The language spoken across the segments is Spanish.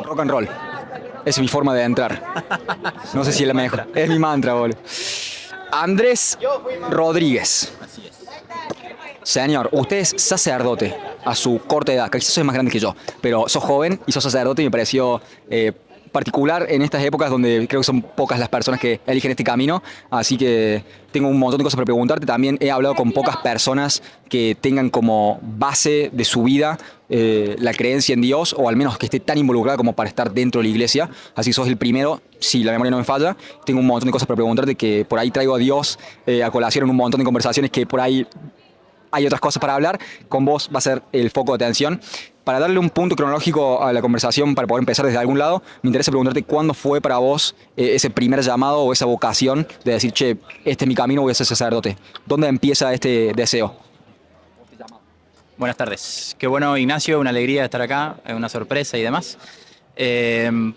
Rock and roll. Esa es mi forma de entrar. No sé si es la mejor. Es mi mantra, boludo. Andrés Rodríguez. Señor, usted es sacerdote a su corta edad, que quizás sos más grande que yo, pero sos joven y sos sacerdote y me pareció particular en estas épocas donde creo que son pocas las personas que eligen este camino, así que tengo un montón de cosas para preguntarte. También he hablado con pocas personas que tengan como base de su vida la creencia en Dios, o al menos que esté tan involucrada como para estar dentro de la iglesia, así que sos el primero, si la memoria no me falla. Tengo un montón de cosas para preguntarte que por ahí traigo a Dios a colación en un montón de conversaciones que por ahí hay otras cosas para hablar, con vos va a ser el foco de atención. Para darle un punto cronológico a la conversación, para poder empezar desde algún lado, me interesa preguntarte cuándo fue para vos ese primer llamado o esa vocación de decir, che, este es mi camino, voy a ser sacerdote. ¿Dónde empieza este deseo? Buenas tardes. Qué bueno, Ignacio, una alegría estar acá, es una sorpresa y demás.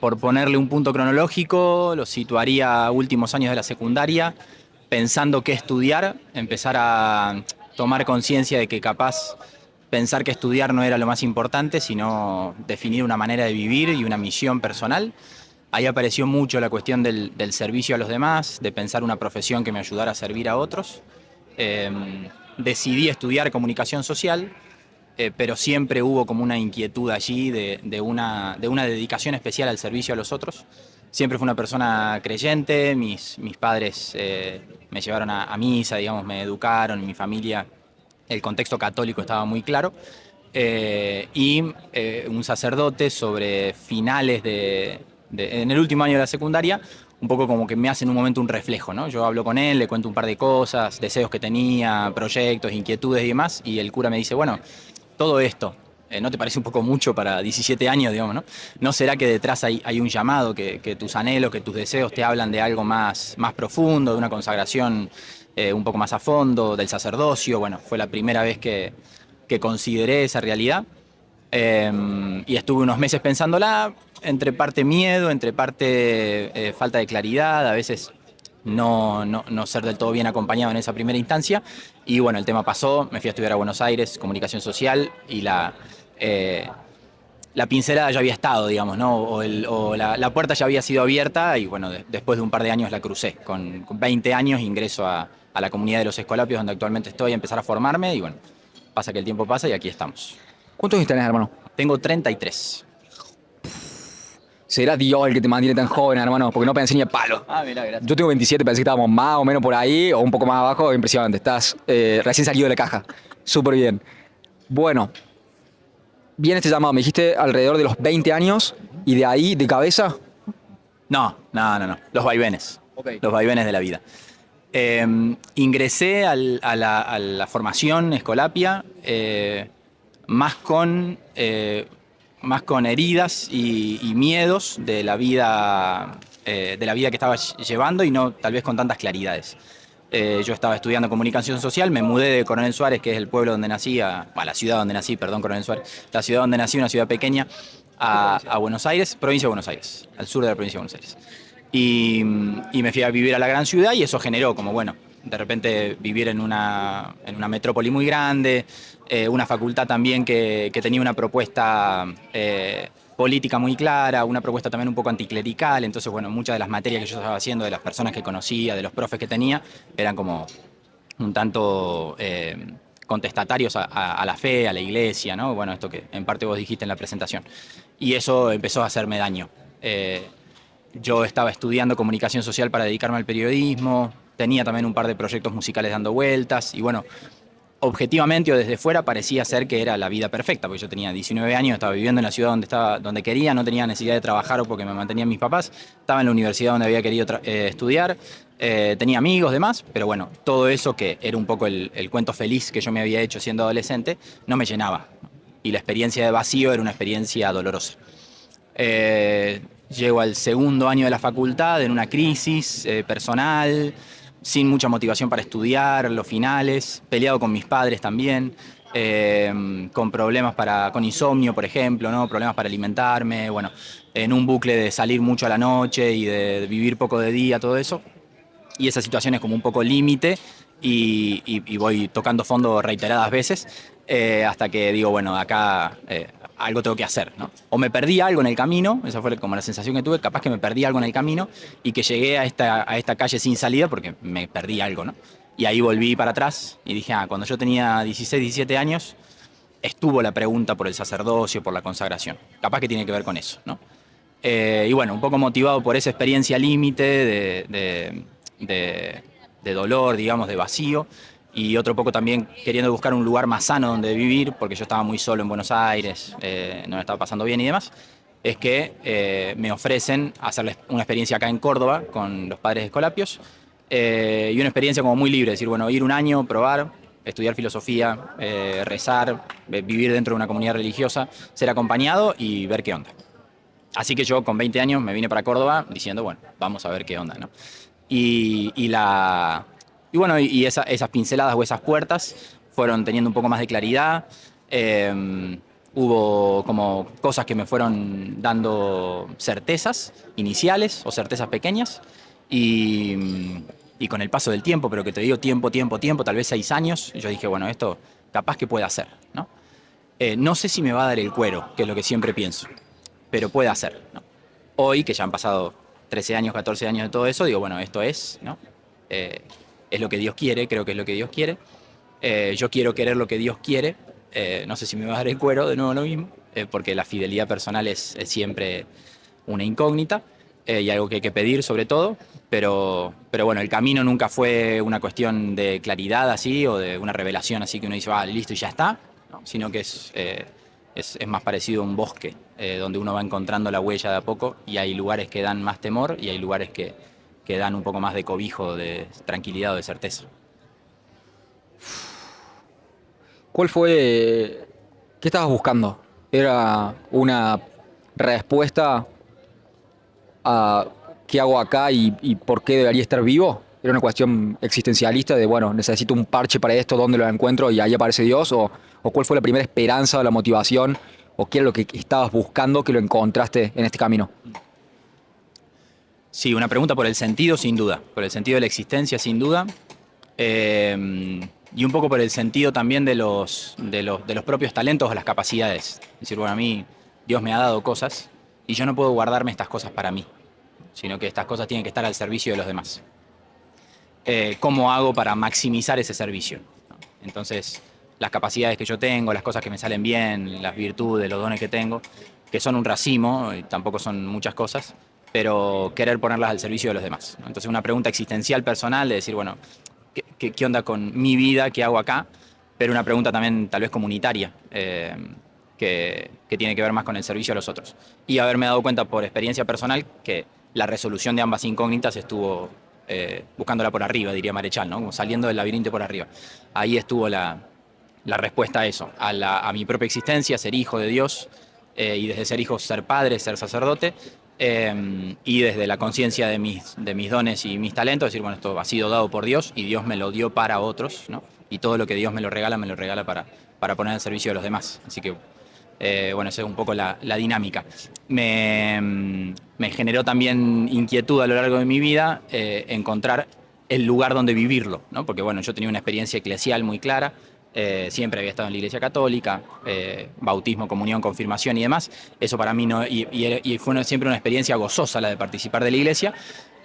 Por ponerle un punto cronológico, lo situaría a últimos años de la secundaria, pensando qué estudiar, empezar a tomar conciencia de que capaz pensar que estudiar no era lo más importante, sino definir una manera de vivir y una misión personal. Ahí apareció mucho la cuestión del servicio a los demás, de pensar una profesión que me ayudara a servir a otros. Decidí estudiar comunicación social, pero siempre hubo como una inquietud allí de una dedicación especial al servicio a los otros. Siempre fui una persona creyente, mis padres me llevaron a misa, digamos, me educaron, mi familia, el contexto católico estaba muy claro. Un sacerdote sobre finales en el último año de la secundaria, un poco como que me hace en un momento un reflejo, ¿no? Yo hablo con él, le cuento un par de cosas, deseos que tenía, proyectos, inquietudes y demás, y el cura me dice, bueno, todo esto, ¿no te parece un poco mucho para 17 años, digamos, no? ¿No será que detrás hay un llamado, que tus anhelos, que tus deseos te hablan de algo más profundo, de una consagración un poco más a fondo, del sacerdocio? Bueno, fue la primera vez que consideré esa realidad. Y estuve unos meses pensándola, entre parte miedo, entre parte falta de claridad, a veces no ser del todo bien acompañado en esa primera instancia. Y bueno, el tema pasó, me fui a estudiar a Buenos Aires, comunicación social, y la pincelada ya había estado, digamos, ¿no? La puerta ya había sido abierta y bueno, después de un par de años la crucé. Con 20 años ingreso a la comunidad de los Escolapios, donde actualmente estoy, a empezar a formarme y bueno, pasa que el tiempo pasa y aquí estamos. ¿Cuántos años tenés, hermano? Tengo 33. ¿Será Dios el que te mantiene tan joven, hermano? Porque no pensé ni a palo. Ah, mira, gracias. Yo tengo 27, pensé que estábamos más o menos por ahí, o un poco más abajo. Impresionante, estás recién salido de la caja. Súper bien. Bueno, bien este llamado, me dijiste alrededor de los 20 años, y de ahí, de cabeza. No. Los vaivenes. Okay. Los vaivenes de la vida. Ingresé a la formación Escolapia más con heridas y miedos de la vida que estaba llevando y no tal vez con tantas claridades. Yo estaba estudiando comunicación social, me mudé de Coronel Suárez, que es el pueblo donde nací, la ciudad donde nací, perdón, Coronel Suárez, la ciudad donde nací, una ciudad pequeña, a Buenos Aires, provincia de Buenos Aires, al sur de la provincia de Buenos Aires. Y me fui a vivir a la gran ciudad y eso generó como, bueno, de repente vivir en una metrópoli muy grande, una facultad también que tenía una propuesta política muy clara, una propuesta también un poco anticlerical. Entonces, bueno, muchas de las materias que yo estaba haciendo, de las personas que conocía, de los profes que tenía, eran como un tanto contestatarios a la fe, a la iglesia, ¿no? Bueno, esto que en parte vos dijiste en la presentación. Y eso empezó a hacerme daño. Yo estaba estudiando comunicación social para dedicarme al periodismo, tenía también un par de proyectos musicales dando vueltas y bueno, objetivamente o desde fuera parecía ser que era la vida perfecta, porque yo tenía 19 años, estaba viviendo en la ciudad donde quería, no tenía necesidad de trabajar o porque me mantenían mis papás, estaba en la universidad donde había querido estudiar, tenía amigos, demás, pero bueno, todo eso que era un poco el cuento feliz que yo me había hecho siendo adolescente, no me llenaba. Y la experiencia de vacío era una experiencia dolorosa. Llego al segundo año de la facultad en una crisis personal, sin mucha motivación para estudiar, los finales, peleado con mis padres también, con problemas con insomnio, por ejemplo, ¿no? Problemas para alimentarme, bueno, en un bucle de salir mucho a la noche y de vivir poco de día, todo eso. Y esa situación es como un poco límite y voy tocando fondo reiteradas veces hasta que digo, bueno, acá algo tengo que hacer, ¿no? O me perdí algo en el camino, esa fue como la sensación que tuve, capaz que me perdí algo en el camino y que llegué a esta calle sin salida porque me perdí algo, ¿no? Y ahí volví para atrás y dije, cuando yo tenía 16, 17 años, estuvo la pregunta por el sacerdocio, por la consagración. Capaz que tiene que ver con eso, ¿no? Y bueno, un poco motivado por esa experiencia límite de dolor, digamos, de vacío, y otro poco también queriendo buscar un lugar más sano donde vivir, porque yo estaba muy solo en Buenos Aires, no me estaba pasando bien y demás, es que me ofrecen hacer una experiencia acá en Córdoba con los padres escolapios, y una experiencia como muy libre, es decir, bueno, ir un año, probar, estudiar filosofía, rezar, vivir dentro de una comunidad religiosa, ser acompañado y ver qué onda. Así que yo con 20 años me vine para Córdoba diciendo, bueno, vamos a ver qué onda, ¿no? Y esas pinceladas o esas puertas fueron teniendo un poco más de claridad. Hubo como cosas que me fueron dando certezas iniciales o certezas pequeñas. Y con el paso del tiempo, pero que te digo tiempo, tal vez 6 años, yo dije, bueno, esto capaz que puede hacer, ¿no? No sé si me va a dar el cuero, que es lo que siempre pienso, pero puede hacer, ¿no? Hoy, que ya han pasado 13 años, 14 años de todo eso, digo, bueno, esto es, ¿no? Es lo que Dios quiere, creo que es lo que Dios quiere. Yo quiero querer lo que Dios quiere. No sé si me va a dar el cuero, de nuevo lo mismo, porque la fidelidad personal es siempre una incógnita y algo que hay que pedir sobre todo, pero bueno, el camino nunca fue una cuestión de claridad así o de una revelación así que uno dice, listo y ya está, ¿no? Sino que es más parecido a un bosque, donde uno va encontrando la huella de a poco y hay lugares que dan más temor y hay lugares que dan un poco más de cobijo, de tranquilidad o de certeza. ¿Cuál fue, qué estabas buscando? ¿Era una respuesta a qué hago acá y por qué debería estar vivo? ¿Era una cuestión existencialista de, bueno, necesito un parche para esto, dónde lo encuentro y ahí aparece Dios? ¿O cuál fue la primera esperanza o la motivación? ¿O qué era lo que estabas buscando que lo encontraste en este camino? Sí, una pregunta por el sentido, sin duda. Por el sentido de la existencia, sin duda. Y un poco por el sentido también de los propios talentos o las capacidades. Es decir, bueno, a mí Dios me ha dado cosas y yo no puedo guardarme estas cosas para mí, sino que estas cosas tienen que estar al servicio de los demás. ¿Cómo hago para maximizar ese servicio? Entonces, las capacidades que yo tengo, las cosas que me salen bien, las virtudes, los dones que tengo, que son un racimo, y tampoco son muchas cosas, pero querer ponerlas al servicio de los demás. Entonces, una pregunta existencial personal de decir, bueno, ¿qué onda con mi vida? ¿Qué hago acá? Pero una pregunta también tal vez comunitaria, que tiene que ver más con el servicio a los otros. Y haberme dado cuenta por experiencia personal que la resolución de ambas incógnitas estuvo buscándola por arriba, diría Marechal, ¿no? Como saliendo del laberinto por arriba. Ahí estuvo la respuesta a eso, a mi propia existencia, ser hijo de Dios, y desde ser hijo ser padre, ser sacerdote, y desde la conciencia de mis dones y mis talentos, decir, bueno, esto ha sido dado por Dios y Dios me lo dio para otros, ¿no? Y todo lo que Dios me lo regala para poner al servicio de los demás. Así que, bueno, esa es un poco la dinámica. Me generó también inquietud a lo largo de mi vida encontrar el lugar donde vivirlo, ¿no? Porque, bueno, yo tenía una experiencia eclesial muy clara, siempre había estado en la Iglesia Católica, bautismo, comunión, confirmación y demás. Eso para mí no, y fue siempre una experiencia gozosa la de participar de la Iglesia.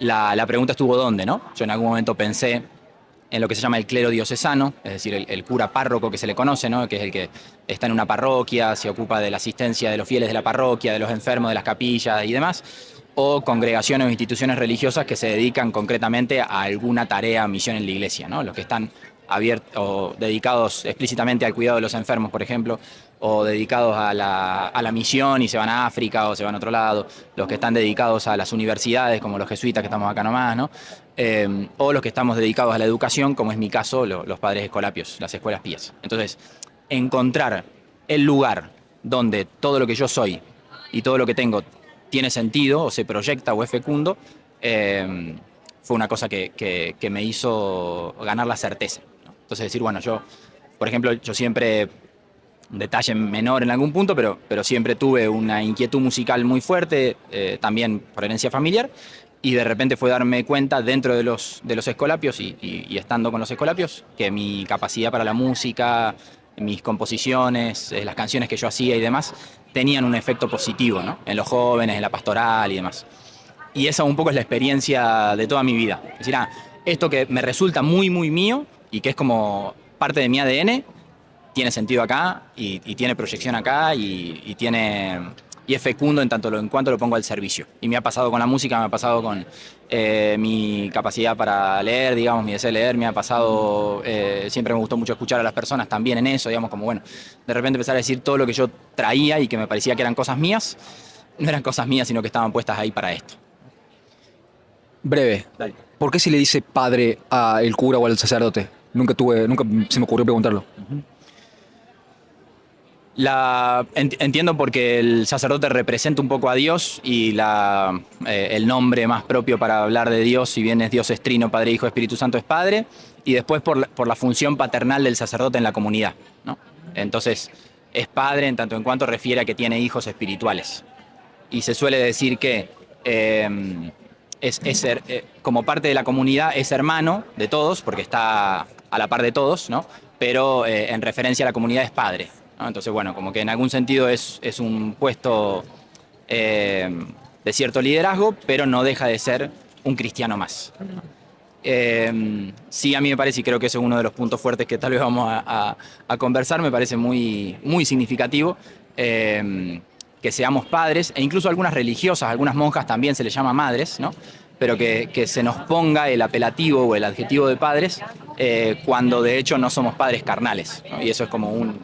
La pregunta estuvo ¿dónde, no? Yo en algún momento pensé en lo que se llama el clero diocesano, es decir, el cura párroco que se le conoce, ¿no? Que es el que está en una parroquia, se ocupa de la asistencia de los fieles de la parroquia, de los enfermos de las capillas y demás, o congregaciones o instituciones religiosas que se dedican concretamente a alguna tarea, misión en la Iglesia, ¿no? Los que están abiertos o dedicados explícitamente al cuidado de los enfermos, por ejemplo, o dedicados a la misión y se van a África o se van a otro lado, los que están dedicados a las universidades, como los jesuitas que estamos acá nomás, ¿no? O los que estamos dedicados a la educación, como es mi caso, los padres escolapios, las escuelas pías. Entonces, encontrar el lugar donde todo lo que yo soy y todo lo que tengo tiene sentido, o se proyecta, o es fecundo, fue una cosa que me hizo ganar la certeza, ¿no? Entonces decir, bueno, yo, por ejemplo, yo siempre, detalle menor en algún punto, pero siempre tuve una inquietud musical muy fuerte, también por herencia familiar, Y de repente fue darme cuenta dentro de los escolapios y estando con los escolapios que mi capacidad para la música, mis composiciones, las canciones que yo hacía y demás, tenían un efecto positivo, ¿no? En los jóvenes, en la pastoral y demás. Y esa un poco es la experiencia de toda mi vida. Es decir, esto que me resulta muy, muy mío y que es como parte de mi ADN, tiene sentido acá y tiene proyección acá y es fecundo en cuanto lo pongo al servicio. Y me ha pasado con la música, me ha pasado con mi capacidad para leer, digamos, mi deseo de leer, me ha pasado, siempre me gustó mucho escuchar a las personas también en eso, digamos, como bueno, de repente empezar a decir todo lo que yo traía y que me parecía que eran cosas mías, no eran cosas mías, sino que estaban puestas ahí para esto. Breve. Dale. ¿Por qué se le dice padre al cura o al sacerdote? Nunca se me ocurrió preguntarlo. Entiendo porque el sacerdote representa un poco a Dios y el nombre más propio para hablar de Dios, si bien es Dios es Trino, Padre, Hijo, Espíritu Santo, es Padre, y después por la función paternal del sacerdote en la comunidad, ¿no? Entonces, es padre en tanto en cuanto refiere a que tiene hijos espirituales. Y se suele decir que como parte de la comunidad es hermano de todos, porque está a la par de todos, ¿no? Pero en referencia a la comunidad es padre, ¿no? Entonces, bueno, como que en algún sentido es un puesto de cierto liderazgo, pero no deja de ser un cristiano más. Sí, a mí me parece, y creo que ese es uno de los puntos fuertes que tal vez vamos a conversar, me parece muy, muy significativo, que seamos padres, e incluso algunas religiosas, algunas monjas también se les llama madres, ¿no? Pero que se nos ponga el apelativo o el adjetivo de padres cuando de hecho no somos padres carnales, ¿no? Y eso es como un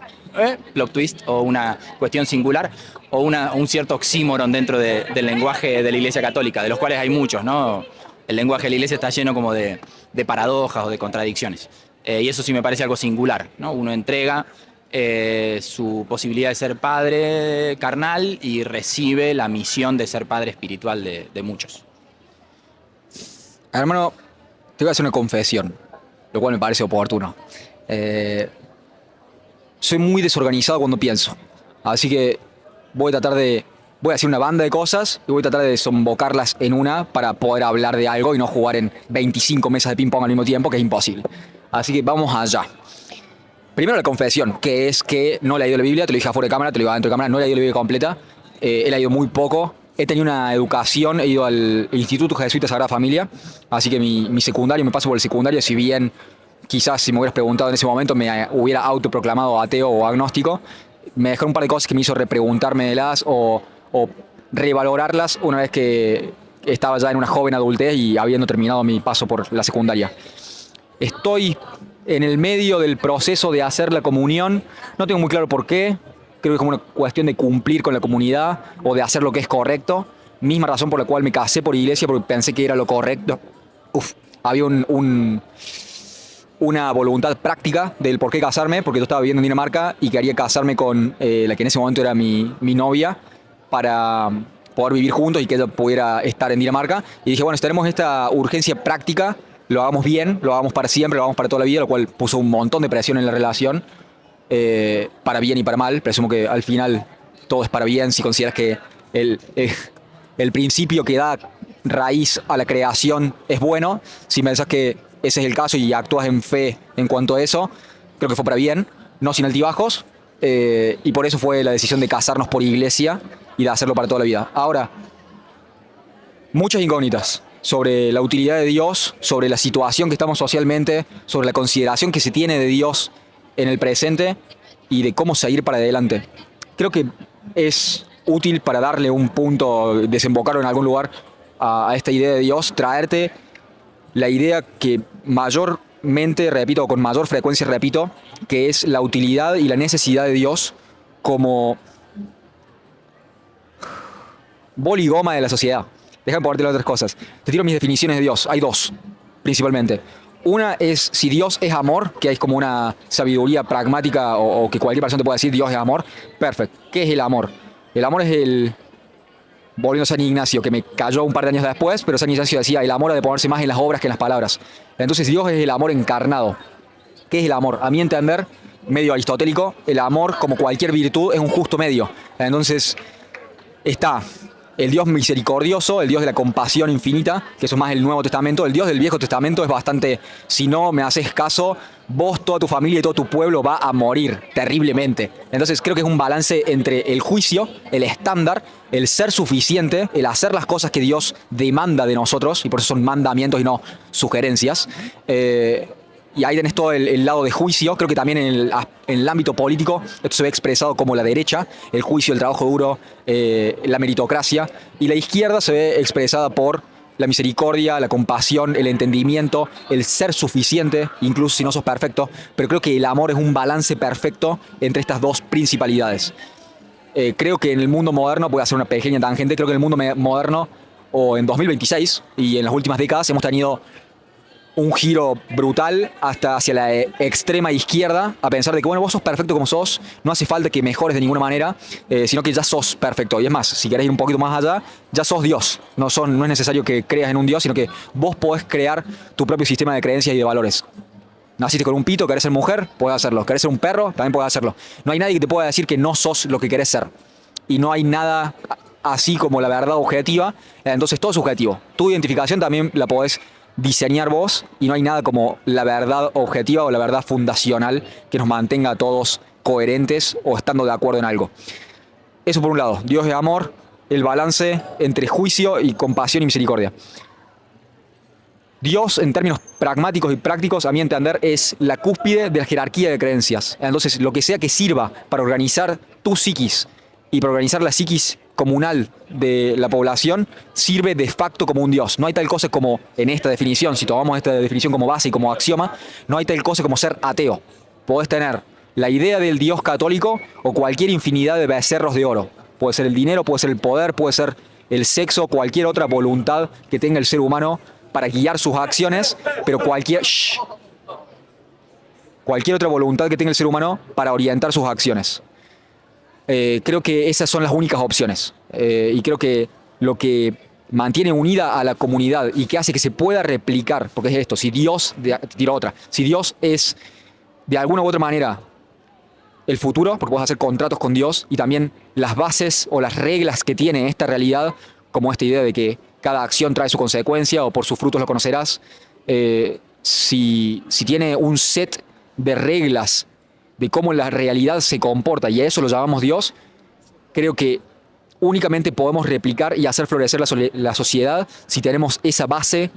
plot twist o una cuestión singular o un cierto oxímoron dentro del lenguaje de la Iglesia Católica, de los cuales hay muchos, ¿no? El lenguaje de la Iglesia está lleno como de paradojas o de contradicciones. Y eso sí me parece algo singular, ¿no? Uno entrega su posibilidad de ser padre carnal y recibe la misión de ser padre espiritual de muchos. Hermano, te voy a hacer una confesión, lo cual me parece oportuno. Soy muy desorganizado cuando pienso, así que voy a hacer una banda de cosas y voy a tratar de desembocarlas en una para poder hablar de algo y no jugar en 25 mesas de ping pong al mismo tiempo, que es imposible. Así que vamos allá. Primero la confesión, que es que no he leído la Biblia, te lo dije afuera de cámara, te lo digo adentro de cámara, no he leído la Biblia completa, he leído muy poco, he tenido una educación, he ido al Instituto Jesuita Sagrada Familia, así que mi secundario, me paso por el secundario, si bien quizás si me hubieras preguntado en ese momento me hubiera autoproclamado ateo o agnóstico, me dejaron un par de cosas que me hizo repreguntármelas o revalorarlas una vez que estaba ya en una joven adultez y habiendo terminado mi paso por la secundaria. Estoy en el medio del proceso de hacer la comunión, no tengo muy claro por qué, creo que es como una cuestión de cumplir con la comunidad o de hacer lo que es correcto, misma razón por la cual me casé por iglesia, porque pensé que era lo correcto. Había una voluntad práctica del por qué casarme, porque yo estaba viviendo en Dinamarca y quería casarme con la que en ese momento era mi novia, para poder vivir juntos y que ella pudiera estar en Dinamarca. Y dije, bueno, si tenemos esta urgencia práctica, lo hagamos bien, lo hagamos para siempre, lo hagamos para toda la vida, lo cual puso un montón de presión en la relación, para bien y para mal. Presumo que al final todo es para bien si consideras que el principio que da raíz a la creación es bueno. Si pensás que ese es el caso y actúas en fe en cuanto a eso, creo que fue para bien, no sin altibajos, y por eso fue la decisión de casarnos por iglesia y de hacerlo para toda la vida. Ahora, muchas incógnitas sobre la utilidad de Dios, sobre la situación que estamos socialmente, sobre la consideración que se tiene de Dios en el presente y de cómo seguir para adelante. Creo que es útil para darle un punto, desembocarlo en algún lugar a esta idea de Dios, traerte la idea que mayormente, repito, con mayor frecuencia repito, que es la utilidad y la necesidad de Dios como bol y goma de la sociedad. Déjame ponerte las otras cosas. Te tiro mis definiciones de Dios. Hay dos, principalmente. Una es si Dios es amor, que hay como una sabiduría pragmática o que cualquier persona te pueda decir Dios es amor. Perfecto. ¿Qué es el amor? El amor es volviendo a San Ignacio, que me cayó un par de años después, pero San Ignacio decía, el amor ha de ponerse más en las obras que en las palabras. Entonces Dios es el amor encarnado. ¿Qué es el amor? A mi entender, medio aristotélico, el amor, como cualquier virtud, es un justo medio. Entonces, está el Dios misericordioso, el Dios de la compasión infinita, que eso es más el Nuevo Testamento. El Dios del Viejo Testamento es bastante, si no me haces caso, vos, toda tu familia y todo tu pueblo va a morir terriblemente. Entonces creo que es un balance entre el juicio, el estándar, el ser suficiente, el hacer las cosas que Dios demanda de nosotros, y por eso son mandamientos y no sugerencias. Y ahí tenés todo el lado de juicio. Creo que también en el ámbito político esto se ve expresado como la derecha, el juicio, el trabajo duro, la meritocracia. Y la izquierda se ve expresada por la misericordia, la compasión, el entendimiento, el ser suficiente, incluso si no sos perfecto. Pero creo que el amor es un balance perfecto entre estas dos principalidades. Creo que en el mundo moderno, voy a hacer una pequeña tangente, creo que en el mundo moderno, o en 2026 y en las últimas décadas, hemos tenido un giro brutal hasta hacia la extrema izquierda, a pensar de que, bueno, vos sos perfecto como sos, no hace falta que mejores de ninguna manera, sino que ya sos perfecto. Y es más, si querés ir un poquito más allá, ya sos Dios. No es necesario que creas en un Dios, sino que vos podés crear tu propio sistema de creencias y de valores. Naciste con un pito, querés ser mujer, podés hacerlo. Querés ser un perro, también podés hacerlo. No hay nadie que te pueda decir que no sos lo que querés ser. Y no hay nada así como la verdad objetiva. Entonces todo es subjetivo. Tu identificación también la podés diseñar vos, y no hay nada como la verdad objetiva o la verdad fundacional que nos mantenga a todos coherentes o estando de acuerdo en algo. Eso por un lado. Dios es amor, el balance entre juicio y compasión y misericordia. Dios, en términos pragmáticos y prácticos, a mi entender, es la cúspide de la jerarquía de creencias. Entonces, lo que sea que sirva para organizar tu psiquis y para organizar la psiquis comunal de la población, sirve de facto como un Dios. No hay tal cosa como, en esta definición, si tomamos esta definición como base y como axioma, no hay tal cosa como ser ateo. Podés tener la idea del Dios católico o cualquier infinidad de becerros de oro. Puede ser el dinero, puede ser el poder, puede ser el sexo, cualquier otra voluntad que tenga el ser humano para guiar sus acciones, pero cualquier otra voluntad que tenga el ser humano para orientar sus acciones. Creo que esas son las únicas opciones. Y creo que lo que mantiene unida a la comunidad y que hace que se pueda replicar, porque es esto, si Dios es de alguna u otra manera el futuro, porque vas a hacer contratos con Dios, y también las bases o las reglas que tiene esta realidad, como esta idea de que cada acción trae su consecuencia o por sus frutos lo conocerás, si tiene un set de reglas de cómo la realidad se comporta, y a eso lo llamamos Dios, creo que únicamente podemos replicar y hacer florecer la sociedad si tenemos esa base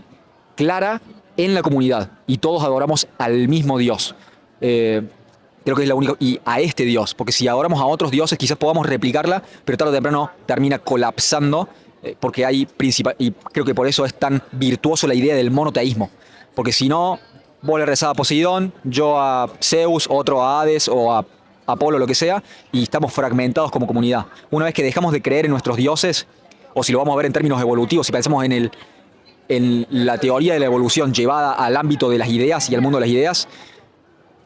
clara en la comunidad y todos adoramos al mismo Dios. Creo que es la única, y a este Dios, porque si adoramos a otros dioses quizás podamos replicarla, pero tarde o temprano termina colapsando, porque hay y creo que por eso es tan virtuoso la idea del monoteísmo, porque si no, vos le rezás a Poseidón, yo a Zeus, otro a Hades o a Apolo, lo que sea, y estamos fragmentados como comunidad. Una vez que dejamos de creer en nuestros dioses, o si lo vamos a ver en términos evolutivos, si pensamos en la teoría de la evolución llevada al ámbito de las ideas y al mundo de las ideas,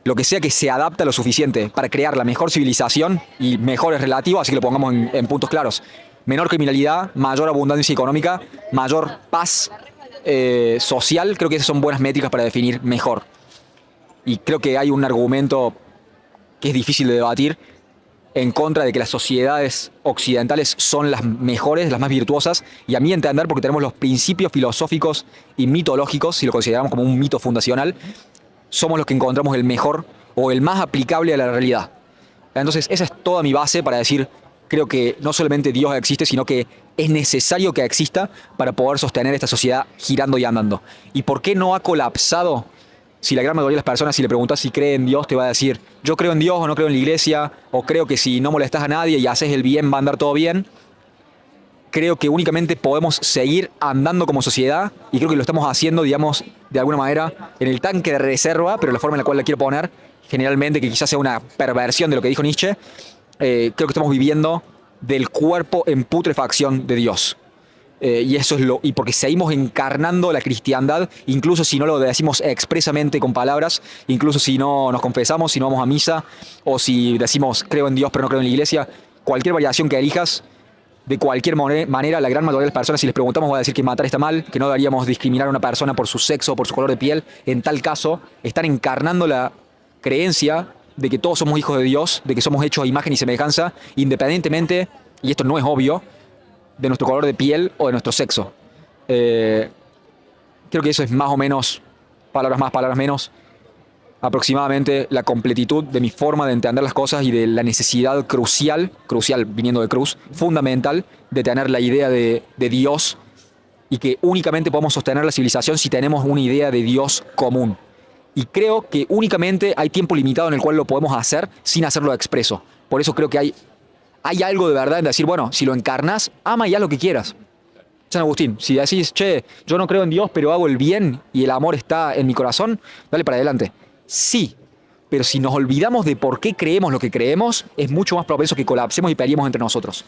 lo que sea que se adapta lo suficiente para crear la mejor civilización, y mejor es relativo, así que lo pongamos en puntos claros. Menor criminalidad, mayor abundancia económica, mayor paz social, creo que esas son buenas métricas para definir mejor. Y creo que hay un argumento que es difícil de debatir en contra de que las sociedades occidentales son las mejores, las más virtuosas, y a mi entender, porque tenemos los principios filosóficos y mitológicos, si lo consideramos como un mito fundacional, somos los que encontramos el mejor o el más aplicable a la realidad. Entonces, esa es toda mi base para decir, creo que no solamente Dios existe, sino que es necesario que exista para poder sostener esta sociedad girando y andando. ¿Y por qué no ha colapsado? Si la gran mayoría de las personas, si le preguntas si cree en Dios, te va a decir, yo creo en Dios o no creo en la iglesia, o creo que si no molestas a nadie y haces el bien va a andar todo bien. Creo que únicamente podemos seguir andando como sociedad, y creo que lo estamos haciendo, digamos, de alguna manera, en el tanque de reserva, pero la forma en la cual la quiero poner, generalmente, que quizás sea una perversión de lo que dijo Nietzsche, creo que estamos viviendo del cuerpo en putrefacción de Dios. Y eso es y porque seguimos encarnando la cristiandad, incluso si no lo decimos expresamente con palabras, incluso si no nos confesamos, si no vamos a misa, o si decimos creo en Dios pero no creo en la iglesia, cualquier variación que elijas, de cualquier manera, la gran mayoría de las personas, si les preguntamos, va a decir que matar está mal, que no deberíamos discriminar a una persona por su sexo o por su color de piel. En tal caso, están encarnando la creencia de que todos somos hijos de Dios, de que somos hechos a imagen y semejanza, independientemente, y esto no es obvio, de nuestro color de piel o de nuestro sexo. Creo que eso es más o menos, palabras más, palabras menos, aproximadamente la completitud de mi forma de entender las cosas y de la necesidad crucial viniendo de Cruz, fundamental, de tener la idea de Dios, y que únicamente podemos sostener la civilización si tenemos una idea de Dios común. Y creo que únicamente hay tiempo limitado en el cual lo podemos hacer sin hacerlo expreso. Por eso creo que hay algo de verdad en decir, bueno, si lo encarnas, ama y haz lo que quieras. San Agustín, si decís, che, yo no creo en Dios, pero hago el bien y el amor está en mi corazón, dale para adelante. Sí, pero si nos olvidamos de por qué creemos lo que creemos, es mucho más propenso que colapsemos y peleemos entre nosotros.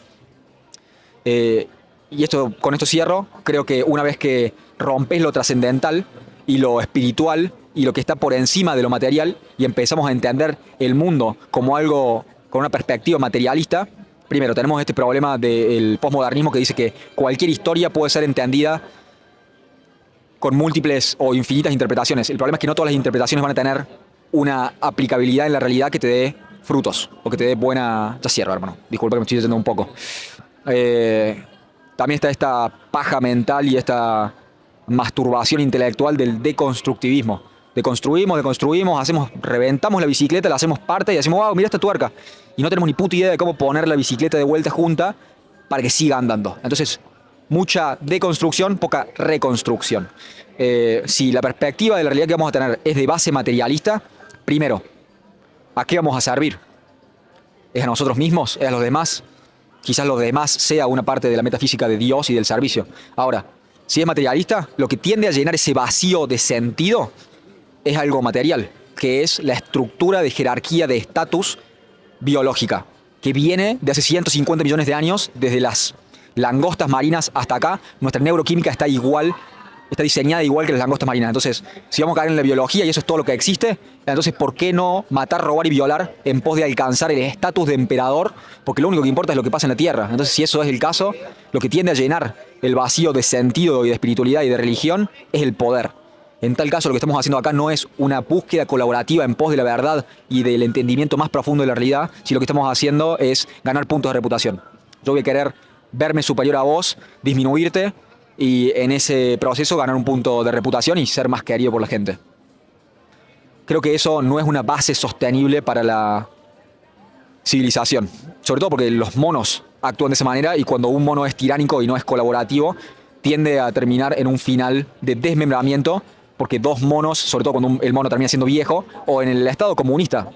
Y con esto cierro. Creo que una vez que rompes lo trascendental y lo espiritual y lo que está por encima de lo material y empezamos a entender el mundo como algo con una perspectiva materialista, primero tenemos este problema del posmodernismo que dice que cualquier historia puede ser entendida con múltiples o infinitas interpretaciones. El problema es que no todas las interpretaciones van a tener una aplicabilidad en la realidad que te dé frutos o que te dé buena... Ya cierro, hermano. Disculpa que me estoy yendo un poco. También está esta paja mental y esta masturbación intelectual del deconstructivismo. Deconstruimos, reventamos la bicicleta, la hacemos parte y decimos, wow, mira esta tuerca. Y no tenemos ni puta idea de cómo poner la bicicleta de vuelta junta para que siga andando. Entonces, mucha deconstrucción, poca reconstrucción. Si la perspectiva de la realidad que vamos a tener es de base materialista, primero, ¿a qué vamos a servir? ¿Es a nosotros mismos? ¿Es a los demás? Quizás los demás sea una parte de la metafísica de Dios y del servicio. Ahora, si es materialista, lo que tiende a llenar ese vacío de sentido es algo material, que es la estructura de jerarquía de estatus biológica, que viene de hace 150 millones de años, desde las langostas marinas hasta acá. Nuestra neuroquímica está diseñada igual que las langostas marinas. Entonces, si vamos a caer en la biología y eso es todo lo que existe, entonces ¿por qué no matar, robar y violar en pos de alcanzar el estatus de emperador? Porque lo único que importa es lo que pasa en la Tierra. Entonces, si eso es el caso, lo que tiende a llenar el vacío de sentido y de espiritualidad y de religión es el poder. En tal caso, lo que estamos haciendo acá no es una búsqueda colaborativa en pos de la verdad y del entendimiento más profundo de la realidad, sino lo que estamos haciendo es ganar puntos de reputación. Yo voy a querer verme superior a vos, disminuirte y en ese proceso ganar un punto de reputación y ser más querido por la gente. Creo que eso no es una base sostenible para la civilización. Sobre todo porque los monos actúan de esa manera y cuando un mono es tiránico y no es colaborativo, tiende a terminar en un final de desmembramiento porque dos monos, sobre todo cuando el mono termina siendo viejo, o en el estado comunista,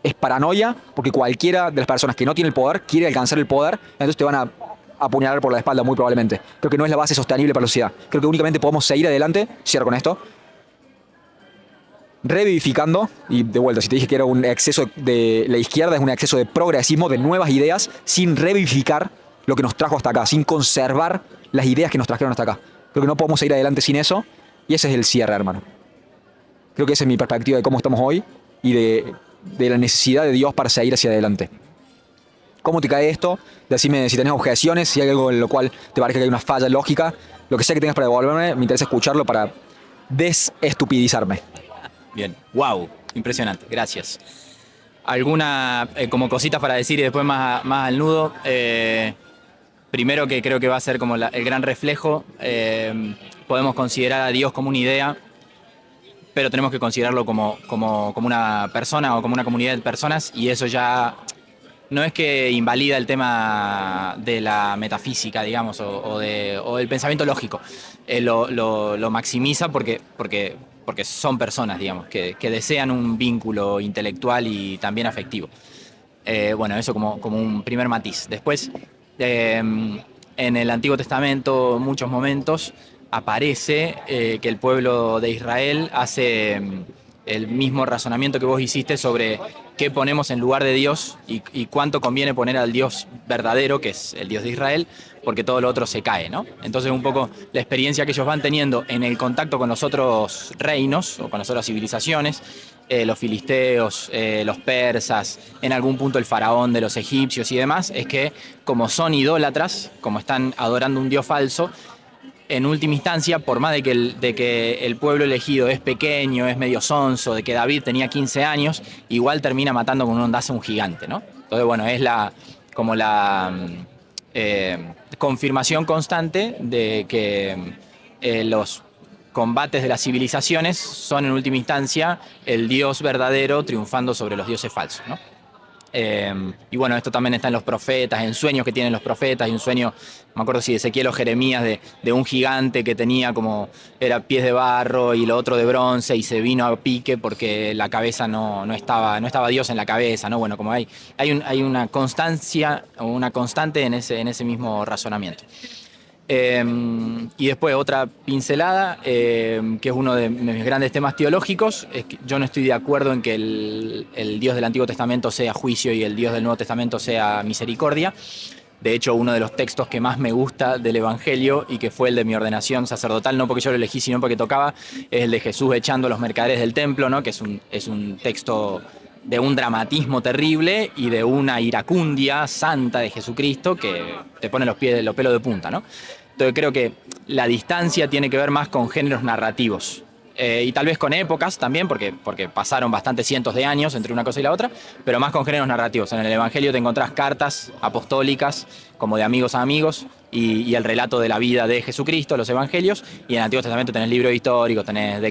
es paranoia porque cualquiera de las personas que no tiene el poder quiere alcanzar el poder, entonces te van a apuñalar por la espalda muy probablemente. Creo que no es la base sostenible para la sociedad. Creo que únicamente podemos seguir adelante, cierro con esto, revivificando, y de vuelta, si te dije que era un exceso de la izquierda, es un exceso de progresismo, de nuevas ideas, sin revivificar lo que nos trajo hasta acá, sin conservar las ideas que nos trajeron hasta acá. Creo que no podemos seguir adelante sin eso, y ese es el cierre, hermano. Creo que esa es mi perspectiva de cómo estamos hoy y de la necesidad de Dios para seguir hacia adelante. ¿Cómo te cae esto? Decime si tenés objeciones, si hay algo en lo cual te parece que hay una falla lógica. Lo que sea que tengas para devolverme, me interesa escucharlo para desestupidizarme. Bien, wow, impresionante, gracias. ¿Alguna, como cositas para decir y después más al nudo? Primero que creo que va a ser como el gran reflejo. Podemos considerar a Dios como una idea, pero tenemos que considerarlo como una persona o como una comunidad de personas, y eso ya no es que invalida el tema de la metafísica, digamos, o del pensamiento lógico. Lo maximiza porque son personas, digamos, que desean un vínculo intelectual y también afectivo. Bueno, eso como un primer matiz. Después, en el Antiguo Testamento, muchos momentos, aparece que el pueblo de Israel hace el mismo razonamiento que vos hiciste sobre qué ponemos en lugar de Dios y cuánto conviene poner al Dios verdadero, que es el Dios de Israel, porque todo lo otro se cae, ¿no? Entonces un poco la experiencia que ellos van teniendo en el contacto con los otros reinos o con las otras civilizaciones, los filisteos, los persas, en algún punto el faraón de los egipcios y demás, es que como son idólatras, como están adorando un dios falso, en última instancia, por más de que el pueblo elegido es pequeño, es medio sonso, de que David tenía 15 años, igual termina matando con un ondazo un gigante, ¿no? Entonces, bueno, es confirmación constante de que los combates de las civilizaciones son en última instancia el Dios verdadero triunfando sobre los dioses falsos, ¿no? Y bueno, esto también está en los profetas, en sueños que tienen los profetas. Hay un sueño, no me acuerdo si de Ezequiel o Jeremías, de un gigante que tenía como, era pies de barro y lo otro de bronce, y se vino a pique porque la cabeza no estaba Dios en la cabeza, ¿no? Bueno, como hay una constancia o una constante en ese mismo razonamiento. Y después otra pincelada, que es uno de mis grandes temas teológicos, es que yo no estoy de acuerdo en que el Dios del Antiguo Testamento sea juicio y el Dios del Nuevo Testamento sea misericordia. De hecho, uno de los textos que más me gusta del Evangelio y que fue el de mi ordenación sacerdotal, no porque yo lo elegí, sino porque tocaba, es el de Jesús echando a los mercaderes del templo, ¿no? Que es un texto de un dramatismo terrible y de una iracundia santa de Jesucristo que te pone los pelos de punta, ¿no? Entonces creo que la distancia tiene que ver más con géneros narrativos. Y tal vez con épocas también, porque pasaron bastantes cientos de años entre una cosa y la otra, pero más con géneros narrativos. En el Evangelio te encontrás cartas apostólicas, como de amigos a amigos, y el relato de la vida de Jesucristo, los Evangelios, y en el Antiguo Testamento tenés libros históricos, tenés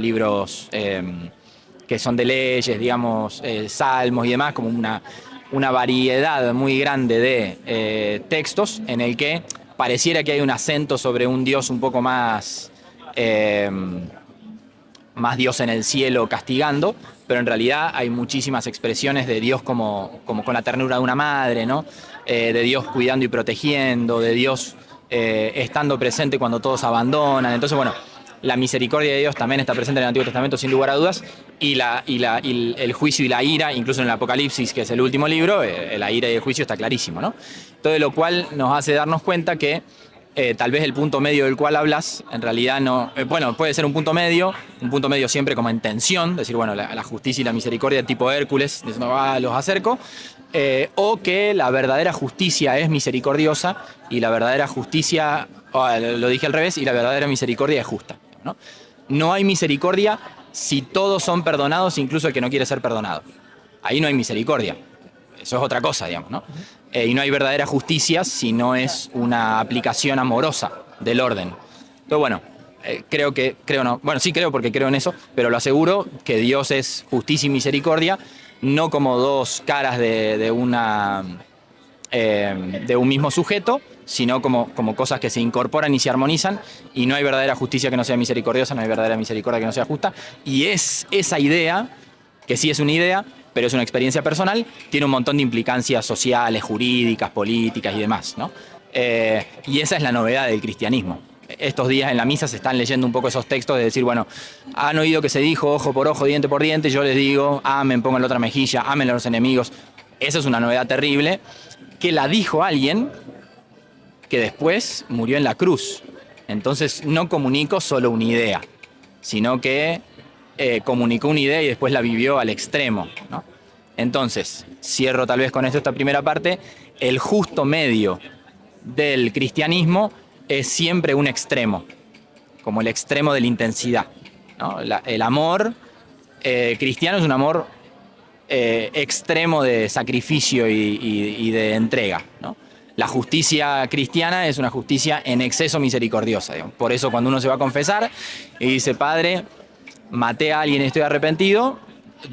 libros que son de leyes, digamos, salmos y demás, como una variedad muy grande de textos en el que pareciera que hay un acento sobre un Dios un poco más Dios en el cielo castigando, pero en realidad hay muchísimas expresiones de Dios como con la ternura de una madre, ¿no? De Dios cuidando y protegiendo, de Dios estando presente cuando todos abandonan. Entonces, bueno, la misericordia de Dios también está presente en el Antiguo Testamento, sin lugar a dudas, y el juicio y la ira, incluso en el Apocalipsis, que es el último libro, la ira y el juicio está clarísimo, ¿no? Todo lo cual nos hace darnos cuenta que tal vez el punto medio del cual hablas, en realidad no... bueno, puede ser un punto medio siempre como en tensión, decir, bueno, la justicia y la misericordia tipo Hércules, diciendo, los acerco, o que la verdadera justicia es misericordiosa y la verdadera justicia, lo dije al revés, y la verdadera misericordia es justa, ¿no? No hay misericordia si todos son perdonados, incluso el que no quiere ser perdonado. Ahí no hay misericordia. Eso es otra cosa, digamos, ¿no? Y no hay verdadera justicia si no es una aplicación amorosa del orden. Entonces, bueno, creo porque creo en eso, pero lo aseguro que Dios es justicia y misericordia, no como dos caras de un mismo sujeto, sino como cosas que se incorporan y se armonizan, y no hay verdadera justicia que no sea misericordiosa, no hay verdadera misericordia que no sea justa, y es esa idea, que sí es una idea, pero es una experiencia personal, tiene un montón de implicancias sociales, jurídicas, políticas y demás, ¿no? Y esa es la novedad del cristianismo. Estos días en la misa se están leyendo un poco esos textos de decir, bueno, han oído que se dijo ojo por ojo, diente por diente, yo les digo, amen, pongan la otra mejilla, amen a los enemigos. Esa es una novedad terrible, que la dijo alguien que después murió en la cruz. Entonces no comunicó solo una idea, sino que comunicó una idea y después la vivió al extremo, ¿no? Entonces, cierro tal vez con esto esta primera parte, el justo medio del cristianismo es siempre un extremo, como el extremo de la intensidad, ¿no? El amor cristiano es un amor extremo de sacrificio y de entrega, ¿no? La justicia cristiana es una justicia en exceso misericordiosa, digamos. Por eso cuando uno se va a confesar y dice, Padre, maté a alguien y estoy arrepentido,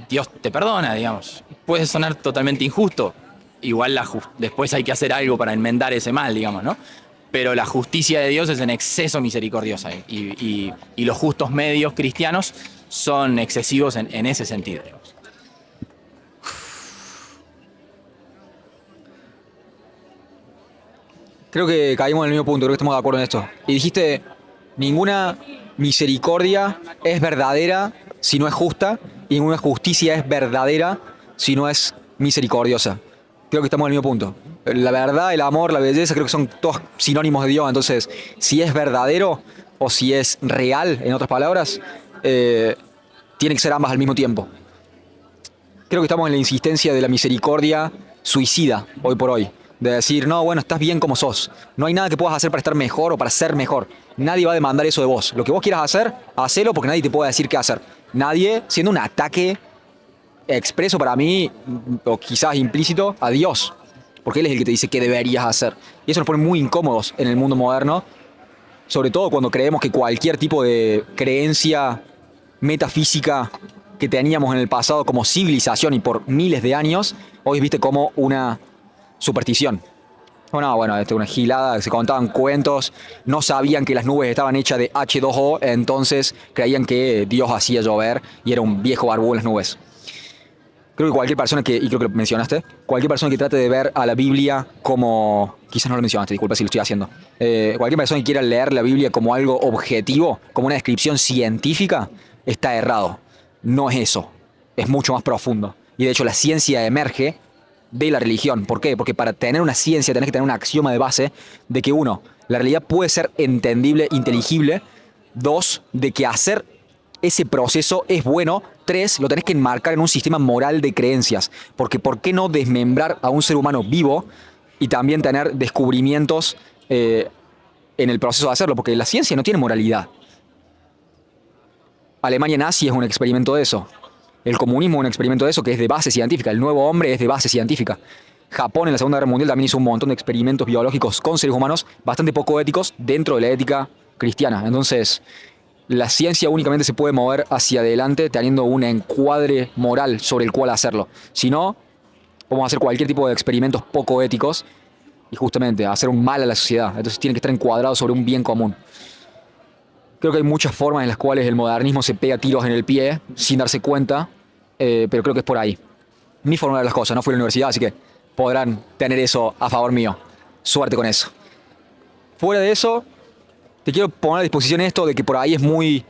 Dios te perdona, digamos. Puede sonar totalmente injusto, igual después hay que hacer algo para enmendar ese mal, digamos, ¿no? Pero la justicia de Dios es en exceso misericordiosa y los justos medios cristianos son excesivos en ese sentido, digamos. Creo que caímos en el mismo punto, creo que estamos de acuerdo en esto. Y dijiste, ninguna misericordia es verdadera si no es justa, y ninguna justicia es verdadera si no es misericordiosa. Creo que estamos en el mismo punto. La verdad, el amor, la belleza, creo que son todos sinónimos de Dios. Entonces, si es verdadero o si es real, en otras palabras, tiene que ser ambas al mismo tiempo. Creo que estamos en la insistencia de la misericordia suicida, hoy por hoy. De decir, no, bueno, estás bien como sos. No hay nada que puedas hacer para estar mejor o para ser mejor. Nadie va a demandar eso de vos. Lo que vos quieras hacer, hacelo porque nadie te puede decir qué hacer. Nadie, siendo un ataque expreso para mí, o quizás implícito, a Dios. porque Él es el que te dice qué deberías hacer. Y eso nos pone muy incómodos en el mundo moderno, sobre todo cuando creemos que cualquier tipo de creencia metafísica que teníamos en el pasado como civilización y por miles de años, hoy es viste como una superstición. Bueno, una gilada, se contaban cuentos, no sabían que las nubes estaban hechas de H2O, entonces creían que Dios hacía llover y era un viejo barbú en las nubes. Creo que cualquier persona y creo que lo mencionaste, cualquier persona que trate de ver a la Biblia como, quizás no lo mencionaste, disculpa si lo estoy haciendo, cualquier persona que quiera leer la Biblia como algo objetivo, como una descripción científica, está errado. No es eso, es mucho más profundo. Y de hecho la ciencia emerge de la religión. ¿Por qué? Porque para tener una ciencia tenés que tener un axioma de base de que uno, la realidad puede ser entendible, inteligible. Dos, de que hacer ese proceso es bueno. Tres, lo tenés que enmarcar en un sistema moral de creencias. Porque ¿por qué no desmembrar a un ser humano vivo y también tener descubrimientos en el proceso de hacerlo? Porque la ciencia no tiene moralidad. Alemania nazi es un experimento de eso. El comunismo es un experimento de eso, que es de base científica. El nuevo hombre es de base científica. Japón en la Segunda Guerra Mundial también hizo un montón de experimentos biológicos con seres humanos bastante poco éticos dentro de la ética cristiana. Entonces, la ciencia únicamente se puede mover hacia adelante teniendo un encuadre moral sobre el cual hacerlo. Si no, vamos a hacer cualquier tipo de experimentos poco éticos y justamente hacer un mal a la sociedad. Entonces tiene que estar encuadrado sobre un bien común. Creo que hay muchas formas en las cuales el modernismo se pega tiros en el pie sin darse cuenta, pero creo que es por ahí. Mi forma de ver las cosas, no fui a la universidad, así que podrán tener eso a favor mío. Suerte con eso. Fuera de eso, te quiero poner a disposición esto de que por ahí es muy,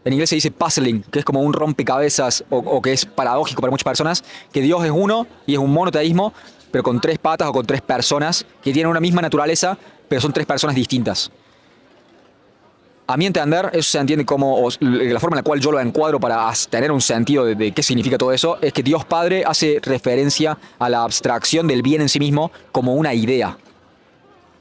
en inglés se dice puzzling, que es como un rompecabezas o que es paradójico para muchas personas, que Dios es uno y es un monoteísmo, pero con 3 patas o con 3 personas que tienen una misma naturaleza, pero son 3 personas distintas. A mi entender, eso se entiende como, la forma en la cual yo lo encuadro para tener un sentido de qué significa todo eso, es que Dios Padre hace referencia a la abstracción del bien en sí mismo como una idea.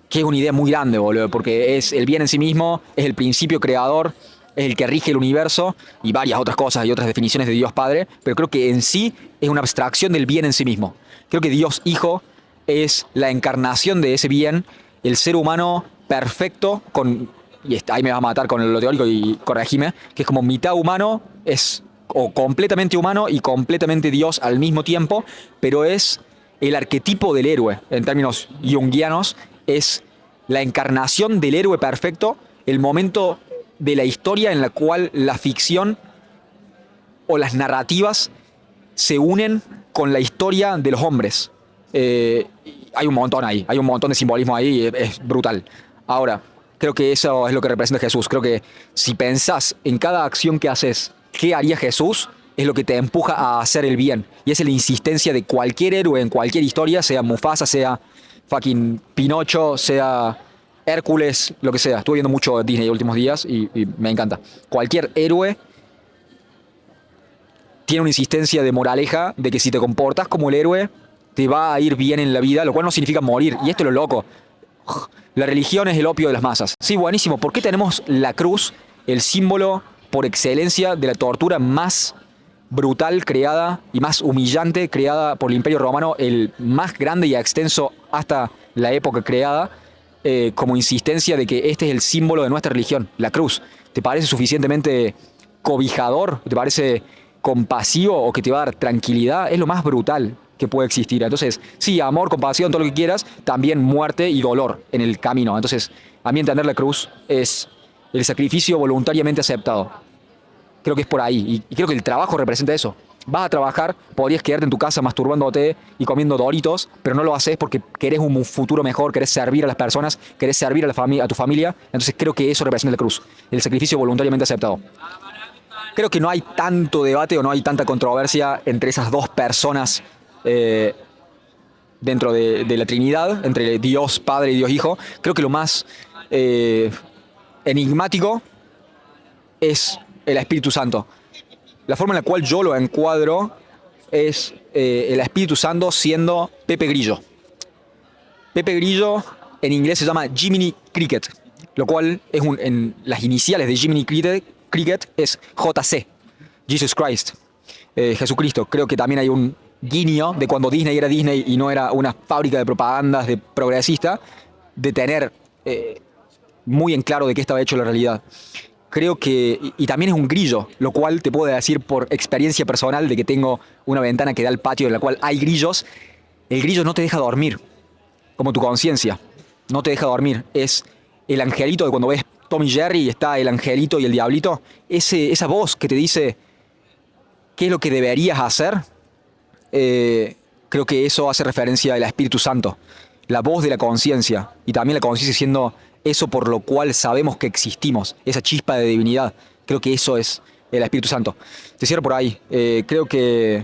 Que es una idea muy grande, boludo, porque es el bien en sí mismo, es el principio creador, es el que rige el universo y varias otras cosas y otras definiciones de Dios Padre, pero creo que en sí es una abstracción del bien en sí mismo. Creo que Dios Hijo es la encarnación de ese bien, el ser humano perfecto y ahí me vas a matar con lo teórico y corregime, que es como mitad humano, es o completamente humano y completamente Dios al mismo tiempo, pero es el arquetipo del héroe, en términos junguianos, es la encarnación del héroe perfecto, el momento de la historia en la cual la ficción o las narrativas se unen con la historia de los hombres. Hay un montón ahí, hay un montón de simbolismo ahí, es brutal. Ahora, creo que eso es lo que representa Jesús. Creo que si pensás en cada acción que haces, ¿qué haría Jesús? Es lo que te empuja a hacer el bien. Y es la insistencia de cualquier héroe en cualquier historia, sea Mufasa, sea fucking Pinocho, sea Hércules, lo que sea. Estuve viendo mucho Disney los últimos días y me encanta. Cualquier héroe tiene una insistencia de moraleja de que si te comportas como el héroe, te va a ir bien en la vida, lo cual no significa morir. Y esto es lo loco. La religión es el opio de las masas. Sí, buenísimo. ¿Por qué tenemos la cruz, el símbolo por excelencia de la tortura más brutal creada y más humillante creada por el Imperio Romano, el más grande y extenso hasta la época creada, como insistencia de que este es el símbolo de nuestra religión, la cruz? ¿Te parece suficientemente cobijador? ¿Te parece compasivo o que te va a dar tranquilidad? Es lo más brutal que puede existir. Entonces, sí, amor, compasión, todo lo que quieras, también muerte y dolor en el camino. Entonces, a mí entender la cruz es el sacrificio voluntariamente aceptado. Creo que es por ahí. Y creo que el trabajo representa eso. Vas a trabajar, podrías quedarte en tu casa masturbándote y comiendo Doritos, pero no lo haces porque querés un futuro mejor, querés servir a las personas, querés servir a tu familia. Entonces creo que eso representa la cruz, el sacrificio voluntariamente aceptado. Creo que no hay tanto debate o no hay tanta controversia entre esas dos personas dentro de la Trinidad, entre Dios Padre y Dios Hijo. Creo que lo más enigmático es el Espíritu Santo. La forma en la cual yo lo encuadro es el Espíritu Santo siendo Pepe Grillo. Pepe Grillo en inglés se llama Jiminy Cricket, lo cual es en las iniciales de Jiminy Cricket es JC, Jesus Christ, Jesucristo. Creo que también hay un guiño de cuando Disney era Disney y no era una fábrica de propagandas de progresista, de tener muy en claro de qué estaba hecho la realidad. Creo que, y también es un grillo, lo cual te puedo decir por experiencia personal de que tengo una ventana que da al patio en la cual hay grillos. El grillo no te deja dormir, como tu conciencia, no te deja dormir. Es el angelito de cuando ves Tom y Jerry y está el angelito y el diablito, esa voz que te dice qué es lo que deberías hacer. Creo que eso hace referencia al Espíritu Santo, la voz de la conciencia, y también la conciencia siendo eso por lo cual sabemos que existimos, esa chispa de divinidad. Creo que eso es el Espíritu Santo. Te cierro por ahí. Creo que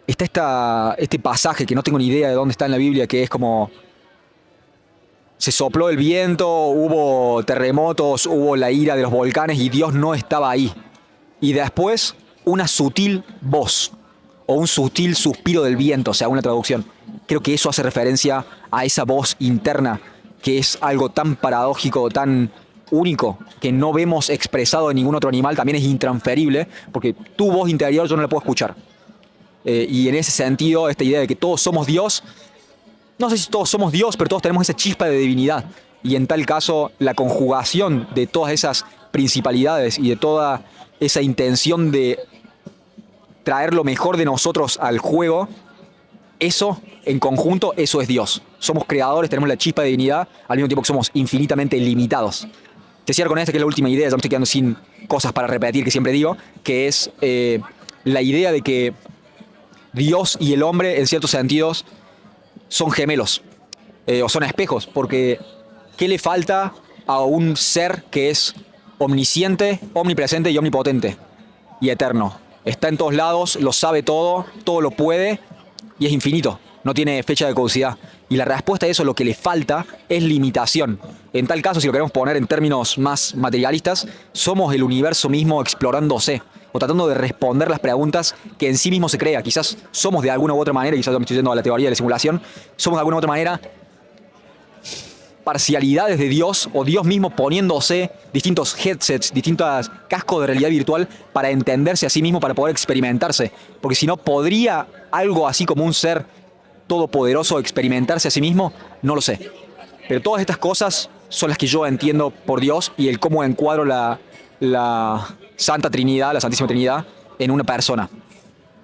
está este pasaje que no tengo ni idea de dónde está en la Biblia, que es como se sopló el viento, hubo terremotos, hubo la ira de los volcanes y Dios no estaba ahí. Y después una sutil voz o un sutil suspiro del viento, según la traducción. Creo que eso hace referencia a esa voz interna, que es algo tan paradójico, tan único, que no vemos expresado en ningún otro animal. También es intransferible, porque tu voz interior yo no la puedo escuchar. Y en ese sentido, esta idea de que todos somos Dios, no sé si todos somos Dios, pero todos tenemos esa chispa de divinidad. Y en tal caso, la conjugación de todas esas principalidades y de toda esa intención de traer lo mejor de nosotros al juego, eso, en conjunto, eso es Dios. Somos creadores, tenemos la chispa de divinidad, al mismo tiempo que somos infinitamente limitados. Te cierro con esta, que es la última idea, ya me estoy quedando sin cosas para repetir, que siempre digo, que es la idea de que Dios y el hombre, en ciertos sentidos, son gemelos, o son espejos, porque ¿qué le falta a un ser que es omnisciente, omnipresente y omnipotente y eterno? Está en todos lados, lo sabe todo, todo lo puede y es infinito, no tiene fecha de caducidad. Y la respuesta a eso, lo que le falta, es limitación. En tal caso, si lo queremos poner en términos más materialistas, somos el universo mismo explorándose, o tratando de responder las preguntas que en sí mismo se crea. Quizás somos de alguna u otra manera, quizás yo me estoy yendo a la teoría de la simulación, somos de alguna u otra manera parcialidades de Dios, o Dios mismo poniéndose distintos headsets, distintos cascos de realidad virtual para entenderse a sí mismo, para poder experimentarse. Porque si no, ¿podría algo así como un ser todopoderoso experimentarse a sí mismo? No lo sé. Pero todas estas cosas son las que yo entiendo por Dios y el cómo encuadro la Santa Trinidad, la Santísima Trinidad, en una persona.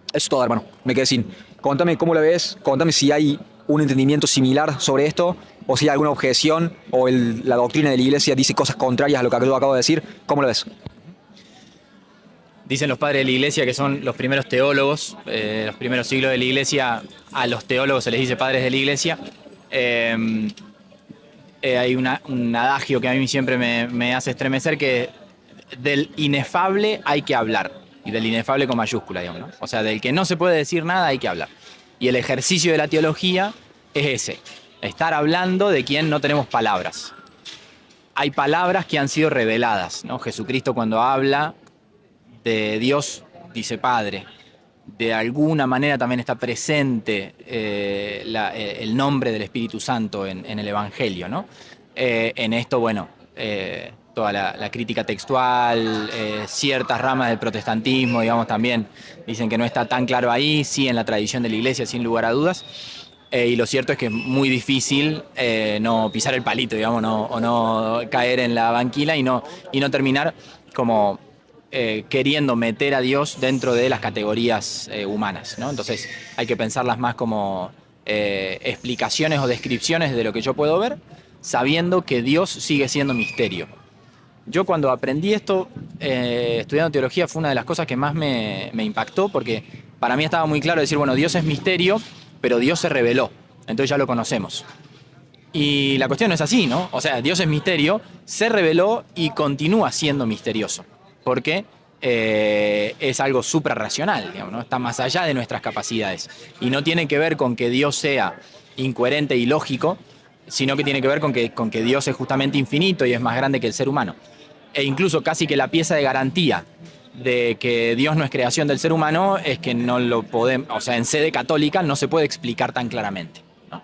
Eso es todo, hermano. Me quedé sin. Contame cómo la ves, contame si hay un entendimiento similar sobre esto, o si hay alguna objeción, o la doctrina de la Iglesia dice cosas contrarias a lo que yo acabo de decir. ¿Cómo lo ves? Dicen los padres de la Iglesia, que son los primeros teólogos, los primeros siglos de la Iglesia. A los teólogos se les dice padres de la Iglesia. Hay un adagio que a mí siempre me hace estremecer, que del inefable hay que hablar, y del inefable con mayúscula, digamos, ¿no? O sea, del que no se puede decir nada hay que hablar. Y el ejercicio de la teología es ese, estar hablando de quien no tenemos palabras. Hay palabras que han sido reveladas, ¿no? Jesucristo, cuando habla de Dios, dice Padre. De alguna manera también está presente el nombre del Espíritu Santo en el Evangelio, ¿no? En esto, bueno, toda la crítica textual, ciertas ramas del protestantismo, digamos, también dicen que no está tan claro ahí, sí en la tradición de la Iglesia, sin lugar a dudas. Y lo cierto es que es muy difícil no pisar el palito, digamos, o no caer en la banquila y no terminar como queriendo meter a Dios dentro de las categorías humanas, ¿no? Entonces hay que pensarlas más como explicaciones o descripciones de lo que yo puedo ver, sabiendo que Dios sigue siendo misterio. Yo cuando aprendí esto, estudiando teología, fue una de las cosas que más me impactó, porque para mí estaba muy claro decir, bueno, Dios es misterio, pero Dios se reveló, entonces ya lo conocemos. Y la cuestión no es así, ¿no? O sea, Dios es misterio, se reveló y continúa siendo misterioso, porque es algo suprarracional, digamos, ¿no? Está más allá de nuestras capacidades. Y no tiene que ver con que Dios sea incoherente y lógico, sino que tiene que ver con que Dios es justamente infinito y es más grande que el ser humano. E incluso casi que la pieza de garantía de que Dios no es creación del ser humano es que no lo podemos, o sea, en sede católica no se puede explicar tan claramente, ¿no?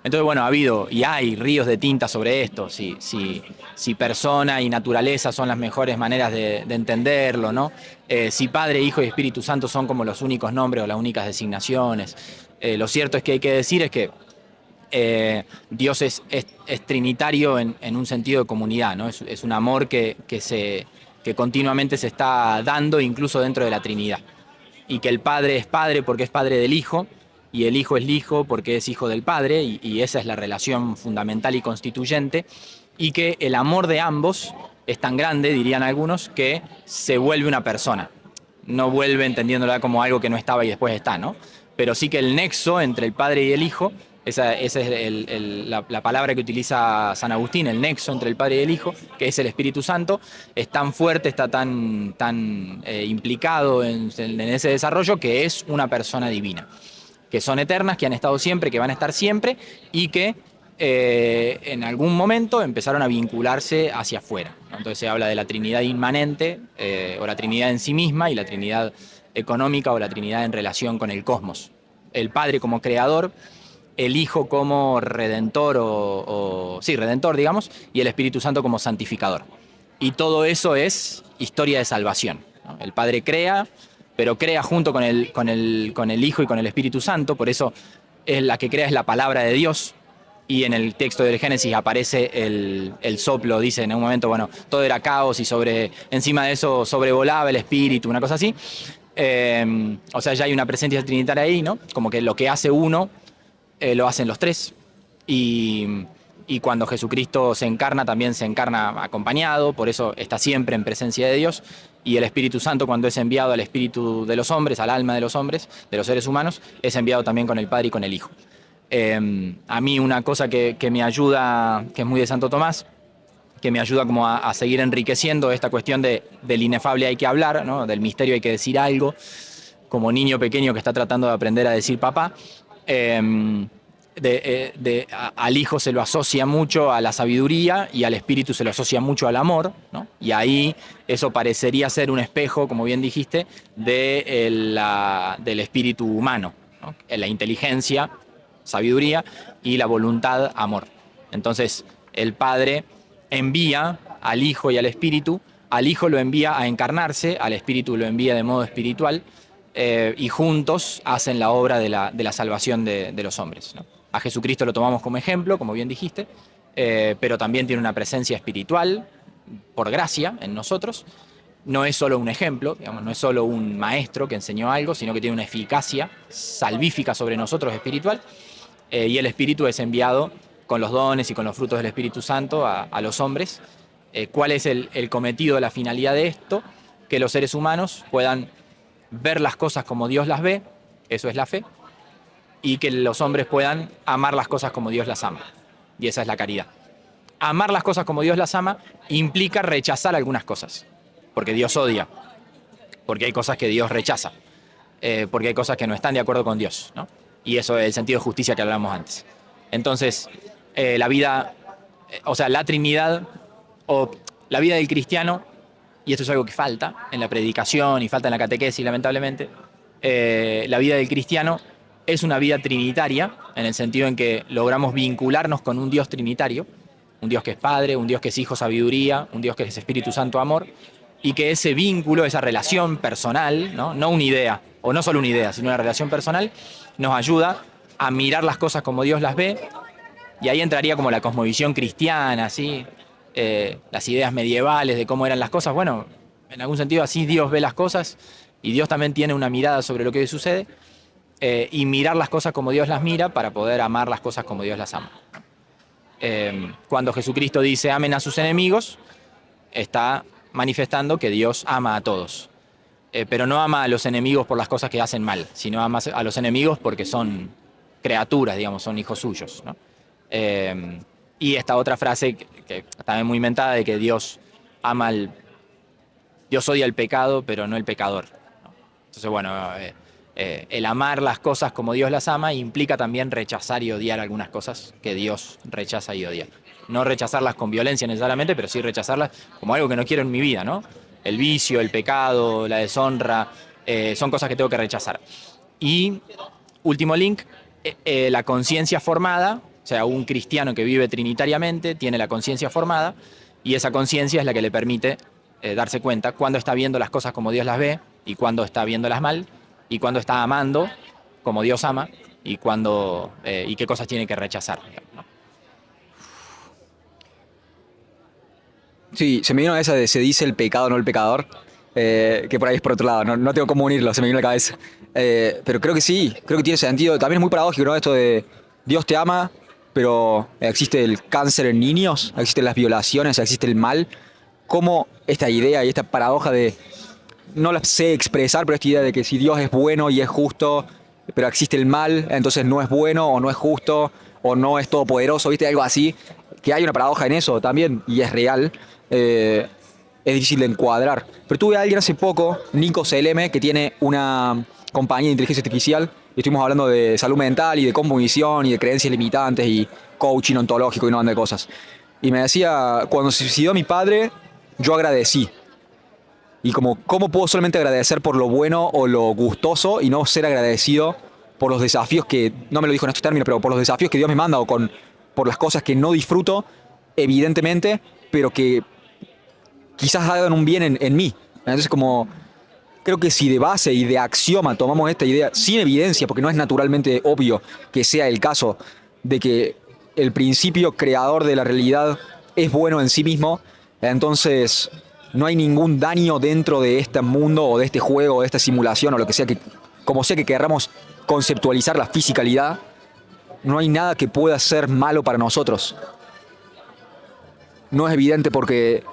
Entonces, bueno, ha habido y hay ríos de tinta sobre esto, si persona y naturaleza son las mejores maneras de entenderlo, ¿no? Si Padre, Hijo y Espíritu Santo son como los únicos nombres o las únicas designaciones. Lo cierto es que hay que decir es que Dios es trinitario en un sentido de comunidad, ¿no? Es un amor que continuamente se está dando incluso dentro de la Trinidad. Y que el Padre es Padre porque es Padre del Hijo, y el Hijo es Hijo porque es Hijo del Padre, y esa es la relación fundamental y constituyente, y que el amor de ambos es tan grande, dirían algunos, que se vuelve una persona. No vuelve entendiéndola como algo que no estaba y después está, ¿no? Pero sí que el nexo entre el Padre y el Hijo, esa es la palabra que utiliza San Agustín, el nexo entre el Padre y el Hijo, que es el Espíritu Santo, es tan fuerte, está tan implicado en ese desarrollo, que es una persona divina, que son eternas, que han estado siempre, que van a estar siempre, y que en algún momento empezaron a vincularse hacia afuera, ¿no? Entonces se habla de la Trinidad inmanente, o la Trinidad en sí misma, y la Trinidad económica o la Trinidad en relación con el cosmos. El Padre como creador, el Hijo como redentor, sí, redentor, digamos, y el Espíritu Santo como santificador. Y todo eso es historia de salvación, ¿no? El Padre crea, pero crea junto con el Hijo y con el Espíritu Santo, por eso la que crea es la palabra de Dios. Y en el texto del Génesis aparece el soplo, dice en un momento, bueno, todo era caos y encima de eso sobrevolaba el Espíritu, una cosa así. O sea, ya hay una presencia trinitaria ahí, ¿no? Como que lo que hace uno, lo hacen los tres. Y cuando Jesucristo se encarna, también se encarna acompañado, por eso está siempre en presencia de Dios. Y el Espíritu Santo, cuando es enviado al espíritu de los hombres, al alma de los hombres, de los seres humanos, es enviado también con el Padre y con el Hijo. A mí una cosa que me ayuda, que es muy de Santo Tomás, que me ayuda como a seguir enriqueciendo esta cuestión del inefable hay que hablar, ¿no? Del misterio hay que decir algo, como niño pequeño que está tratando de aprender a decir papá. Al Hijo se lo asocia mucho a la sabiduría y al Espíritu se lo asocia mucho al amor, ¿no? Y ahí eso parecería ser un espejo, como bien dijiste, del espíritu humano, ¿no? La inteligencia, sabiduría, y la voluntad, amor. Entonces, el Padre envía al Hijo y al Espíritu, al Hijo lo envía a encarnarse, al Espíritu lo envía de modo espiritual, y juntos hacen la obra de la salvación de los hombres, ¿no? A Jesucristo lo tomamos como ejemplo, como bien dijiste, pero también tiene una presencia espiritual, por gracia, en nosotros. No es solo un ejemplo, digamos, no es solo un maestro que enseñó algo, sino que tiene una eficacia salvífica sobre nosotros espiritual. Y el Espíritu es enviado con los dones y con los frutos del Espíritu Santo a los hombres. ¿Cuál es el cometido, la finalidad de esto? Que los seres humanos puedan ver las cosas como Dios las ve, eso es la fe, y que los hombres puedan amar las cosas como Dios las ama, y esa es la caridad. Amar las cosas como Dios las ama implica rechazar algunas cosas, porque Dios odia, porque hay cosas que Dios rechaza, porque hay cosas que no están de acuerdo con Dios, ¿no? Y eso es el sentido de justicia que hablamos antes. Entonces, la vida, o sea, la Trinidad, o la vida del cristiano, y esto es algo que falta en la predicación y falta en la catequesis, lamentablemente, la vida del cristiano es una vida trinitaria, en el sentido en que logramos vincularnos con un Dios trinitario, un Dios que es Padre, un Dios que es Hijo, sabiduría, un Dios que es Espíritu Santo, amor, y que ese vínculo, esa relación personal, no una idea, o no solo una idea, sino una relación personal, nos ayuda a mirar las cosas como Dios las ve, y ahí entraría como la cosmovisión cristiana, ¿sí? Las ideas medievales de cómo eran las cosas. Bueno, en algún sentido así Dios ve las cosas, y Dios también tiene una mirada sobre lo que sucede, y mirar las cosas como Dios las mira para poder amar las cosas como Dios las ama. Cuando Jesucristo dice amen a sus enemigos, está manifestando que Dios ama a todos, pero no ama a los enemigos por las cosas que hacen mal, sino ama a los enemigos porque son criaturas, digamos, son hijos suyos, ¿no? Y esta otra frase que también muy inventada, de que Dios odia el pecado, pero no el pecador, ¿no? Entonces, bueno, el amar las cosas como Dios las ama implica también rechazar y odiar algunas cosas que Dios rechaza y odia. No rechazarlas con violencia necesariamente, pero sí rechazarlas como algo que no quiero en mi vida, ¿no? El vicio, el pecado, la deshonra, son cosas que tengo que rechazar. Y último link, la conciencia formada O sea, un cristiano que vive trinitariamente tiene la conciencia formada y esa conciencia es la que le permite darse cuenta cuando está viendo las cosas como Dios las ve y cuando está viéndolas mal y cuando está amando como Dios ama y y qué cosas tiene que rechazar, ¿no? Sí, se me vino esa de se dice el pecado, no el pecador, que por ahí es por otro lado, no tengo cómo unirlo, se me vino a la cabeza. Pero creo que sí, creo que tiene sentido. También es muy paradójico, ¿no? Esto de Dios te ama, pero existe el cáncer en niños, existen las violaciones, existe el mal. ¿Cómo esta idea y esta paradoja de, no la sé expresar, pero esta idea de que si Dios es bueno y es justo, pero existe el mal, entonces no es bueno o no es justo o no es todopoderoso, ¿viste? Algo así, que hay una paradoja en eso también y es real. Es difícil de encuadrar. Pero tuve a alguien hace poco, Nico CLM, que tiene una compañía de inteligencia artificial y estuvimos hablando de salud mental y de cosmovisión y de creencias limitantes y coaching ontológico y una banda de cosas. Y me decía, cuando se suicidó mi padre, yo agradecí. Y como, ¿cómo puedo solamente agradecer por lo bueno o lo gustoso y no ser agradecido por los desafíos que, no me lo dijo en estos términos, pero por los desafíos que Dios me manda o por las cosas que no disfruto, evidentemente, pero que quizás hagan un bien en mí? Entonces, como, creo que si de base y de axioma tomamos esta idea sin evidencia, porque no es naturalmente obvio que sea el caso de que el principio creador de la realidad es bueno en sí mismo, entonces no hay ningún daño dentro de este mundo o de este juego, o de esta simulación o lo que sea que, como sea que queramos conceptualizar la fisicalidad, no hay nada que pueda ser malo para nosotros. No es evidente porque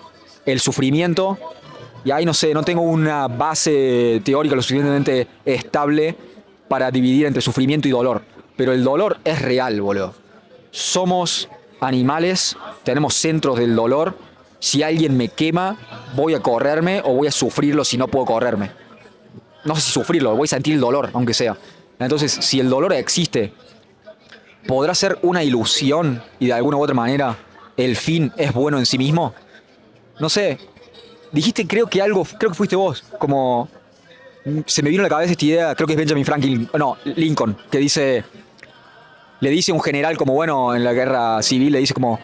el sufrimiento, y ahí no sé, no tengo una base teórica lo suficientemente estable para dividir entre sufrimiento y dolor, pero el dolor es real, boludo. Somos animales, tenemos centros del dolor. Si alguien me quema, voy a correrme o voy a sufrirlo si no puedo correrme. No sé si sufrirlo, voy a sentir el dolor, aunque sea. Entonces, si el dolor existe, ¿podrá ser una ilusión y de alguna u otra manera el fin es bueno en sí mismo? No sé. Dijiste, creo que fuiste vos, como se me vino a la cabeza esta idea, creo que es Benjamin Franklin, no, Lincoln, que dice, le dice a un general como, bueno, en la guerra civil, le dice como,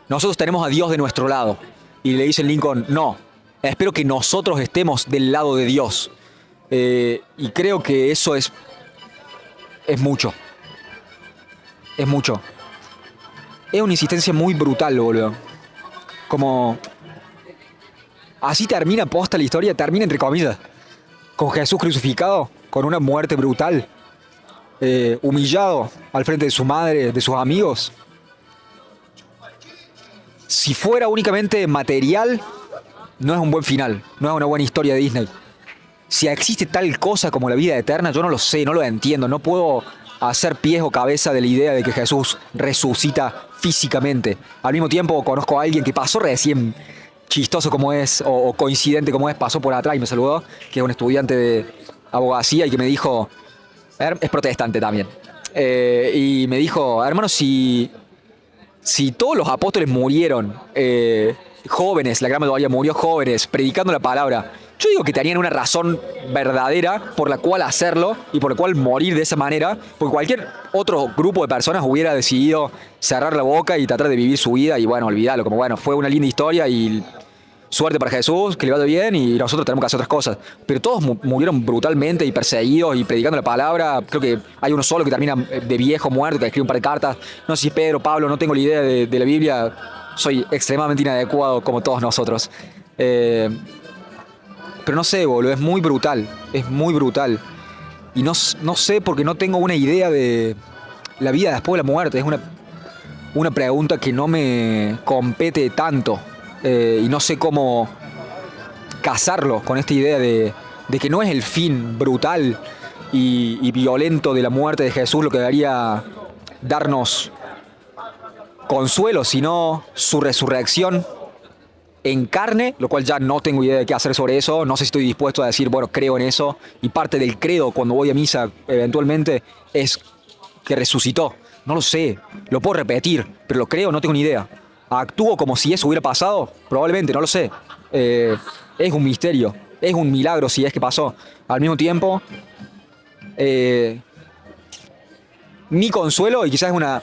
nosotros tenemos a Dios de nuestro lado. Y le dice Lincoln, no, espero que nosotros estemos del lado de Dios. Y creo que eso es mucho. Es mucho. Es una insistencia muy brutal, boludo. Como, así termina posta la historia, termina entre comillas. Con Jesús crucificado, con una muerte brutal. Humillado al frente de su madre, de sus amigos. Si fuera únicamente material, no es un buen final, no es una buena historia de Disney. Si existe tal cosa como la vida eterna, yo no lo sé, no lo entiendo, no puedo hacer pies o cabeza de la idea de que Jesús resucita físicamente. Al mismo tiempo conozco a alguien que pasó recién, chistoso como es, o coincidente como es, pasó por atrás y me saludó, que es un estudiante de abogacía y que me dijo, es protestante también, y me dijo, hermano, si todos los apóstoles murieron jóvenes, la gran mayoría murió jóvenes, predicando la palabra, yo digo que tenían una razón verdadera por la cual hacerlo y por la cual morir de esa manera, porque cualquier otro grupo de personas hubiera decidido cerrar la boca y tratar de vivir su vida y bueno, olvidarlo, como bueno, fue una linda historia y suerte para Jesús, que le vaya bien y nosotros tenemos que hacer otras cosas. Pero todos murieron brutalmente y perseguidos y predicando la palabra. Creo que hay uno solo que termina de viejo, muerto, que escribe un par de cartas. No sé si Pedro, Pablo, no tengo la idea de la Biblia. Soy extremadamente inadecuado como todos nosotros. Pero no sé, boludo, es muy brutal. Es muy brutal. Y no sé porque no tengo una idea de la vida después de la muerte. Es una pregunta que no me compete tanto. Y no sé cómo casarlo con esta idea de que no es el fin brutal y violento de la muerte de Jesús lo que debería darnos consuelo, sino su resurrección en carne, lo cual ya no tengo idea de qué hacer sobre eso. No sé si estoy dispuesto a decir, bueno, creo en eso. Y parte del credo cuando voy a misa eventualmente es que resucitó. No lo sé, lo puedo repetir, pero lo creo, no tengo ni idea. ¿Actúo como si eso hubiera pasado? Probablemente, no lo sé. Es un misterio, es un milagro si es que pasó. Al mismo tiempo, mi consuelo, y quizás es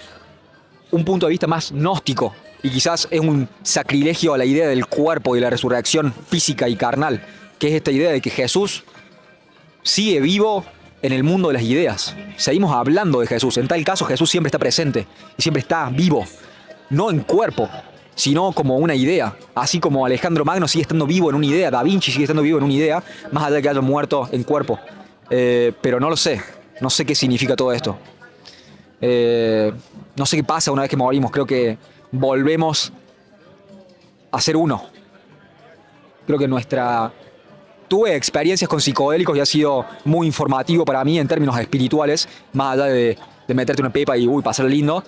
un punto de vista más gnóstico, y quizás es un sacrilegio a la idea del cuerpo y la resurrección física y carnal, que es esta idea de que Jesús sigue vivo en el mundo de las ideas. Seguimos hablando de Jesús. En tal caso, Jesús siempre está presente y siempre está vivo. No en cuerpo, sino como una idea. Así como Alejandro Magno sigue estando vivo en una idea, Da Vinci sigue estando vivo en una idea, más allá de que haya muerto en cuerpo. Pero no lo sé. No sé qué significa todo esto. No sé qué pasa una vez que morimos. Creo que volvemos a ser uno. Creo que tuve experiencias con psicodélicos y ha sido muy informativo para mí en términos espirituales, más allá de meterte una pepa y pasarlo lindo.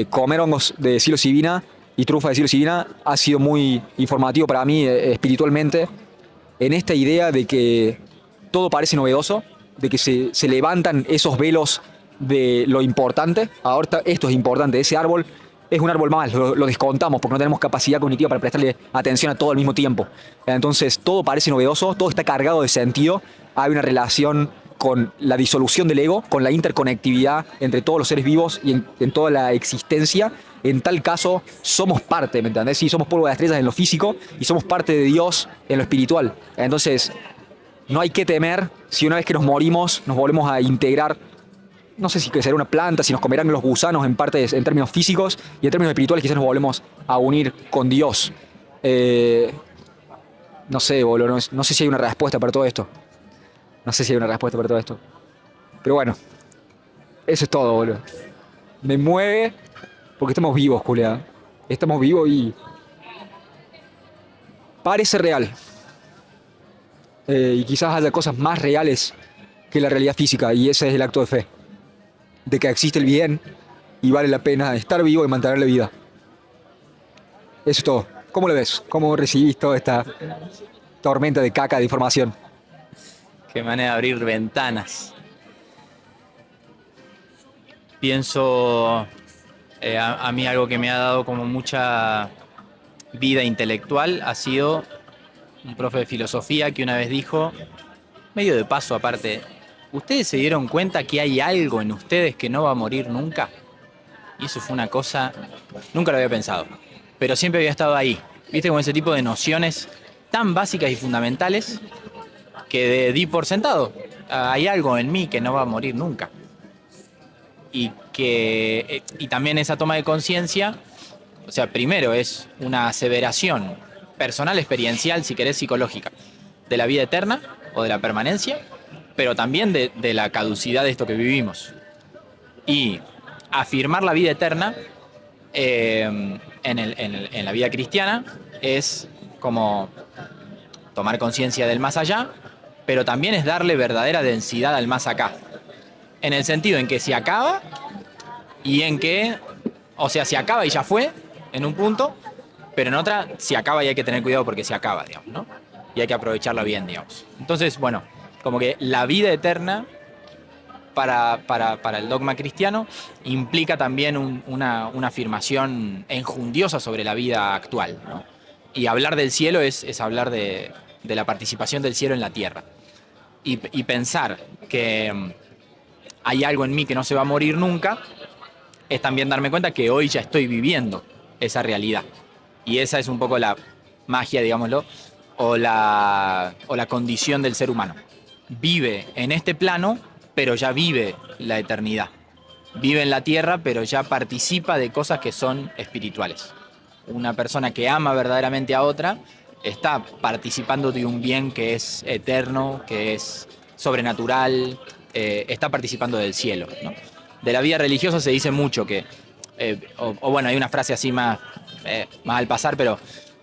Comer hongos de psilocibina y trufa de psilocibina ha sido muy informativo para mí espiritualmente, en esta idea de que todo parece novedoso, de que se levantan esos velos de lo importante. Ahora esto es importante, ese árbol es un árbol más, lo descontamos porque no tenemos capacidad cognitiva para prestarle atención a todo al mismo tiempo. Entonces todo parece novedoso, todo está cargado de sentido, hay una relación con la disolución del ego, con la interconectividad entre todos los seres vivos y en toda la existencia. En tal caso, somos parte, ¿me entendés? Sí, somos polvo de estrellas en lo físico y somos parte de Dios en lo espiritual. Entonces, no hay que temer si una vez que nos morimos nos volvemos a integrar. No sé si será una planta, si nos comerán los gusanos en términos físicos, y en términos espirituales quizás nos volvemos a unir con Dios. No sé, boludo, no sé si hay una respuesta para todo esto. No sé si hay una respuesta para todo esto. Pero bueno, eso es todo, boludo. Me mueve porque estamos vivos, Julia. Estamos vivos y parece real. Y quizás haya cosas más reales que la realidad física, y ese es el acto de fe. De que existe el bien y vale la pena estar vivo y mantener la vida. Eso es todo. ¿Cómo lo ves? ¿Cómo recibís toda esta tormenta de caca de información? Qué manera de abrir ventanas. Pienso, a mí algo que me ha dado como mucha vida intelectual ha sido un profe de filosofía que una vez dijo, medio de paso aparte, ¿ustedes se dieron cuenta que hay algo en ustedes que no va a morir nunca? Y eso fue una cosa, nunca lo había pensado, pero siempre había estado ahí. ¿Viste? Con ese tipo de nociones tan básicas y fundamentales que di por sentado. Hay algo en mí que no va a morir nunca. Y también esa toma de conciencia, o sea, primero es una aseveración personal, experiencial, si querés, psicológica, de la vida eterna o de la permanencia, pero también de la caducidad de esto que vivimos. Y afirmar la vida eterna en la vida cristiana es como tomar conciencia del más allá, pero también es darle verdadera densidad al más acá. En el sentido en que se acaba y en que, o sea, se acaba y ya fue en un punto, pero en otra se acaba y hay que tener cuidado porque se acaba, digamos, ¿no? Y hay que aprovecharlo bien, digamos. Entonces, bueno, como que la vida eterna para el dogma cristiano implica también una afirmación enjundiosa sobre la vida actual, ¿no? Y hablar del cielo es hablar de la participación del cielo en la tierra. Y pensar que hay algo en mí que no se va a morir nunca es también darme cuenta que hoy ya estoy viviendo esa realidad. Y esa es un poco la magia, digámoslo, o la condición del ser humano. Vive en este plano, pero ya vive la eternidad. Vive en la tierra, pero ya participa de cosas que son espirituales. Una persona que ama verdaderamente a otra está participando de un bien que es eterno, que es sobrenatural, está participando del cielo, ¿no? De la vida religiosa se dice mucho que, bueno, hay una frase así más al pasar, pero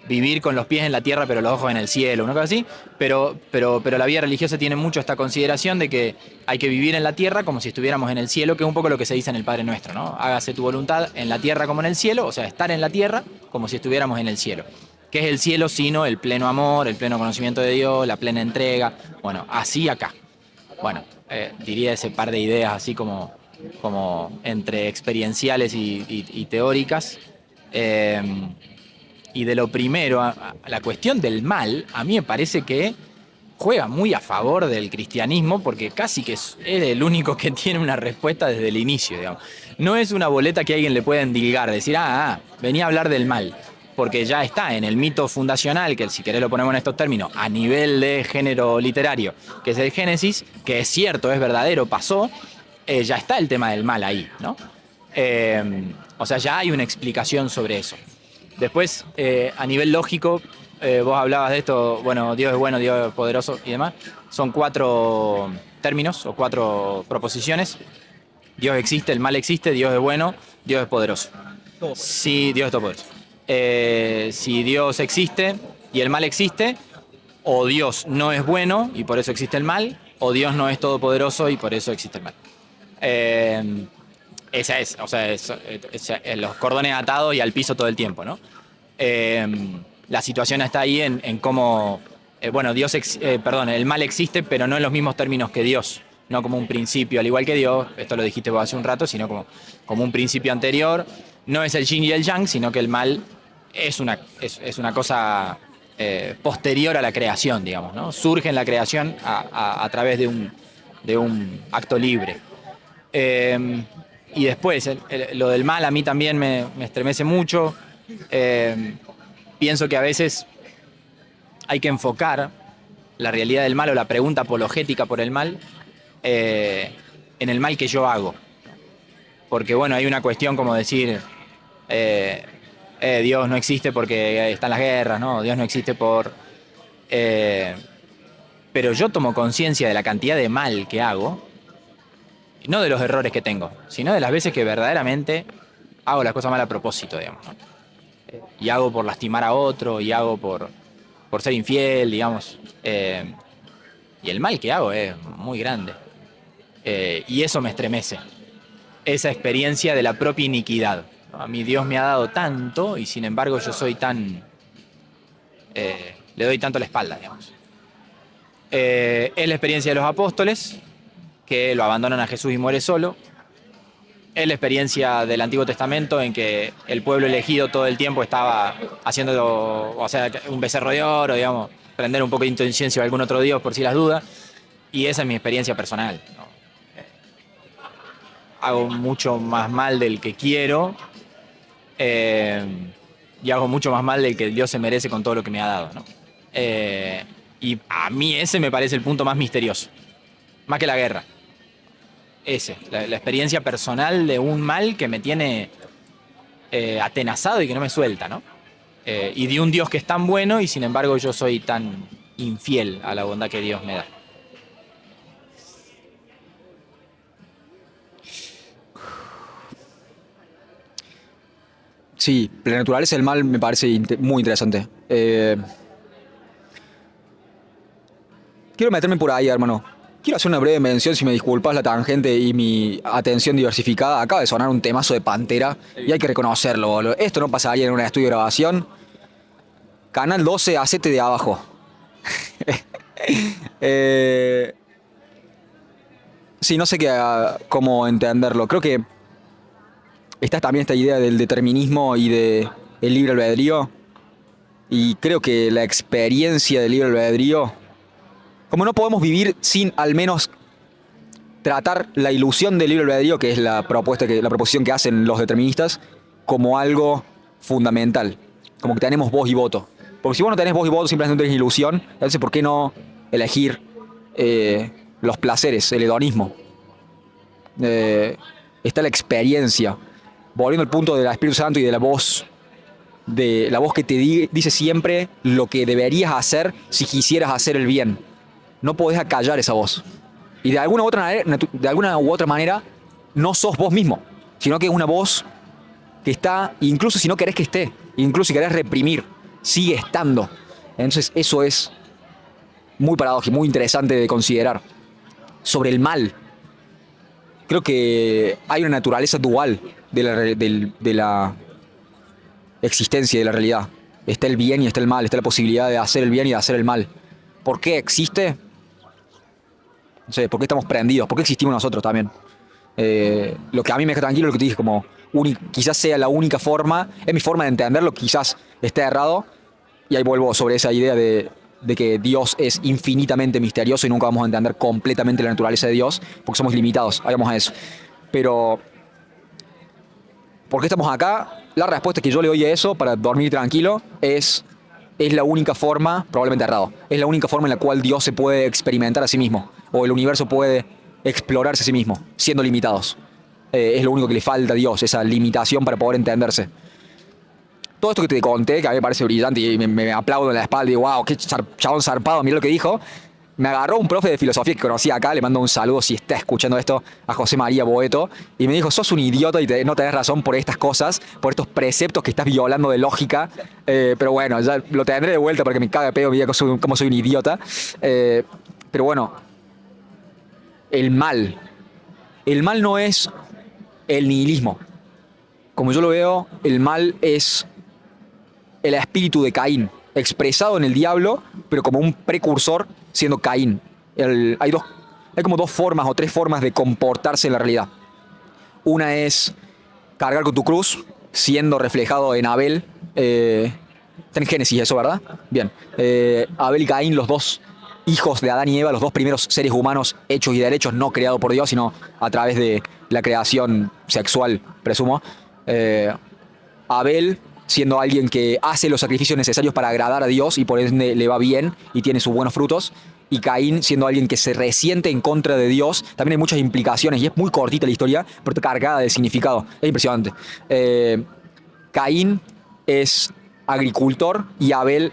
vivir con los pies en la tierra pero los ojos en el cielo, una cosa así, pero la vida religiosa tiene mucho esta consideración de que hay que vivir en la tierra como si estuviéramos en el cielo, que es un poco lo que se dice en el Padre Nuestro, ¿no? Hágase tu voluntad en la tierra como en el cielo, o sea, estar en la tierra como si estuviéramos en el cielo. ¿Qué es el cielo sino el pleno amor, el pleno conocimiento de Dios, la plena entrega? Bueno, así acá. Bueno, diría ese par de ideas así como entre experienciales y teóricas. Y de lo primero, a la cuestión del mal, a mí me parece que juega muy a favor del cristianismo porque casi que es el único que tiene una respuesta desde el inicio, digamos. No es una boleta que alguien le pueda endilgar, decir, venía a hablar del mal, porque ya está en el mito fundacional, que si querés lo ponemos en estos términos, a nivel de género literario, que es el Génesis, que es cierto, es verdadero, pasó, ya está el tema del mal ahí, ¿no? O sea, ya hay una explicación sobre eso. Después, a nivel lógico, vos hablabas de esto, bueno, Dios es bueno, Dios es poderoso y demás. Son 4 términos o 4 proposiciones. Dios existe, el mal existe, Dios es bueno, Dios es poderoso. Sí, Dios es todopoderoso. Si Dios existe y el mal existe, o Dios no es bueno y por eso existe el mal, o Dios no es todopoderoso y por eso existe el mal. Esa es, o sea, los cordones atados y al piso todo el tiempo, ¿no? La situación está ahí en cómo, bueno, el mal existe, pero no en los mismos términos que Dios, no como un principio, al igual que Dios, esto lo dijiste vos hace un rato, sino como un principio anterior. No es el yin y el yang, sino que el mal es una cosa posterior a la creación, digamos, ¿no? Surge en la creación a través de un acto libre. Y después, lo del mal a mí también me estremece mucho. Pienso que a veces hay que enfocar la realidad del mal o la pregunta apologética por el mal en el mal que yo hago. Porque bueno, hay una cuestión como decir, Dios no existe porque están las guerras, ¿no? Dios no existe por... pero yo tomo conciencia de la cantidad de mal que hago, no de los errores que tengo, sino de las veces que verdaderamente hago las cosas mal a propósito, digamos, ¿no? Y hago por lastimar a otro, y hago por ser infiel, digamos. Y el mal que hago es muy grande. Y eso me estremece. Esa experiencia de la propia iniquidad. A mí Dios me ha dado tanto y sin embargo yo soy tan... le doy tanto la espalda, digamos. Es la experiencia de los apóstoles, que lo abandonan a Jesús y muere solo. Es la experiencia del Antiguo Testamento en que el pueblo elegido todo el tiempo estaba haciendo, o sea, un becerro de oro, digamos, prender un poco de incienso a algún otro dios por si las dudas. Y esa es mi experiencia personal, ¿no? Hago mucho más mal del que quiero y hago mucho más mal del que Dios se merece con todo lo que me ha dado, ¿no? Y a mí ese me parece el punto más misterioso, más que la guerra. La experiencia personal de un mal que me tiene atenazado y que no me suelta, ¿no? Y de un Dios que es tan bueno y sin embargo yo soy tan infiel a la bondad que Dios me da. Sí, la naturaleza del mal me parece muy interesante. Quiero meterme por ahí, hermano. Quiero hacer una breve mención, si me disculpas la tangente y mi atención diversificada. Acaba de sonar un temazo de Pantera y hay que reconocerlo, boludo. Esto no pasaría en un estudio de grabación. Canal 12, hacete de abajo. Sí, no sé cómo entenderlo. Creo que está también esta idea del determinismo y del libre albedrío. Y creo que la experiencia del libre albedrío, como no podemos vivir sin al menos tratar la ilusión del libre albedrío, que es la proposición que hacen los deterministas, como algo fundamental. Como que tenemos voz y voto. Porque si vos no tenés voz y voto, simplemente no tenés ilusión, entonces ¿por qué no elegir los placeres, el hedonismo? Está la experiencia. Volviendo al punto del Espíritu Santo y de la voz que te dice siempre lo que deberías hacer si quisieras hacer el bien. No podés acallar esa voz. Y de alguna u otra manera, no sos vos mismo, sino que es una voz que está, incluso si no querés que esté, incluso si querés reprimir, sigue estando. Entonces eso es muy paradójico, muy interesante de considerar. Sobre el mal, creo que hay una naturaleza dual de la existencia, de la realidad. Está el bien y está el mal, está la posibilidad de hacer el bien y de hacer el mal. ¿Por qué existe? No sé, ¿por qué estamos prendidos? ¿Por qué existimos nosotros también? Lo que a mí me deja tranquilo es lo que te dije, como quizás sea la única forma, es mi forma de entenderlo, quizás esté errado, y ahí vuelvo sobre esa idea de de que Dios es infinitamente misterioso y nunca vamos a entender completamente la naturaleza de Dios, porque somos limitados, hagamos eso. Pero, ¿por qué estamos acá? La respuesta que yo le doy a eso, para dormir tranquilo, es la única forma, probablemente errado, es la única forma en la cual Dios se puede experimentar a sí mismo, o el universo puede explorarse a sí mismo, siendo limitados. Es lo único que le falta a Dios, esa limitación para poder entenderse. Todo esto que te conté, que a mí me parece brillante y me aplaudo en la espalda y digo, wow, qué chabón zarpado, mira lo que dijo. Me agarró un profe de filosofía que conocí acá, le mando un saludo si está escuchando esto, a José María Boeto, y me dijo, sos un idiota y no tenés razón por estas cosas, por estos preceptos que estás violando de lógica, pero bueno, ya lo tendré de vuelta porque me caga de pedo, me diga cómo soy un idiota. Pero bueno, el mal. El mal no es el nihilismo. Como yo lo veo, el mal es el espíritu de Caín, expresado en el diablo, pero como un precursor siendo Caín. Hay como dos formas o tres formas de comportarse en la realidad. Una es cargar con tu cruz, siendo reflejado en Abel. Está en Génesis eso, ¿verdad? Bien. Abel y Caín, los dos hijos de Adán y Eva, los dos primeros seres humanos hechos y derechos, no creados por Dios, sino a través de la creación sexual, presumo. Abel siendo alguien que hace los sacrificios necesarios para agradar a Dios y por ende le va bien y tiene sus buenos frutos. Y Caín siendo alguien que se resiente en contra de Dios. También hay muchas implicaciones y es muy cortita la historia, pero está cargada de significado. Es impresionante. Caín es agricultor y Abel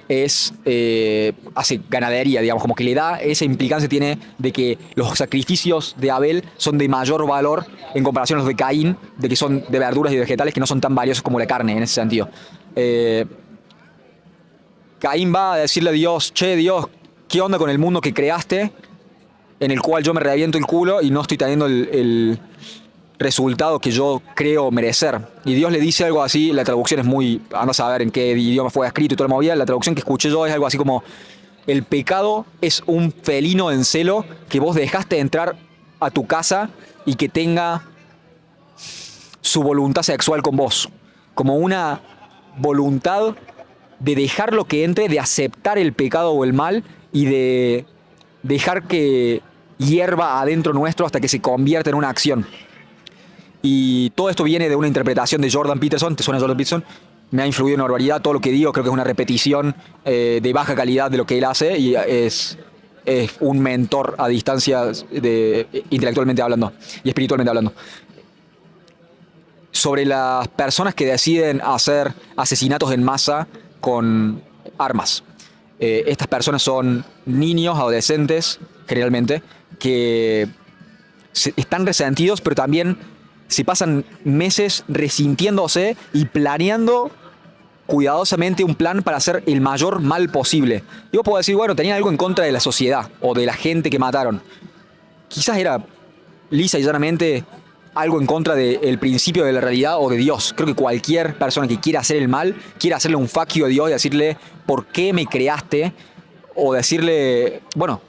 hace ganadería, digamos, como que le da esa implicancia tiene de que los sacrificios de Abel son de mayor valor en comparación a los de Caín, de que son de verduras y vegetales que no son tan valiosos como la carne en ese sentido. Caín va a decirle a Dios, che, Dios, ¿qué onda con el mundo que creaste en el cual yo me reviento el culo y no estoy teniendo el resultado que yo creo merecer? Y Dios le dice algo así, la traducción es muy, anda a saber en qué idioma fue escrito y toda la movida, la traducción que escuché yo es algo así como, el pecado es un felino en celo que vos dejaste entrar a tu casa y que tenga su voluntad sexual con vos, como una voluntad de dejarlo que entre, de aceptar el pecado o el mal y de dejar que hierva adentro nuestro hasta que se convierta en una acción. Y todo esto viene de una interpretación de Jordan Peterson. ¿Te suena Jordan Peterson? Me ha influido en barbaridad. Todo lo que digo creo que es una repetición de baja calidad de lo que él hace y es un mentor a distancia intelectualmente hablando y espiritualmente hablando. Sobre las personas que deciden hacer asesinatos en masa con armas. Estas personas son niños, adolescentes, generalmente, que están resentidos, pero también se pasan meses resintiéndose y planeando cuidadosamente un plan para hacer el mayor mal posible. Yo puedo decir, bueno, tenían algo en contra de la sociedad o de la gente que mataron. Quizás era lisa y llanamente algo en contra del principio de la realidad o de Dios. Creo que cualquier persona que quiera hacer el mal, quiera hacerle un fuck you a Dios y decirle, ¿por qué me creaste? O decirle, bueno,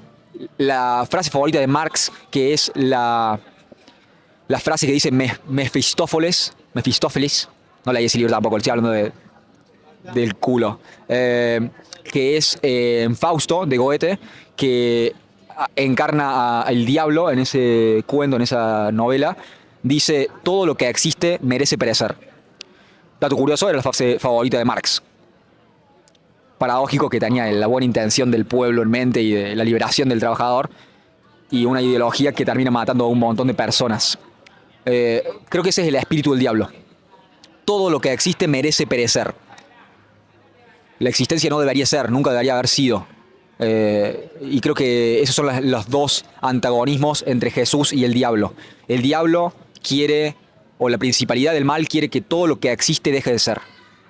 la frase favorita de Marx, que es la frase que dice Mefistófeles, no leí ese libro tampoco, estoy hablando del culo, que es en Fausto, de Goethe, que encarna al diablo en ese cuento, en esa novela, dice, todo lo que existe merece perecer. Dato curioso, era la frase favorita de Marx. Paradójico que tenía la buena intención del pueblo en mente y de la liberación del trabajador y una ideología que termina matando a un montón de personas. Creo que ese es el espíritu del diablo. Todo lo que existe merece perecer. La existencia no debería ser, nunca debería haber sido. Y creo que esos son los dos antagonismos entre Jesús y el diablo. El diablo quiere, o la principalidad del mal quiere que todo lo que existe deje de ser.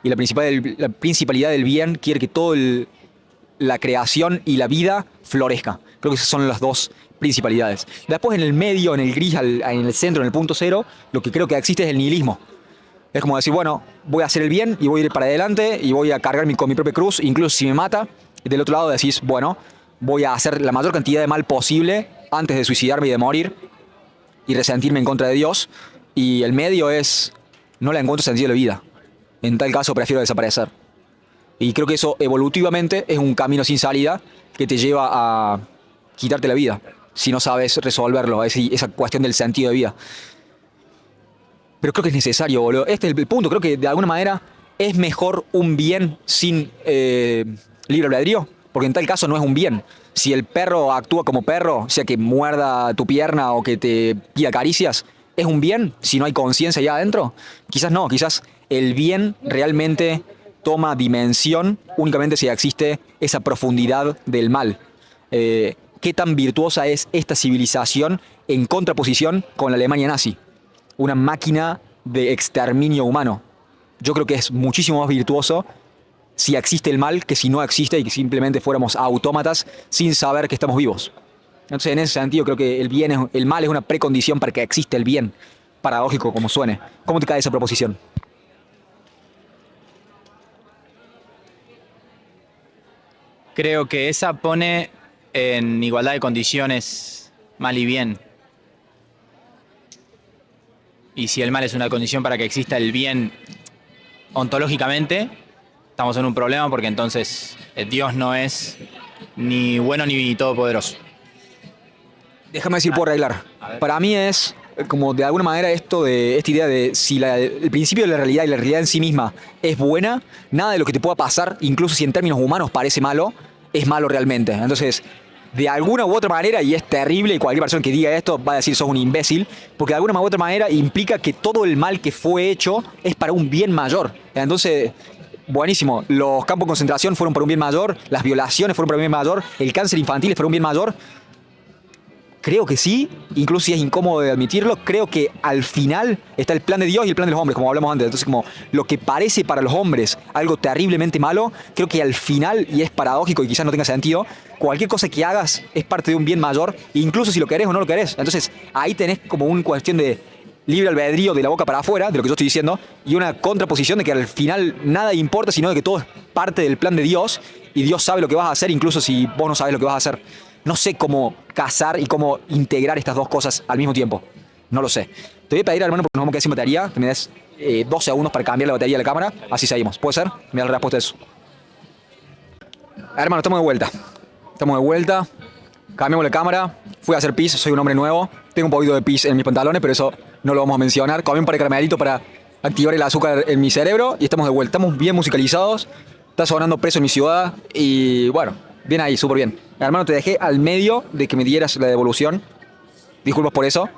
Y la principalidad del bien quiere que toda la creación y la vida florezca. Creo que esas son las dos principalidades. Después en el medio, en el gris, en el centro, en el punto cero, lo que creo que existe es el nihilismo. Es como decir, bueno, voy a hacer el bien y voy a ir para adelante y voy a cargar con mi propia cruz, incluso si me mata. Y del otro lado decís, bueno, voy a hacer la mayor cantidad de mal posible antes de suicidarme y de morir y resentirme en contra de Dios. Y el medio es, no le encuentro sentido a la vida. En tal caso prefiero desaparecer. Y creo que eso evolutivamente es un camino sin salida que te lleva a quitarte la vida si no sabes resolverlo, esa cuestión del sentido de vida. Pero creo que es necesario, boludo. Este es el punto. Creo que de alguna manera es mejor un bien sin libre albedrío, porque en tal caso no es un bien. Si el perro actúa como perro, sea que muerda tu pierna o que te pida caricias, ¿es un bien si no hay conciencia allá adentro? Quizás no, quizás el bien realmente toma únicamente si existe esa profundidad del mal. ¿Qué tan virtuosa es esta civilización en contraposición con la Alemania nazi? Una máquina de exterminio humano. Yo creo que es muchísimo más virtuoso si existe el mal que si no existe y que simplemente fuéramos autómatas sin saber que estamos vivos. Entonces, en ese sentido, creo que el mal es una precondición para que exista el bien, paradójico como suene. ¿Cómo te cae esa proposición? Creo que esa pone en igualdad de condiciones mal y bien. Y si el mal es una condición para que exista el bien ontológicamente, estamos en un problema porque entonces Dios no es ni bueno ni todopoderoso. Déjame decir, puedo arreglar. Para mí es como de alguna manera esta idea de si el principio de la realidad y la realidad en sí misma es buena, nada de lo que te pueda pasar, incluso si en términos humanos parece malo, es malo realmente. Entonces, de alguna u otra manera, y es terrible, y cualquier persona que diga esto va a decir sos un imbécil, porque de alguna u otra manera implica que todo el mal que fue hecho es para un bien mayor. Entonces, buenísimo, los campos de concentración fueron para un bien mayor, las violaciones fueron para un bien mayor, el cáncer infantil es para un bien mayor. Creo que sí, incluso si es incómodo de admitirlo, creo que al final está el plan de Dios y el plan de los hombres, como hablamos antes. Entonces, como lo que parece para los hombres algo terriblemente malo, creo que al final, y es paradójico y quizás no tenga sentido, cualquier cosa que hagas es parte de un bien mayor, incluso si lo querés o no lo querés. Entonces, ahí tenés como una cuestión de libre albedrío de la boca para afuera, de lo que yo estoy diciendo, y una contraposición de que al final nada importa, sino de que todo es parte del plan de Dios, y Dios sabe lo que vas a hacer, incluso si vos no sabes lo que vas a hacer. No sé cómo casar y cómo integrar estas dos cosas al mismo tiempo. No lo sé. Te voy a pedir, hermano, porque nos vamos a quedar sin batería, que me des 2 segundos para cambiar la batería de la cámara. Así seguimos. ¿Puede ser? Me da la respuesta a eso. Hermano, estamos de vuelta. Estamos de vuelta. Cambiamos la cámara. Fui a hacer pis. Soy un hombre nuevo. Tengo un poquito de pis en mis pantalones, pero eso no lo vamos a mencionar. Comí un par de caramelitos para activar el azúcar en mi cerebro y estamos de vuelta. Estamos bien musicalizados. Está sonando Preso en mi ciudad y bueno, bien ahí, súper bien. Hermano, te dejé al medio de que me dieras la devolución. Disculpas por eso.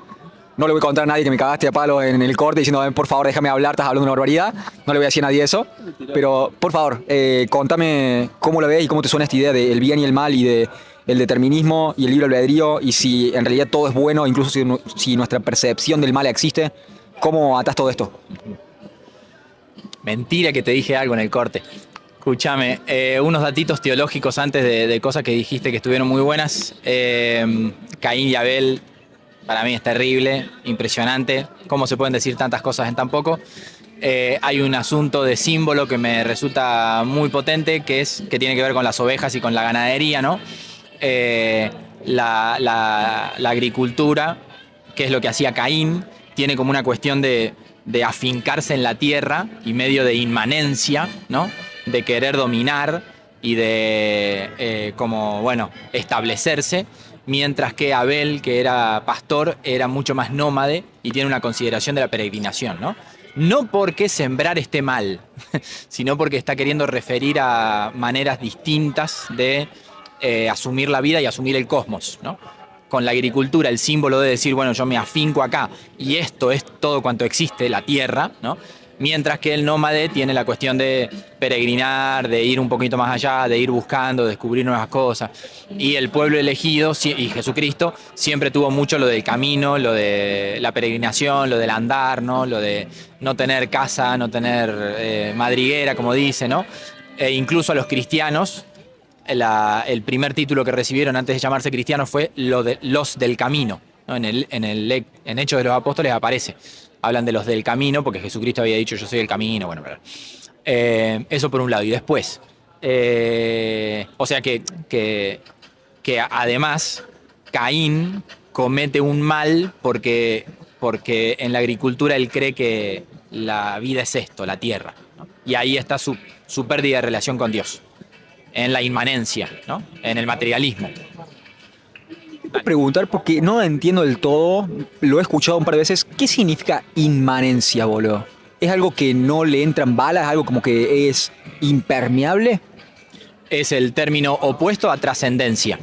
No le voy a contar a nadie que me cagaste a palos en el corte diciendo, por favor, déjame hablar, estás hablando de una barbaridad. No le voy a decir a nadie eso. Pero, por favor, contame cómo lo ves y cómo te suena esta idea del bien y el mal y de el determinismo y el libre albedrío y si en realidad todo es bueno, incluso si nuestra percepción del mal existe. ¿Cómo atás todo esto? Mentira que te dije algo en el corte. Escúchame, unos datitos teológicos antes de cosas que dijiste que estuvieron muy buenas. Caín y Abel, para mí es terrible, impresionante. ¿Cómo se pueden decir tantas cosas en tan poco? Hay un asunto de símbolo que me resulta muy potente, que tiene que ver con las ovejas y con la ganadería, ¿no? La agricultura, que es lo que hacía Caín, tiene como una cuestión de afincarse en la tierra y medio de inmanencia, ¿no? De querer dominar y de, como, bueno, establecerse, mientras que Abel, que era pastor, era mucho más nómade y tiene una consideración de la peregrinación, ¿no? No porque sembrar esté mal, sino porque está queriendo referir a maneras distintas de asumir la vida y asumir el cosmos, ¿no? Con la agricultura, el símbolo de decir, bueno, yo me afinco acá y esto es todo cuanto existe, la tierra, ¿no? Mientras que el nómade tiene la cuestión de peregrinar, de ir un poquito más allá, de ir buscando, descubrir nuevas cosas. Y el pueblo elegido, y Jesucristo, siempre tuvo mucho lo del camino, lo de la peregrinación, lo del andar, ¿no? Lo de no tener casa, no tener madriguera, como dice, ¿no? E incluso a los cristianos, el primer título que recibieron antes de llamarse cristianos fue los del camino, ¿no? En Hechos de los Apóstoles aparece. Hablan de los del camino, porque Jesucristo había dicho yo soy el camino, bueno, eso por un lado. Y después, o sea que además Caín comete un mal porque en la agricultura él cree que la vida es esto, la tierra, ¿no? Y ahí está su pérdida de relación con Dios, en la inmanencia, ¿no? En el materialismo. Puedo preguntar porque no entiendo del todo, lo he escuchado un par de veces. ¿Qué significa inmanencia, boludo? ¿Es algo que no le entran balas? ¿Algo como que es impermeable? Es el término opuesto a trascendencia.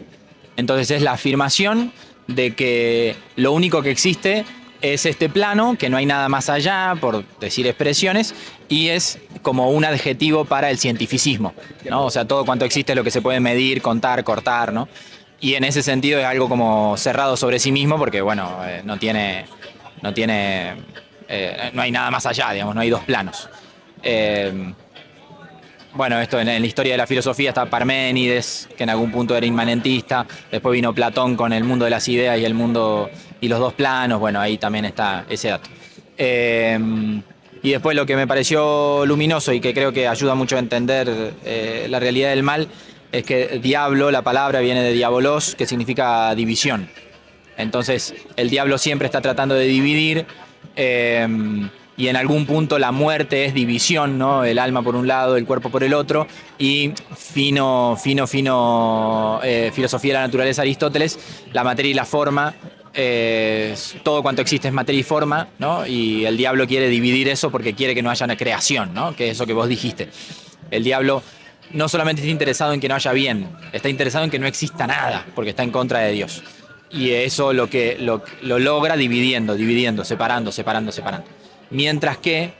Entonces es la afirmación de que lo único que existe es este plano, que no hay nada más allá, por decir expresiones, y es como un adjetivo para el cientificismo, ¿no? O sea, todo cuanto existe es lo que se puede medir, contar, cortar, ¿no? Y en ese sentido es algo como cerrado sobre sí mismo, porque bueno, no hay nada más allá, digamos, no hay dos planos. Bueno, esto en la historia de la filosofía está Parménides, que en algún punto era inmanentista. Después vino Platón con el mundo de las ideas y el mundo y los dos planos. Bueno, ahí también está ese dato. Y después lo que me pareció luminoso y que creo que ayuda mucho a entender la realidad del mal es que diablo, la palabra viene de diabolos, que significa división. Entonces, el diablo siempre está tratando de dividir. Y en algún punto la muerte es división, ¿no? El alma por un lado, el cuerpo por el otro, y filosofía de la naturaleza Aristóteles, la materia y la forma, todo cuanto existe es materia y forma, ¿no? Y el diablo quiere dividir eso porque quiere que no haya una creación, ¿no? Que es eso que vos dijiste. El diablo no solamente está interesado en que no haya bien, está interesado en que no exista nada, porque está en contra de Dios. Y eso lo logra dividiendo, separando. Mientras que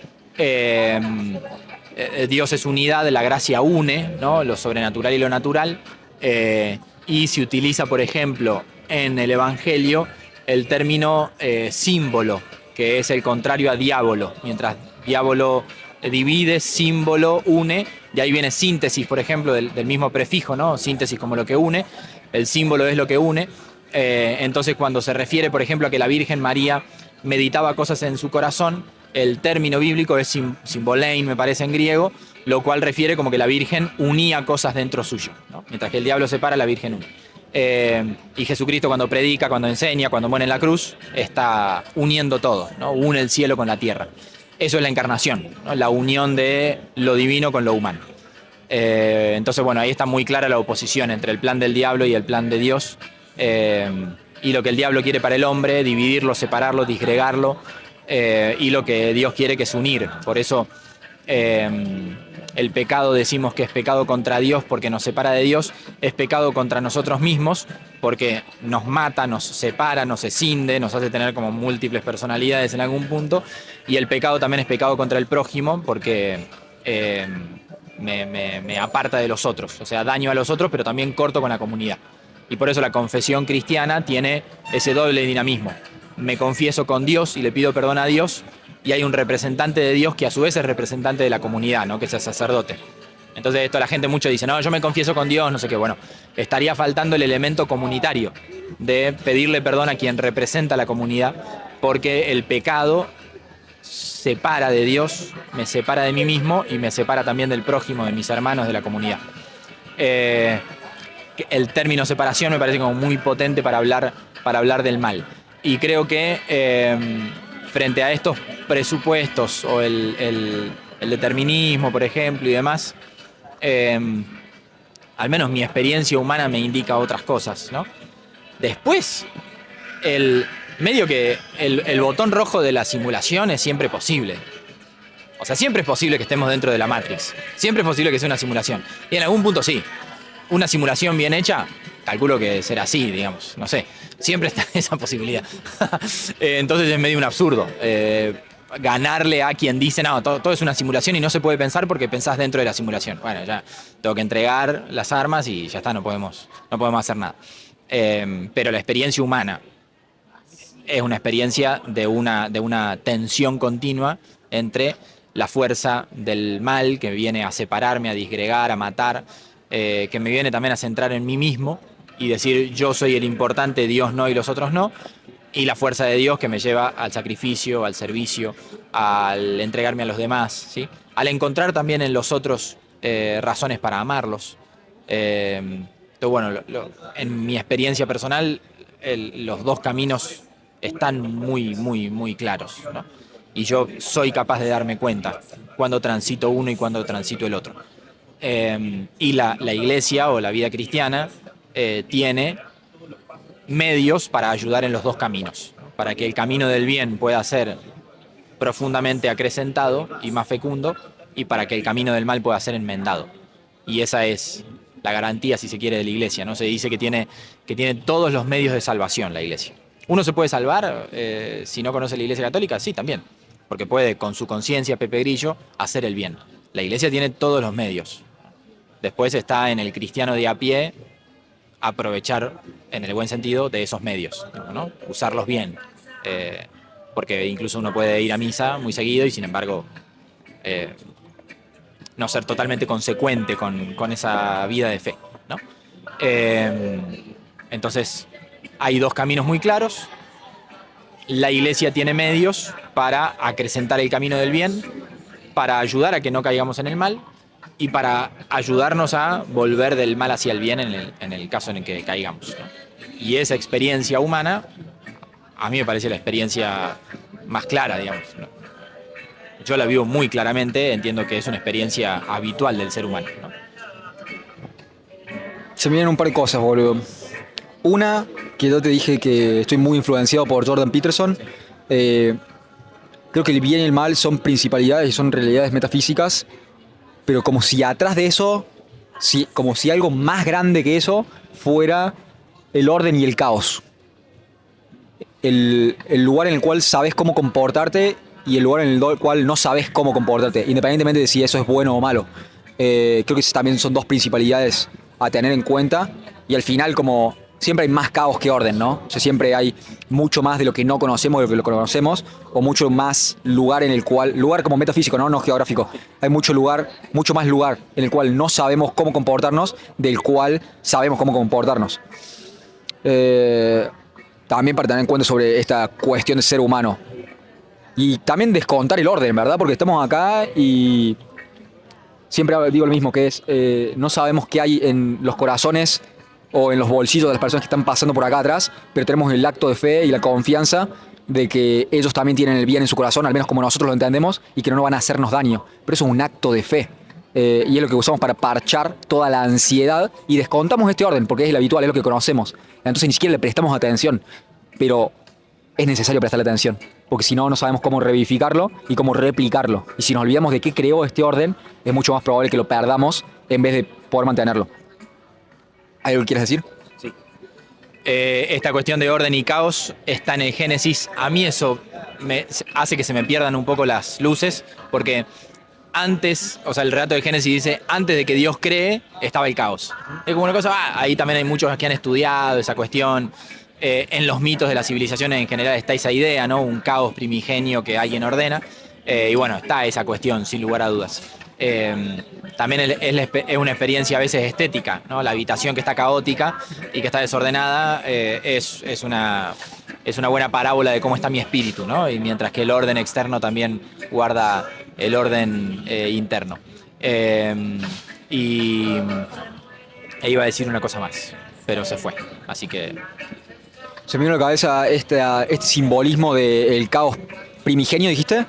Dios es unidad, la gracia une, ¿no? Lo sobrenatural y lo natural, y se utiliza, por ejemplo, en el Evangelio el término símbolo, que es el contrario a diablo. Mientras diablo divide, símbolo une, de ahí viene síntesis, por ejemplo, del mismo prefijo, ¿no? Síntesis como lo que une, el símbolo es lo que une. Entonces cuando se refiere, por ejemplo, a que la Virgen María meditaba cosas en su corazón, el término bíblico es simbolein, me parece en griego, lo cual refiere como que la Virgen unía cosas dentro suyo, ¿no? Mientras que el diablo separa, la Virgen une. Y Jesucristo cuando predica, cuando enseña, cuando muere en la cruz, está uniendo todo, ¿no? Une el cielo con la tierra. Eso es la encarnación, ¿no? La unión de lo divino con lo humano. Entonces, bueno, ahí está muy clara la oposición entre el plan del diablo y el plan de Dios. Y lo que el diablo quiere para el hombre, dividirlo, separarlo, disgregarlo, y lo que Dios quiere, que es unir. Por eso el pecado, decimos que es pecado contra Dios porque nos separa de Dios, es pecado contra nosotros mismos porque nos mata, nos separa, nos escinde, nos hace tener como múltiples personalidades en algún punto, y el pecado también es pecado contra el prójimo porque me aparta de los otros, o sea, daño a los otros, pero también corto con la comunidad. Y por eso la confesión cristiana tiene ese doble dinamismo. Me confieso con Dios y le pido perdón a Dios, y hay un representante de Dios que a su vez es representante de la comunidad, ¿no? Que es el sacerdote. Entonces esto la gente mucho dice, no, yo me confieso con Dios, no sé qué. Bueno, estaría faltando el elemento comunitario de pedirle perdón a quien representa a la comunidad, porque el pecado separa de Dios, me separa de mí mismo y me separa también del prójimo, de mis hermanos, de la comunidad. El término separación me parece como muy potente para hablar del mal. Y creo que frente a estos presupuestos o el determinismo, por ejemplo, y demás, al menos mi experiencia humana me indica otras cosas, ¿no? Después, medio que el botón rojo de la simulación es siempre posible. O sea, siempre es posible que estemos dentro de la Matrix. Siempre es posible que sea una simulación. Y en algún punto sí. Una simulación bien hecha, calculo que será así, digamos, no sé. Siempre está esa posibilidad. Entonces es medio un absurdo. Ganarle a quien dice, no, todo es una simulación y no se puede pensar porque pensás dentro de la simulación. Bueno, ya tengo que entregar las armas y ya está, no podemos hacer nada. Pero la experiencia humana es una experiencia de una tensión continua entre la fuerza del mal que viene a separarme, a disgregar, a matar, que me viene también a centrar en mí mismo y decir yo soy el importante, Dios no y los otros no, y la fuerza de Dios que me lleva al sacrificio, al servicio, al entregarme a los demás, ¿sí? Al encontrar también en los otros razones para amarlos. Entonces, bueno, en mi experiencia personal, los dos caminos están muy, muy, muy claros, ¿no? y yo soy capaz de darme cuenta cuando transito uno y cuando transito el otro. Y la iglesia o la vida cristiana tiene medios para ayudar en los dos caminos, ¿no? Para que el camino del bien pueda ser profundamente acrecentado y más fecundo, y para que el camino del mal pueda ser enmendado. Y esa es la garantía, si se quiere, de la iglesia, ¿no? Se dice que tiene todos los medios de salvación la iglesia. ¿Uno se puede salvar si no conoce la iglesia católica? Sí, también, porque puede con su conciencia, Pepe Grillo, hacer el bien. La iglesia tiene todos los medios. Después está en el cristiano de a pie aprovechar, en el buen sentido, de esos medios, ¿no? Usarlos bien. Porque incluso uno puede ir a misa muy seguido y sin embargo no ser totalmente consecuente con esa vida de fe, ¿no? Entonces hay dos caminos muy claros. La iglesia tiene medios para acrecentar el camino del bien, para ayudar a que no caigamos en el mal y para ayudarnos a volver del mal hacia el bien en el caso en el que caigamos, ¿no? Y esa experiencia humana a mí me parece la experiencia más clara, digamos, ¿no? Yo la vivo muy claramente, entiendo que es una experiencia habitual del ser humano, ¿no? Se me vienen un par de cosas, boludo. Una, que yo te dije que estoy muy influenciado por Jordan Peterson. Creo que el bien y el mal son principalidades y son realidades metafísicas, pero como si atrás de eso, como si algo más grande que eso fuera el orden y el caos. El lugar en el cual sabes cómo comportarte y el lugar en el cual no sabes cómo comportarte, independientemente de si eso es bueno o malo. Creo que también son dos principalidades a tener en cuenta, y al final, como siempre hay más caos que orden, ¿no? O sea, siempre hay mucho más de lo que no conocemos de lo que lo conocemos, o mucho más lugar lugar como metafísico, ¿no? No geográfico. Hay mucho más lugar en el cual no sabemos cómo comportarnos, del cual sabemos cómo comportarnos. También para tener en cuenta sobre esta cuestión de ser humano. Y también descontar el orden, ¿verdad? Porque estamos acá y siempre digo lo mismo, que es, no sabemos qué hay en los corazones o en los bolsillos de las personas que están pasando por acá atrás, pero tenemos el acto de fe y la confianza de que ellos también tienen el bien en su corazón, al menos como nosotros lo entendemos, y que no van a hacernos daño. Pero eso es un acto de fe. Y es lo que usamos para parchar toda la ansiedad y descontamos este orden, porque es el habitual, es lo que conocemos. Entonces ni siquiera le prestamos atención, pero es necesario prestarle atención, porque si no, no sabemos cómo revivificarlo y cómo replicarlo. Y si nos olvidamos de qué creó este orden, es mucho más probable que lo perdamos en vez de poder mantenerlo. ¿Hay algo que quieres decir? Sí. Esta cuestión de orden y caos está en el Génesis. A mí eso me hace que se me pierdan un poco las luces, porque antes, o sea, el relato de Génesis dice, antes de que Dios cree, estaba el caos. Es como una cosa, ahí también hay muchos que han estudiado esa cuestión. En los mitos de las civilizaciones en general está esa idea, ¿no? Un caos primigenio que alguien ordena. Y bueno, está esa cuestión, sin lugar a dudas. También es una experiencia a veces estética, ¿no? La habitación que está caótica y que está desordenada es una buena parábola de cómo está mi espíritu, ¿no? Y mientras que el orden externo también guarda el orden interno. Y iba a decir una cosa más, pero se fue, así que... Se me vino a la cabeza este simbolismo del caos primigenio, dijiste.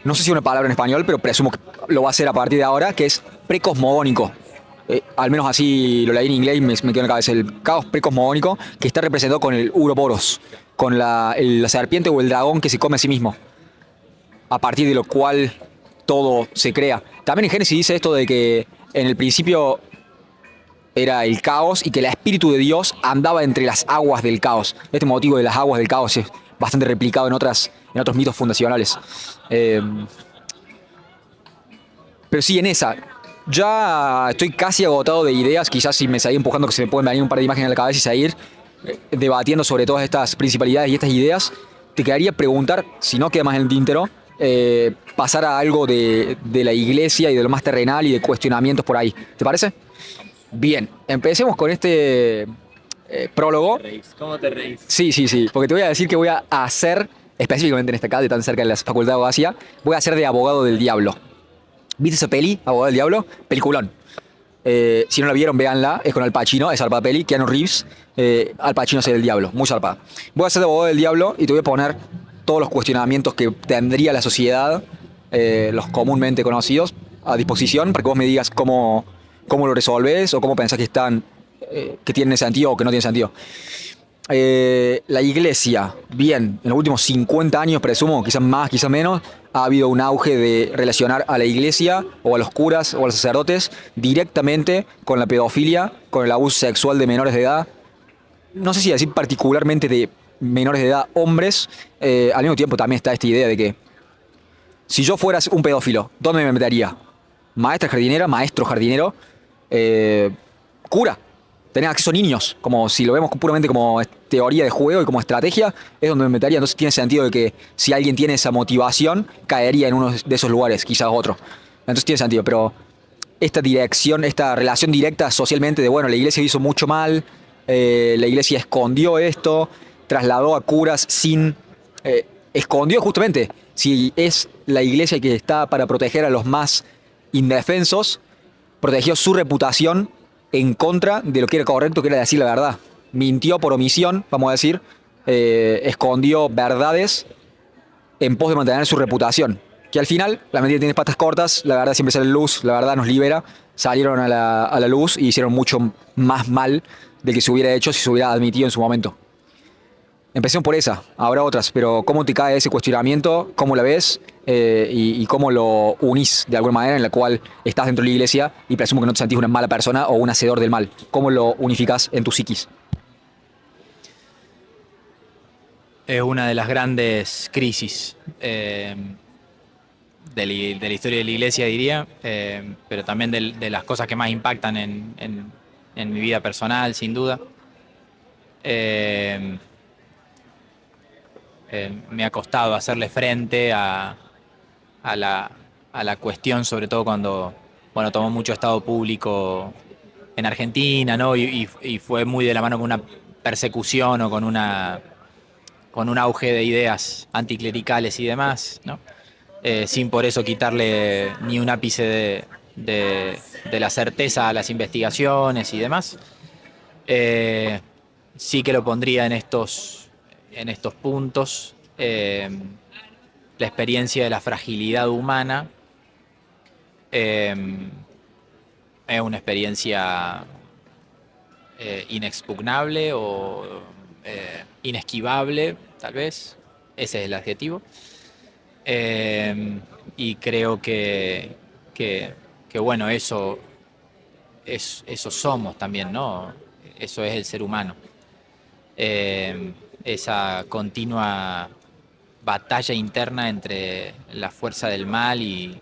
No sé si es una palabra en español, pero presumo que lo va a hacer a partir de ahora, que es precosmogónico. Al menos así lo leí en inglés y me quedó en la cabeza. El caos precosmogónico, que está representado con el Uroboros, con la serpiente o el dragón que se come a sí mismo, a partir de lo cual todo se crea. También en Génesis dice esto de que en el principio era el caos y que el Espíritu de Dios andaba entre las aguas del caos. Este motivo de las aguas del caos es bastante replicado en otros mitos fundacionales. Pero sí, en esa. Ya estoy casi agotado de ideas. Quizás si me seguí empujando que se me pueden venir un par de imágenes a la cabeza y seguir debatiendo sobre todas estas principalidades y estas ideas. Te quedaría preguntar, si no queda más en el tintero, pasar a algo de la iglesia y de lo más terrenal y de cuestionamientos por ahí. ¿Te parece? Bien, empecemos con este prólogo. ¿Cómo te reís? Sí, porque te voy a decir que voy a hacer, específicamente en esta calle tan cerca de la Facultad de Abogacía, voy a hacer de abogado del diablo. ¿Viste esa peli, Abogado del Diablo? Peliculón. Si no la vieron, véanla, es con Al Pacino, es zarpada peli, Keanu Reeves, Al Pacino hace del diablo, muy zarpada. Voy a hacer de abogado del diablo y te voy a poner todos los cuestionamientos que tendría la sociedad, los comúnmente conocidos, a disposición para que vos me digas cómo lo resolvés o cómo pensás que están, que tienen sentido o que no tienen sentido. La iglesia, bien, en los últimos 50 años, presumo, quizás más, quizás menos, ha habido un auge de relacionar a la iglesia o a los curas o a los sacerdotes directamente con la pedofilia, con el abuso sexual de menores de edad. No sé si decir particularmente de menores de edad hombres. Al mismo tiempo también está esta idea de que si yo fuera un pedófilo, ¿dónde me metería? Maestra jardinera, maestro jardinero, eh, cura. Tener acceso a niños, como si lo vemos puramente como teoría de juego y como estrategia, es donde me metería. Entonces tiene sentido de que si alguien tiene esa motivación, caería en uno de esos lugares, quizás otro. Entonces tiene sentido, pero esta dirección, esta relación directa socialmente de, bueno, la iglesia hizo mucho mal, la iglesia escondió esto, trasladó a curas sin... escondió justamente, si es la iglesia que está para proteger a los más indefensos, protegió su reputación en contra de lo que era correcto, que era decir la verdad. Mintió por omisión, vamos a decir, escondió verdades en pos de mantener su reputación. Que al final, la mentira tiene patas cortas, la verdad siempre sale a la luz, la verdad nos libera, salieron a la luz y hicieron mucho más mal del que se hubiera hecho si se hubiera admitido en su momento. Empecemos por esa, habrá otras, pero ¿cómo te cae ese cuestionamiento? ¿Cómo la ves? Y cómo lo unís de alguna manera en la cual estás dentro de la iglesia y presumo que no te sentís una mala persona o un hacedor del mal. ¿Cómo lo unificás en tu psiquis? Es una de las grandes crisis de la historia de la iglesia, diría, pero también de las cosas que más impactan en mi vida personal, sin duda. Eh, Me ha costado hacerle frente a la, a la cuestión, sobre todo cuando, bueno, tomó mucho estado público en Argentina, ¿no? Y fue muy de la mano con una persecución o con un auge de ideas anticlericales y demás, ¿no? Sin por eso quitarle ni un ápice de la certeza a las investigaciones y demás. Eh, sí que lo pondría en estos puntos. La experiencia de la fragilidad humana eh, es una experiencia inexpugnable o inesquivable, tal vez. Ese es el adjetivo. Y creo que bueno, eso somos también, ¿no? Eso es el ser humano. Esa continua batalla interna entre la fuerza del mal y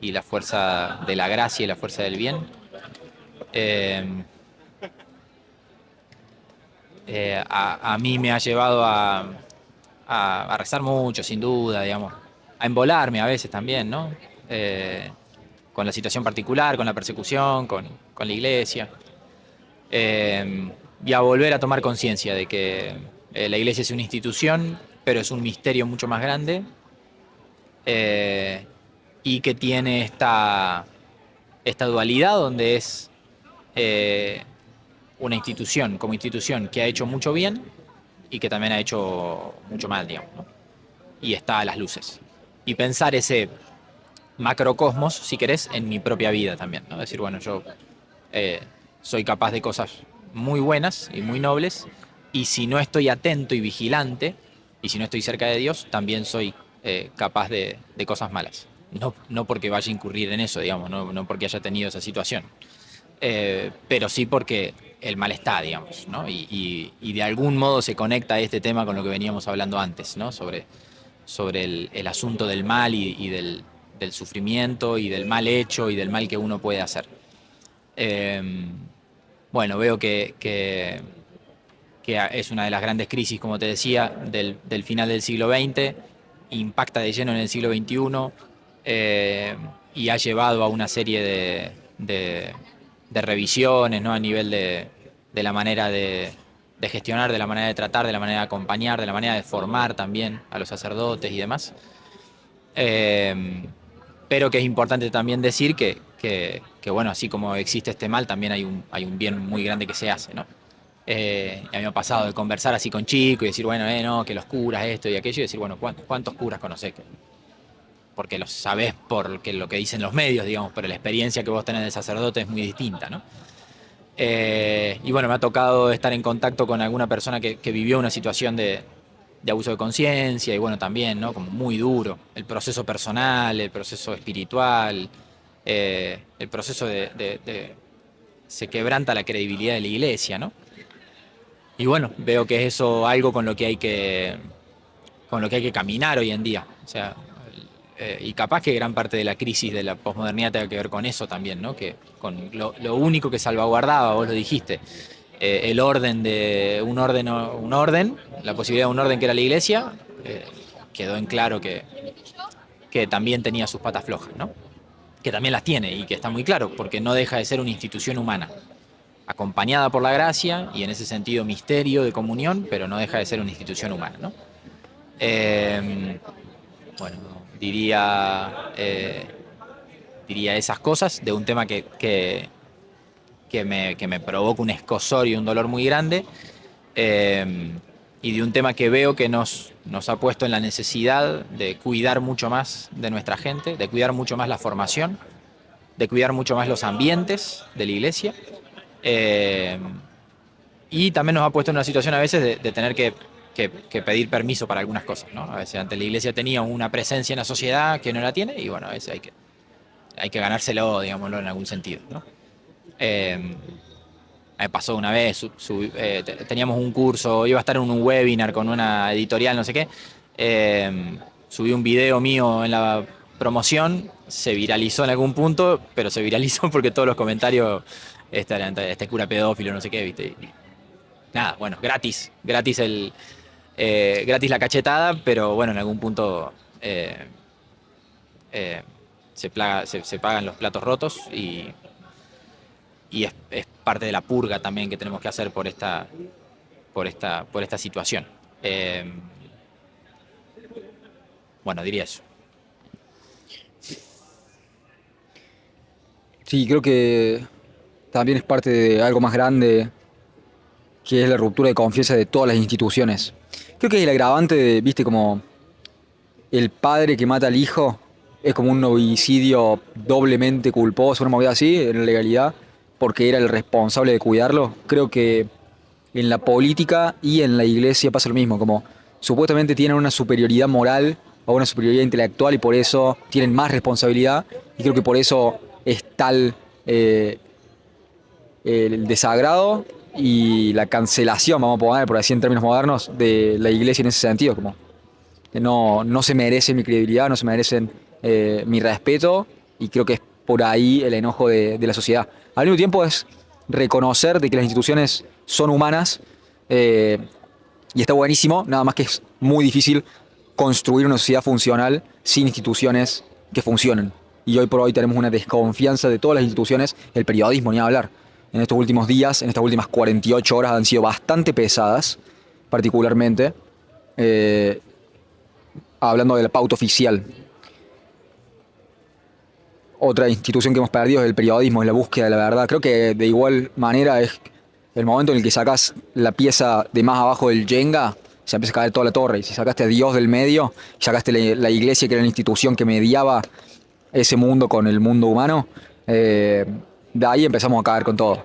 la fuerza de la gracia y la fuerza del bien. Eh, a mí me ha llevado a rezar mucho, sin duda, digamos, a embolarme a veces también, ¿no? Con la situación particular, con la persecución, con la iglesia. Y a volver a tomar conciencia de que la iglesia es una institución, pero es un misterio mucho más grande y que tiene esta dualidad donde es una institución, como institución, que ha hecho mucho bien y que también ha hecho mucho mal, digamos, ¿no? Y está a las luces. Y pensar ese macrocosmos, si querés, en mi propia vida también, ¿no? Decir, bueno, yo soy capaz de cosas muy buenas y muy nobles, y si no estoy atento y vigilante, y si no estoy cerca de Dios, también soy capaz de cosas malas. No porque vaya a incurrir en eso, digamos, no porque haya tenido esa situación, pero sí porque el mal está, digamos, ¿no? Y de algún modo se conecta este tema con lo que veníamos hablando antes, ¿no? Sobre el asunto del mal y del sufrimiento y del mal hecho y del mal que uno puede hacer. Bueno, veo que es una de las grandes crisis, como te decía, del final del siglo XX, impacta de lleno en el siglo XXI y ha llevado a una serie de revisiones, ¿no? A nivel de la manera de gestionar, de la manera de tratar, de la manera de acompañar, de la manera de formar también a los sacerdotes y demás. Pero que es importante también decir que bueno, así como existe este mal, también hay un bien muy grande que se hace, ¿no? Y a mí me ha pasado de conversar así con chicos y decir, bueno, no, que los curas, esto y aquello, y decir, bueno, ¿cuántos curas conocés? Porque los sabés por lo que dicen los medios, digamos, pero la experiencia que vos tenés de sacerdote es muy distinta, ¿no? Y bueno, me ha tocado estar en contacto con alguna persona que vivió una situación de abuso de conciencia y bueno, también, ¿no? Como muy duro. El proceso personal, el proceso espiritual, el proceso se quebranta la credibilidad de la iglesia, ¿no? Y bueno, veo que es eso algo con lo que hay que caminar hoy en día. O sea, y capaz que gran parte de la crisis de la posmodernidad tenga que ver con eso también, ¿no? Que con lo único que salvaguardaba, vos lo dijiste, el orden de un orden, la posibilidad de un orden que era la iglesia, quedó en claro que también tenía sus patas flojas, ¿no? Que también las tiene y que está muy claro, porque no deja de ser una institución humana, acompañada por la gracia y en ese sentido misterio de comunión, pero no deja de ser una institución humana, ¿no? Bueno, diría esas cosas de un tema que me provoca un escozor y un dolor muy grande, y de un tema que veo que nos ha puesto en la necesidad de cuidar mucho más de nuestra gente, de cuidar mucho más la formación, de cuidar mucho más los ambientes de la iglesia, eh, y también nos ha puesto en una situación a veces de tener que pedir permiso para algunas cosas, ¿no? A veces antes la iglesia tenía una presencia en la sociedad que no la tiene y bueno, a veces hay que ganárselo, digámoslo, en algún sentido, ¿no? Me pasó una vez, teníamos un curso, iba a estar en un webinar con una editorial, no sé qué, subí un video mío en la promoción, se viralizó en algún punto, pero se viralizó porque todos los comentarios, este cura pedófilo, no sé qué, ¿viste? Y nada, bueno, gratis la cachetada, pero bueno, en algún punto eh, se pagan los platos rotos y es parte de la purga también que tenemos que hacer por esta situación. Bueno, diría eso. Sí, creo que también es parte de algo más grande, que es la ruptura de confianza de todas las instituciones. Creo que el agravante de, viste, como el padre que mata al hijo es como un homicidio doblemente culposo, una movida así, en la legalidad, porque era el responsable de cuidarlo. Creo que en la política y en la iglesia pasa lo mismo, como supuestamente tienen una superioridad moral o una superioridad intelectual y por eso tienen más responsabilidad, y creo que por eso es tal el desagrado y la cancelación, vamos a poner por así en términos modernos, de la iglesia en ese sentido, como que no se merecen mi credibilidad, no se merecen mi respeto, y creo que es por ahí el enojo de la sociedad. Al mismo tiempo es reconocer de que las instituciones son humanas, eh, y está buenísimo, nada más que es muy difícil construir una sociedad funcional sin instituciones que funcionen. Y hoy por hoy tenemos una desconfianza de todas las instituciones, el periodismo ni hablar. En estos últimos días, en estas últimas 48 horas han sido bastante pesadas, particularmente. Eh, Hablando de la pauta oficial. Otra institución que hemos perdido es el periodismo, es la búsqueda de la verdad. Creo que de igual manera es el momento en el que sacas la pieza de más abajo del Jenga, se empieza a caer toda la torre. Y si sacaste a Dios del medio, sacaste la iglesia, que era la institución que mediaba ese mundo con el mundo humano, de ahí empezamos a caer con todo.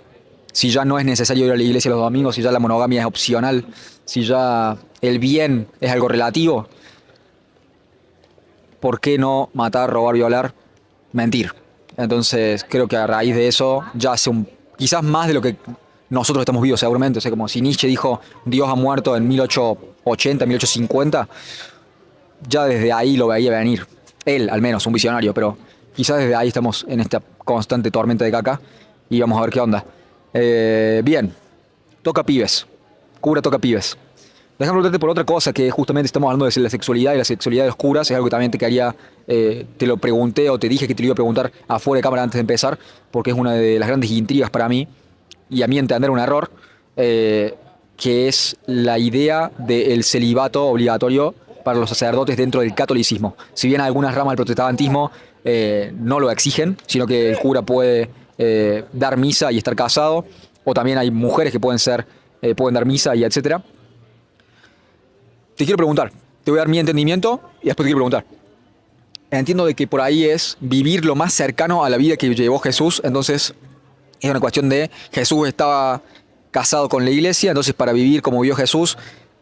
Si ya no es necesario ir a la iglesia los domingos, si ya la monogamia es opcional, si ya el bien es algo relativo, ¿por qué no matar, robar, violar, mentir? Entonces creo que a raíz de eso ya hace quizás más de lo que nosotros estamos vivos seguramente. O sea, como si Nietzsche dijo Dios ha muerto en 1880, 1850, ya desde ahí lo veía venir. Él, al menos, un visionario, pero quizás desde ahí estamos en esta constante tormenta de caca y vamos a ver qué onda. Bien, toca pibes. Cura toca pibes. Déjame preguntarte por otra cosa, que justamente estamos hablando de la sexualidad y la sexualidad de los curas. Es algo que también te quería, te lo pregunté o te dije que te lo iba a preguntar afuera de cámara antes de empezar, porque es una de las grandes intrigas para mí, y a mí entender un error, que es la idea del celibato obligatorio para los sacerdotes dentro del catolicismo. Si bien algunas ramas del protestantismo no lo exigen, sino que el cura puede dar misa y estar casado, o también hay mujeres que pueden ser pueden dar misa y etcétera. Te quiero preguntar, te voy a dar mi entendimiento y después te quiero preguntar. Entiendo de que por ahí es vivir lo más cercano a la vida que llevó Jesús, entonces es una cuestión de Jesús estaba casado con la iglesia, entonces para vivir como vivió Jesús,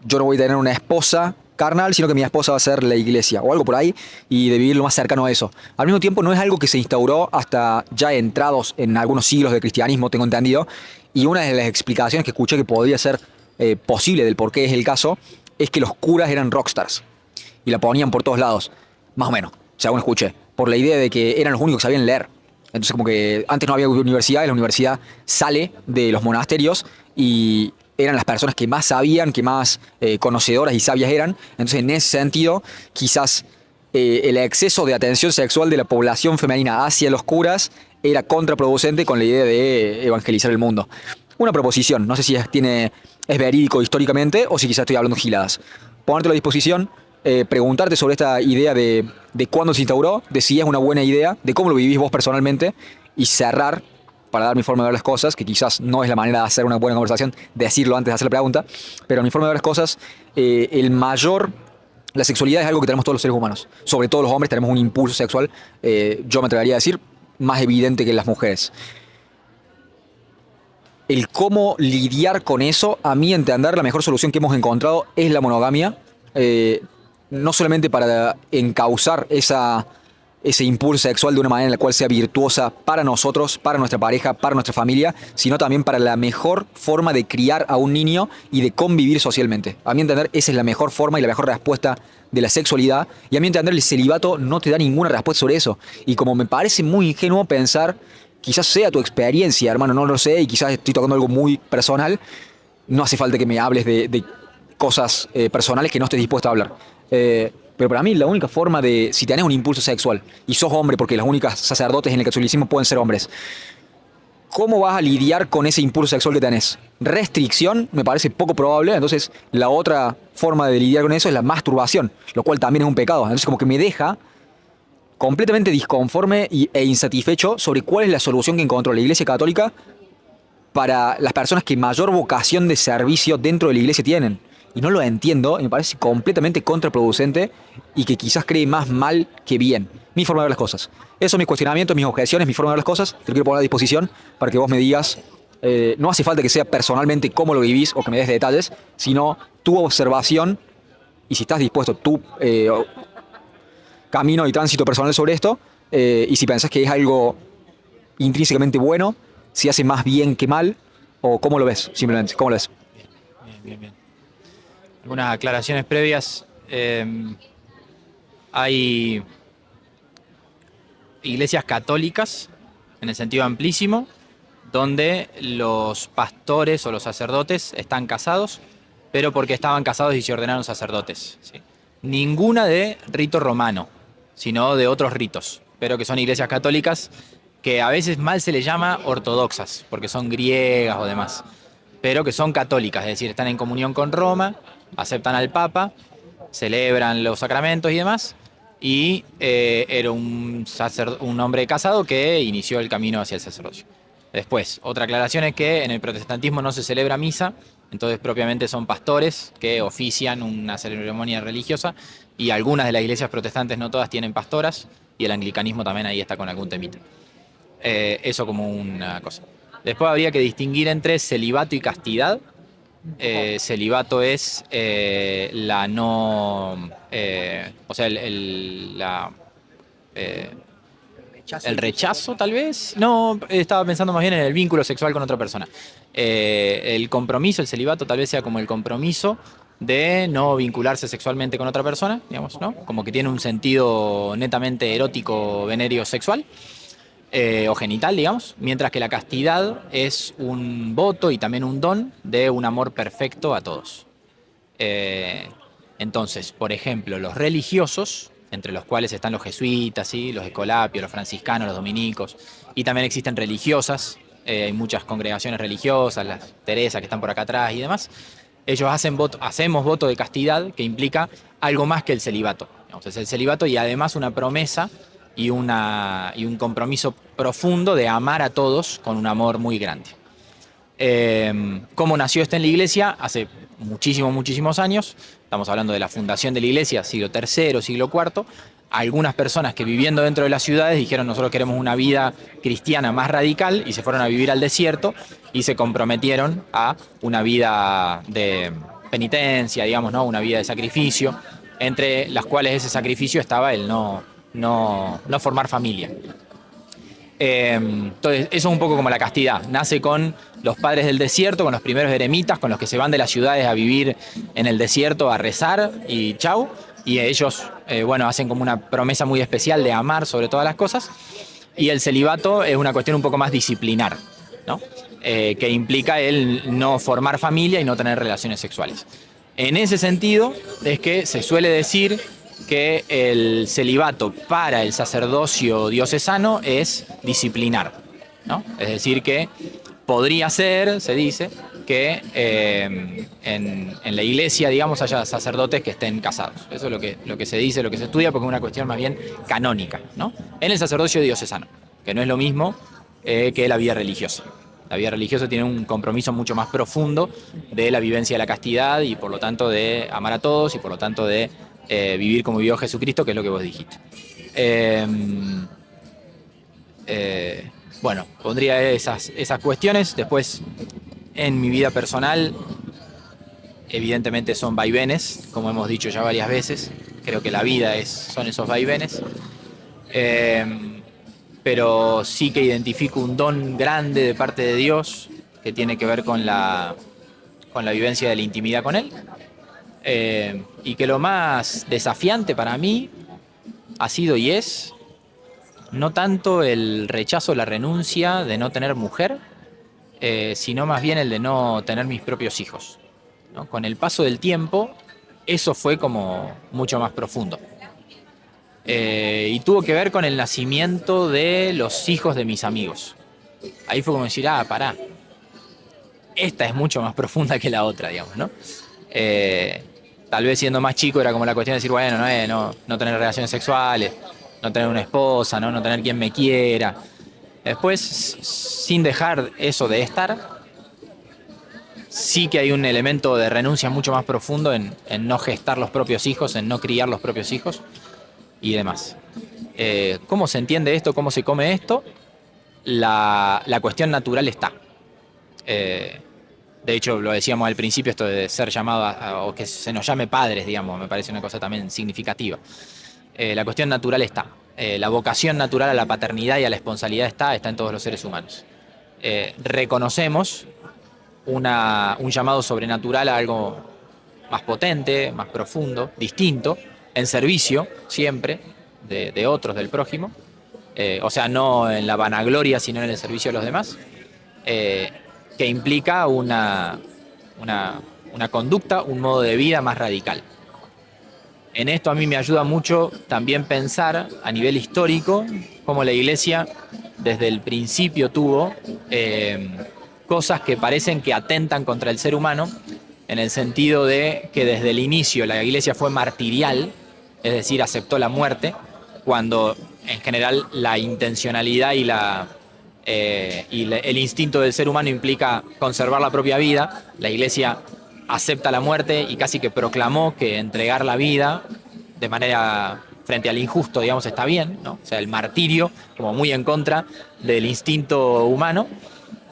yo no voy a tener una esposa carnal, sino que mi esposa va a ser la iglesia o algo por ahí, y de vivir lo más cercano a eso. Al mismo tiempo no es algo que se instauró hasta ya entrados en algunos siglos de cristianismo, tengo entendido, y una de las explicaciones que escuché que podría ser posible del por qué es el caso, es que los curas eran rockstars y la ponían por todos lados, más o menos, según escuché, por la idea de que eran los únicos que sabían leer. Entonces como que antes no había universidad y la universidad sale de los monasterios y eran las personas que más sabían, que más conocedoras y sabias eran. Entonces en ese sentido quizás el exceso de atención sexual de la población femenina hacia los curas era contraproducente con la idea de evangelizar el mundo. Una proposición, no sé si es verídico históricamente o si quizás estoy hablando giladas. Ponerte a la disposición, preguntarte sobre esta idea de cuándo se instauró, de si es una buena idea, de cómo lo vivís vos personalmente y cerrar, para dar mi forma de ver las cosas, que quizás no es la manera de hacer una buena conversación, decirlo antes de hacer la pregunta, pero mi forma de ver las cosas, la sexualidad es algo que tenemos todos los seres humanos. Sobre todo los hombres tenemos un impulso sexual, yo me atrevería a decir, más evidente que en las mujeres. El cómo lidiar con eso, a mi entender, la mejor solución que hemos encontrado es la monogamia. No solamente para encauzar ese impulso sexual de una manera en la cual sea virtuosa para nosotros, para nuestra pareja, para nuestra familia, sino también para la mejor forma de criar a un niño y de convivir socialmente. A mi entender, esa es la mejor forma y la mejor respuesta de la sexualidad. Y a mi entender, el celibato no te da ninguna respuesta sobre eso. Y como me parece muy ingenuo pensar, quizás sea tu experiencia, hermano, no lo sé, y quizás estoy tocando algo muy personal, no hace falta que me hables de cosas personales que no estés dispuesto a hablar. Pero para mí la única forma de, si tenés un impulso sexual y sos hombre, porque los únicos sacerdotes en el catolicismo pueden ser hombres, ¿cómo vas a lidiar con ese impulso sexual que tenés? Restricción me parece poco probable, entonces la otra forma de lidiar con eso es la masturbación, lo cual también es un pecado. Entonces como que me deja completamente disconforme e insatisfecho sobre cuál es la solución que encontró la Iglesia Católica para las personas que mayor vocación de servicio dentro de la Iglesia tienen. Y no lo entiendo, y me parece completamente contraproducente y que quizás cree más mal que bien. Mi forma de ver las cosas. Esos son mis cuestionamientos, mis objeciones, mi forma de ver las cosas. Te lo quiero poner a disposición para que vos me digas, no hace falta que sea personalmente cómo lo vivís o que me des detalles, sino tu observación y si estás dispuesto, tu camino y tránsito personal sobre esto, y si pensás que es algo intrínsecamente bueno, si hace más bien que mal, o cómo lo ves, simplemente, cómo lo ves. Bien. Algunas aclaraciones previas. Hay iglesias católicas, en el sentido amplísimo, donde los pastores o los sacerdotes están casados, pero porque estaban casados y se ordenaron sacerdotes, ¿sí? Ninguna de rito romano, sino de otros ritos, pero que son iglesias católicas que a veces mal se les llama ortodoxas, porque son griegas o demás, pero que son católicas, es decir, están en comunión con Roma, aceptan al Papa, celebran los sacramentos y demás, y era un hombre casado que inició el camino hacia el sacerdocio. Después, otra aclaración es que en el protestantismo no se celebra misa, entonces propiamente son pastores que ofician una ceremonia religiosa, y algunas de las iglesias protestantes, no todas, tienen pastoras, y el anglicanismo también ahí está con algún temita. Eso como una cosa. Después habría que distinguir entre celibato y castidad. Celibato es la no... o sea, el rechazo, tal vez. No, estaba pensando más bien en el vínculo sexual con otra persona. El compromiso, el celibato, tal vez sea como el compromiso de no vincularse sexualmente con otra persona, digamos, ¿no? Como que tiene un sentido netamente erótico, venéreo, sexual. O genital, digamos, mientras que la castidad es un voto y también un don de un amor perfecto a todos. Entonces, por ejemplo, los religiosos, entre los cuales están los jesuitas, ¿sí? Los escolapios, los franciscanos, los dominicos, y también existen religiosas, hay muchas congregaciones religiosas, las Teresas que están por acá atrás y demás, ellos hacemos voto de castidad que implica algo más que el celibato. Entonces, el celibato y además una promesa y un compromiso profundo de amar a todos con un amor muy grande. ¿Cómo nació esto en la iglesia? Hace muchísimos años. Estamos hablando de la fundación de la iglesia, siglo III, siglo IV. Algunas personas que viviendo dentro de las ciudades dijeron nosotros queremos una vida cristiana más radical y se fueron a vivir al desierto y se comprometieron a una vida de penitencia, digamos, ¿no? Una vida de sacrificio, entre las cuales ese sacrificio estaba el no formar familia. Entonces, eso es un poco como la castidad. Nace con los padres del desierto, con los primeros eremitas, con los que se van de las ciudades a vivir en el desierto a rezar y chau. Y ellos, bueno, hacen como una promesa muy especial de amar sobre todas las cosas. Y el celibato es una cuestión un poco más disciplinar, ¿no? Que implica el no formar familia y no tener relaciones sexuales. En ese sentido es que se suele decir que el celibato para el sacerdocio diocesano es disciplinar, ¿no? Es decir, que podría ser, se dice, que en la iglesia, digamos, haya sacerdotes que estén casados. Eso es lo que se dice, lo que se estudia, porque es una cuestión más bien canónica, ¿no? En el sacerdocio diocesano, que no es lo mismo que la vida religiosa. La vida religiosa tiene un compromiso mucho más profundo de la vivencia de la castidad y por lo tanto de amar a todos y por lo tanto de vivir como vivió Jesucristo, que es lo que vos dijiste. Bueno, pondría esas cuestiones. Después, en mi vida personal, evidentemente son vaivenes, como hemos dicho ya varias veces. Creo que la vida son esos vaivenes. Pero sí que identifico un don grande de parte de Dios que tiene que ver con la vivencia de la intimidad con Él. Y que lo más desafiante para mí ha sido y es no tanto el rechazo, la renuncia de no tener mujer, sino más bien el de no tener mis propios hijos, ¿no? Con el paso del tiempo, eso fue como mucho más profundo. Y tuvo que ver con el nacimiento de los hijos de mis amigos. Ahí fue como decir, pará, esta es mucho más profunda que la otra, digamos, ¿no? Tal vez siendo más chico era como la cuestión de decir, bueno, no tener relaciones sexuales, no tener una esposa, no tener quien me quiera. Después, sin dejar eso de estar, sí que hay un elemento de renuncia mucho más profundo en no gestar los propios hijos, en no criar los propios hijos y demás. ¿Cómo se entiende esto? ¿Cómo se come esto? La cuestión natural está. De hecho, lo decíamos al principio, esto de ser llamado o que se nos llame padres, digamos, me parece una cosa también significativa. La cuestión natural está. La vocación natural a la paternidad y a la esponsalidad está en todos los seres humanos. Reconocemos un llamado sobrenatural a algo más potente, más profundo, distinto, en servicio, siempre, de otros, del prójimo. O sea, no en la vanagloria, sino en el servicio de los demás. Que implica una conducta, un modo de vida más radical. En esto a mí me ayuda mucho también pensar a nivel histórico cómo la Iglesia desde el principio tuvo cosas que parecen que atentan contra el ser humano, en el sentido de que desde el inicio la Iglesia fue martirial, es decir, aceptó la muerte, cuando en general la intencionalidad y el instinto del ser humano implica conservar la propia vida. La Iglesia acepta la muerte y casi que proclamó que entregar la vida de manera frente al injusto, digamos, está bien, ¿no? O sea, el martirio como muy en contra del instinto humano,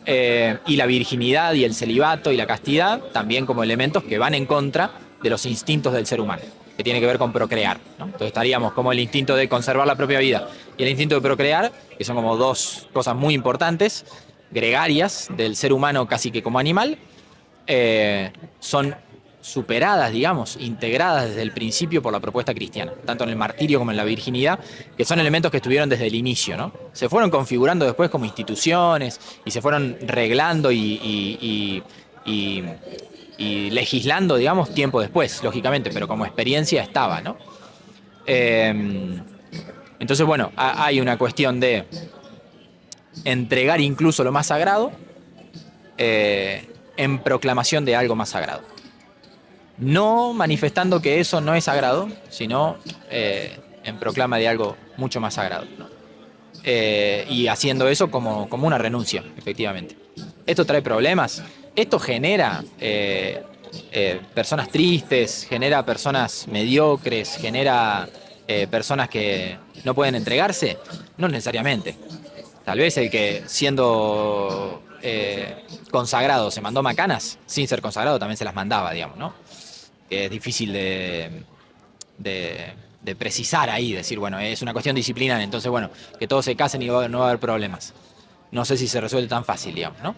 y la virginidad y el celibato y la castidad también como elementos que van en contra de los instintos del ser humano, que tiene que ver con procrear, ¿no? Entonces estaríamos como el instinto de conservar la propia vida y el instinto de procrear, que son como dos cosas muy importantes, gregarias del ser humano casi que como animal, son superadas, digamos, integradas desde el principio por la propuesta cristiana, tanto en el martirio como en la virginidad, que son elementos que estuvieron desde el inicio, ¿no? Se fueron configurando después como instituciones y se fueron reglando y legislando, digamos, tiempo después, lógicamente, pero como experiencia estaba, ¿no? Entonces, bueno, hay una cuestión de entregar incluso lo más sagrado en proclamación de algo más sagrado. No manifestando que eso no es sagrado, sino en proclama de algo mucho más sagrado, ¿no? Y haciendo eso como una renuncia, efectivamente. Esto trae problemas. Esto genera personas tristes, genera personas mediocres, genera personas que no pueden entregarse. No necesariamente. Tal vez el que siendo consagrado se mandó macanas, sin ser consagrado también se las mandaba, digamos, ¿no? Que es difícil de precisar ahí, decir, bueno, es una cuestión disciplinar, entonces, bueno, que todos se casen y no va a haber problemas. No sé si se resuelve tan fácil, digamos, ¿no?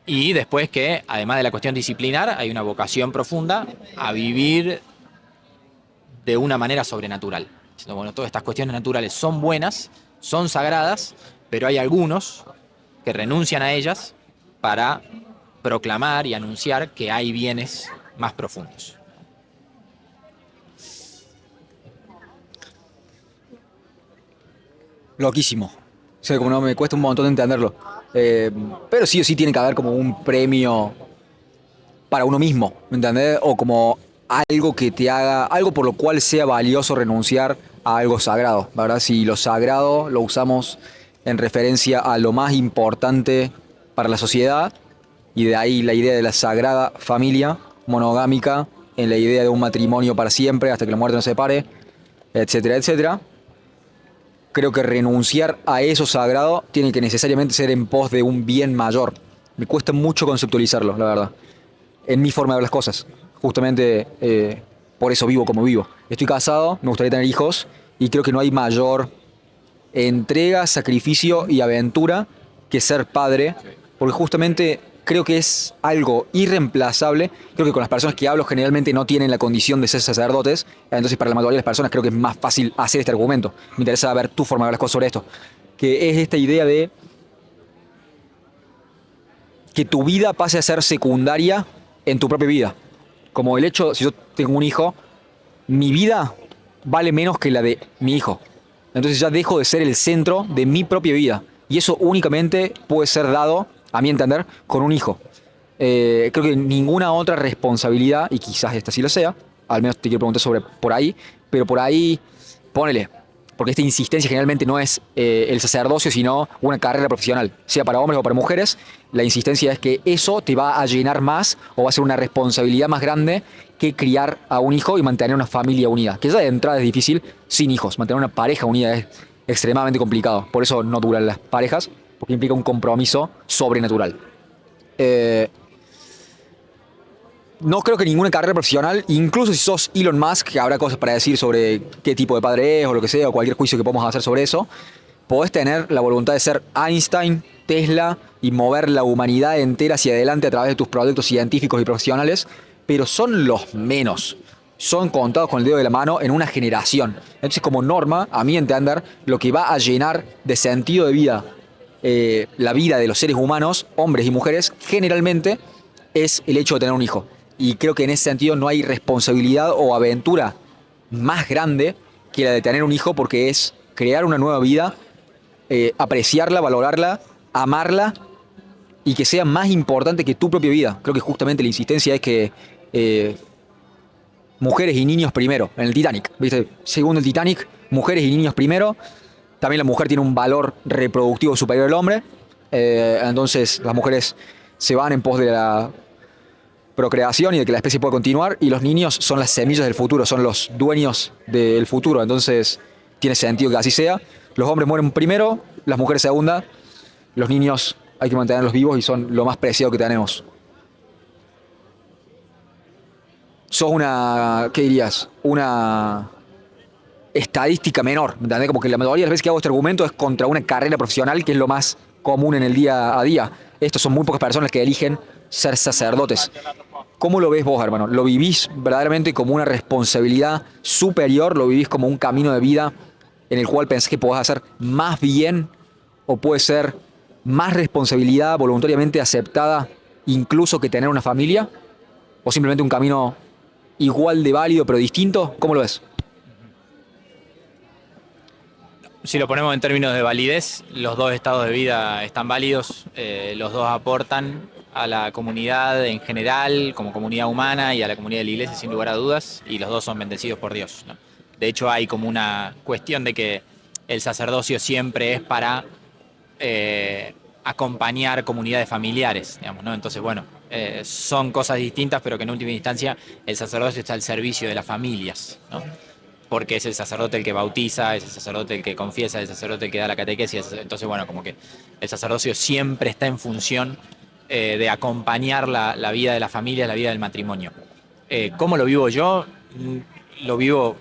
Y después que, además de la cuestión disciplinar, hay una vocación profunda a vivir de una manera sobrenatural. Diciendo, bueno, todas estas cuestiones naturales son buenas, son sagradas, pero hay algunos que renuncian a ellas para proclamar y anunciar que hay bienes más profundos. Loquísimo. O sea, como no me cuesta un montón entenderlo. Pero sí o sí tiene que haber como un premio para uno mismo, ¿me entendés? O como algo que te haga, algo por lo cual sea valioso renunciar a algo sagrado, ¿verdad? Si lo sagrado lo usamos en referencia a lo más importante para la sociedad, y de ahí la idea de la sagrada familia monogámica, en la idea de un matrimonio para siempre, hasta que la muerte nos separe, etcétera, etcétera. Creo que renunciar a eso sagrado tiene que necesariamente ser en pos de un bien mayor. Me cuesta mucho conceptualizarlo, la verdad, en mi forma de ver las cosas. Justamente por eso vivo como vivo. Estoy casado, me gustaría tener hijos y creo que no hay mayor entrega, sacrificio y aventura que ser padre, porque justamente creo que es algo irreemplazable. Creo que con las personas que hablo generalmente no tienen la condición de ser sacerdotes, entonces para la mayoría de las personas creo que es más fácil hacer este argumento. Me interesa ver tu forma de ver las cosas sobre esto, que es esta idea de que tu vida pase a ser secundaria en tu propia vida. Como el hecho, si yo tengo un hijo, mi vida vale menos que la de mi hijo. Entonces ya dejo de ser el centro de mi propia vida. Y eso únicamente puede ser dado, a mi entender, con un hijo. Creo que ninguna otra responsabilidad, y quizás esta sí lo sea, al menos te quiero preguntar sobre por ahí, pero por ahí, ponele, porque esta insistencia generalmente no es el sacerdocio, sino una carrera profesional, sea para hombres o para mujeres. La insistencia es que eso te va a llenar más o va a ser una responsabilidad más grande que criar a un hijo y mantener una familia unida. Que ya de entrada es difícil sin hijos. Mantener una pareja unida es extremadamente complicado. Por eso no duran las parejas, porque implica un compromiso sobrenatural. Eh, no creo que ninguna carrera profesional, incluso si sos Elon Musk, que habrá cosas para decir sobre qué tipo de padre es o lo que sea, o cualquier juicio que podamos hacer sobre eso, podés tener la voluntad de ser Einstein, Tesla y mover la humanidad entera hacia adelante a través de tus proyectos científicos y profesionales, pero son los menos. Son contados con el dedo de la mano en una generación. Entonces, como norma, a mi entender, lo que va a llenar de sentido de vida la vida de los seres humanos, hombres y mujeres, generalmente es el hecho de tener un hijo. Y creo que en ese sentido no hay responsabilidad o aventura más grande que la de tener un hijo, porque es crear una nueva vida, apreciarla, valorarla, amarla y que sea más importante que tu propia vida. Creo que justamente la insistencia es que mujeres y niños primero, en el Titanic, ¿viste? Segundo el Titanic, mujeres y niños primero. También la mujer tiene un valor reproductivo superior al hombre, entonces las mujeres se van en pos de la procreación y de que la especie pueda continuar, y los niños son las semillas del futuro, son los dueños del futuro, entonces tiene sentido que así sea. Los hombres mueren primero, las mujeres segunda, los niños hay que mantenerlos vivos y son lo más preciado que tenemos. Sos una, ¿qué dirías? Una estadística menor, ¿me entendés? Como que la mayoría de las veces que hago este argumento es contra una carrera profesional, que es lo más común en el día a día. Estos son muy pocas personas que eligen ser sacerdotes. ¿Cómo lo ves vos, hermano? ¿Lo vivís verdaderamente como una responsabilidad superior? ¿Lo vivís como un camino de vida en el cual pensás que podés hacer más bien, o puede ser más responsabilidad voluntariamente aceptada incluso que tener una familia? ¿O simplemente un camino igual de válido pero distinto? ¿Cómo lo ves? Si lo ponemos en términos de validez, los dos estados de vida están válidos, los dos aportan a la comunidad en general, como comunidad humana, y a la comunidad de la iglesia, sin lugar a dudas, y los dos son bendecidos por Dios, ¿no? De hecho, hay como una cuestión de que el sacerdocio siempre es para acompañar comunidades familiares, digamos, ¿no? Entonces, bueno, son cosas distintas, pero que en última instancia el sacerdocio está al servicio de las familias, ¿no? Porque es el sacerdote el que bautiza, es el sacerdote el que confiesa, es el sacerdote el que da la catequesis. Entonces, bueno, como que el sacerdocio siempre está en función de acompañar la vida de la familia, la vida del matrimonio. ¿Cómo lo vivo yo? Lo vivo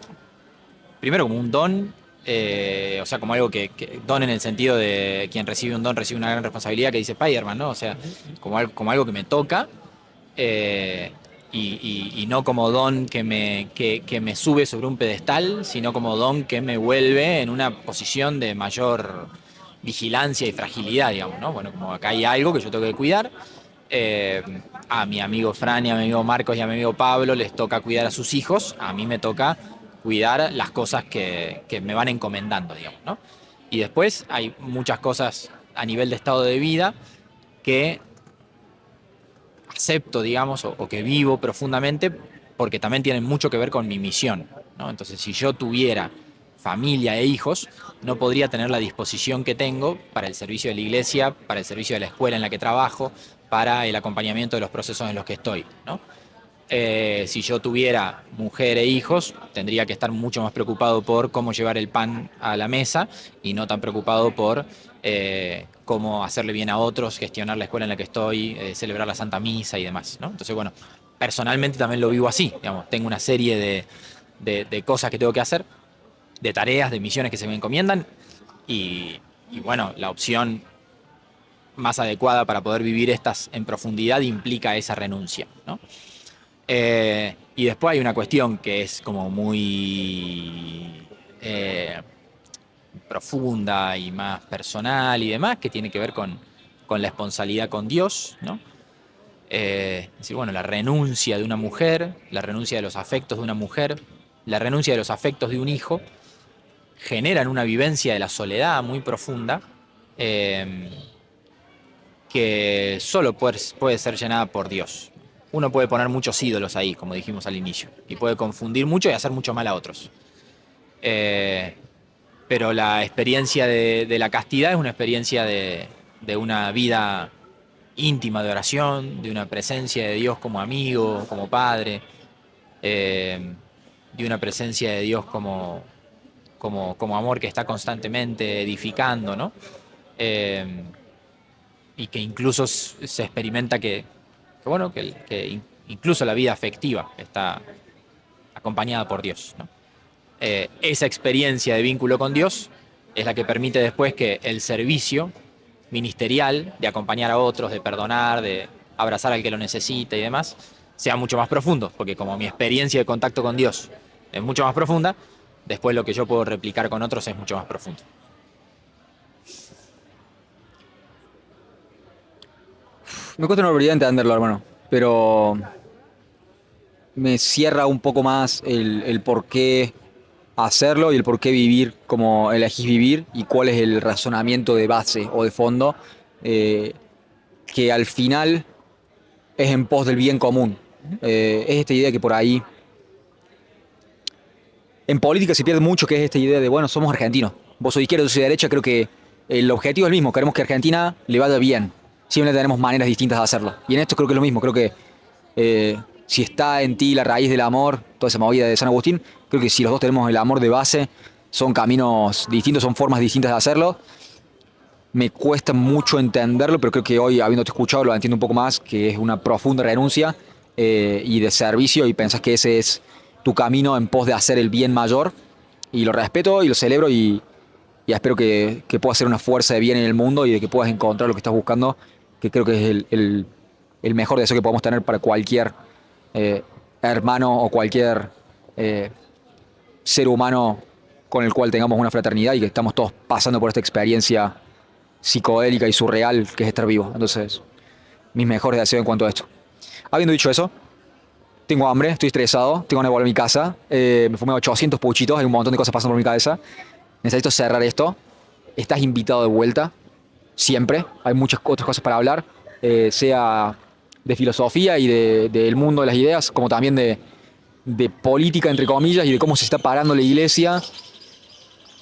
primero como un don, o sea, como algo don en el sentido de quien recibe un don recibe una gran responsabilidad, que dice Spider-Man, ¿no? O sea, como algo que me toca, eh, y no como don que me sube sobre un pedestal, sino como don que me vuelve en una posición de mayor vigilancia y fragilidad, digamos, ¿no? Bueno, como acá hay algo que yo tengo que cuidar. eh, a mi amigo Fran y a mi amigo Marcos y a mi amigo Pablo les toca cuidar a sus hijos, a mí me toca cuidar las cosas que me van encomendando, digamos, ¿no? Y después hay muchas cosas a nivel de estado de vida que acepto, digamos, o que vivo profundamente, porque también tienen mucho que ver con mi misión, ¿no? Entonces, si yo tuviera familia e hijos, no podría tener la disposición que tengo para el servicio de la iglesia, para el servicio de la escuela en la que trabajo, para el acompañamiento de los procesos en los que estoy, ¿no? Si yo tuviera mujer e hijos, tendría que estar mucho más preocupado por cómo llevar el pan a la mesa y no tan preocupado por cómo hacerle bien a otros, gestionar la escuela en la que estoy, celebrar la Santa Misa y demás, ¿no? Entonces, bueno, personalmente también lo vivo así, digamos, tengo una serie de cosas que tengo que hacer, de tareas, de misiones que se me encomiendan y bueno, la opción más adecuada para poder vivir estas en profundidad implica esa renuncia, ¿no? Y después hay una cuestión que es como muy profunda y más personal y demás, que tiene que ver con la esponsalidad con Dios, ¿no? Es decir, bueno, la renuncia de una mujer, la renuncia de los afectos de una mujer, la renuncia de los afectos de un hijo, generan una vivencia de la soledad muy profunda, eh, que solo puede ser llenada por Dios. Uno puede poner muchos ídolos ahí, como dijimos al inicio, y puede confundir mucho y hacer mucho mal a otros. Eh, pero la experiencia de la castidad es una experiencia de una vida íntima de oración, de una presencia de Dios como amigo, como padre, eh, de una presencia de Dios como amor que está constantemente edificando, ¿no? Eh, y que incluso se experimenta bueno, incluso la vida afectiva está acompañada por Dios, ¿no? Esa experiencia de vínculo con Dios es la que permite después que el servicio ministerial de acompañar a otros, de perdonar, de abrazar al que lo necesita y demás, sea mucho más profundo, porque como mi experiencia de contacto con Dios es mucho más profunda, después lo que yo puedo replicar con otros es mucho más profundo. Me cuesta una barbaridad entenderlo, hermano, pero me cierra un poco más el por qué hacerlo y el por qué vivir como elegís vivir y cuál es el razonamiento de base o de fondo, eh, que al final es en pos del bien común. Es esta idea que por ahí en política se pierde mucho, que es esta idea de, bueno, somos argentinos. Vos sois izquierda, yo soy derecha, creo que el objetivo es el mismo, queremos que a Argentina le vaya bien. Siempre tenemos maneras distintas de hacerlo. Y en esto creo que es lo mismo, creo que si está en ti la raíz del amor, toda esa movida de San Agustín, creo que si los dos tenemos el amor de base, son caminos distintos, son formas distintas de hacerlo. Me cuesta mucho entenderlo, pero creo que hoy, habiéndote escuchado, lo entiendo un poco más, que es una profunda renuncia y de servicio, y pensás que ese es tu camino en pos de hacer el bien mayor. Y lo respeto y lo celebro y espero que puedas ser una fuerza de bien en el mundo y de que puedas encontrar lo que estás buscando, que creo que es el mejor deseo que podemos tener para cualquier hermano o cualquier eh, ser humano con el cual tengamos una fraternidad y que estamos todos pasando por esta experiencia psicodélica y surreal que es estar vivo. Entonces, mis mejores deseos en cuanto a esto. Habiendo dicho eso, tengo hambre, estoy estresado, tengo que volver a mi casa, me fumé 800 puchitos, hay un montón de cosas pasando por mi cabeza. Necesito cerrar esto. Estás invitado de vuelta, siempre. Hay muchas otras cosas para hablar, sea de filosofía y del mundo de las ideas, como también de política, entre comillas, y de cómo se está parando la iglesia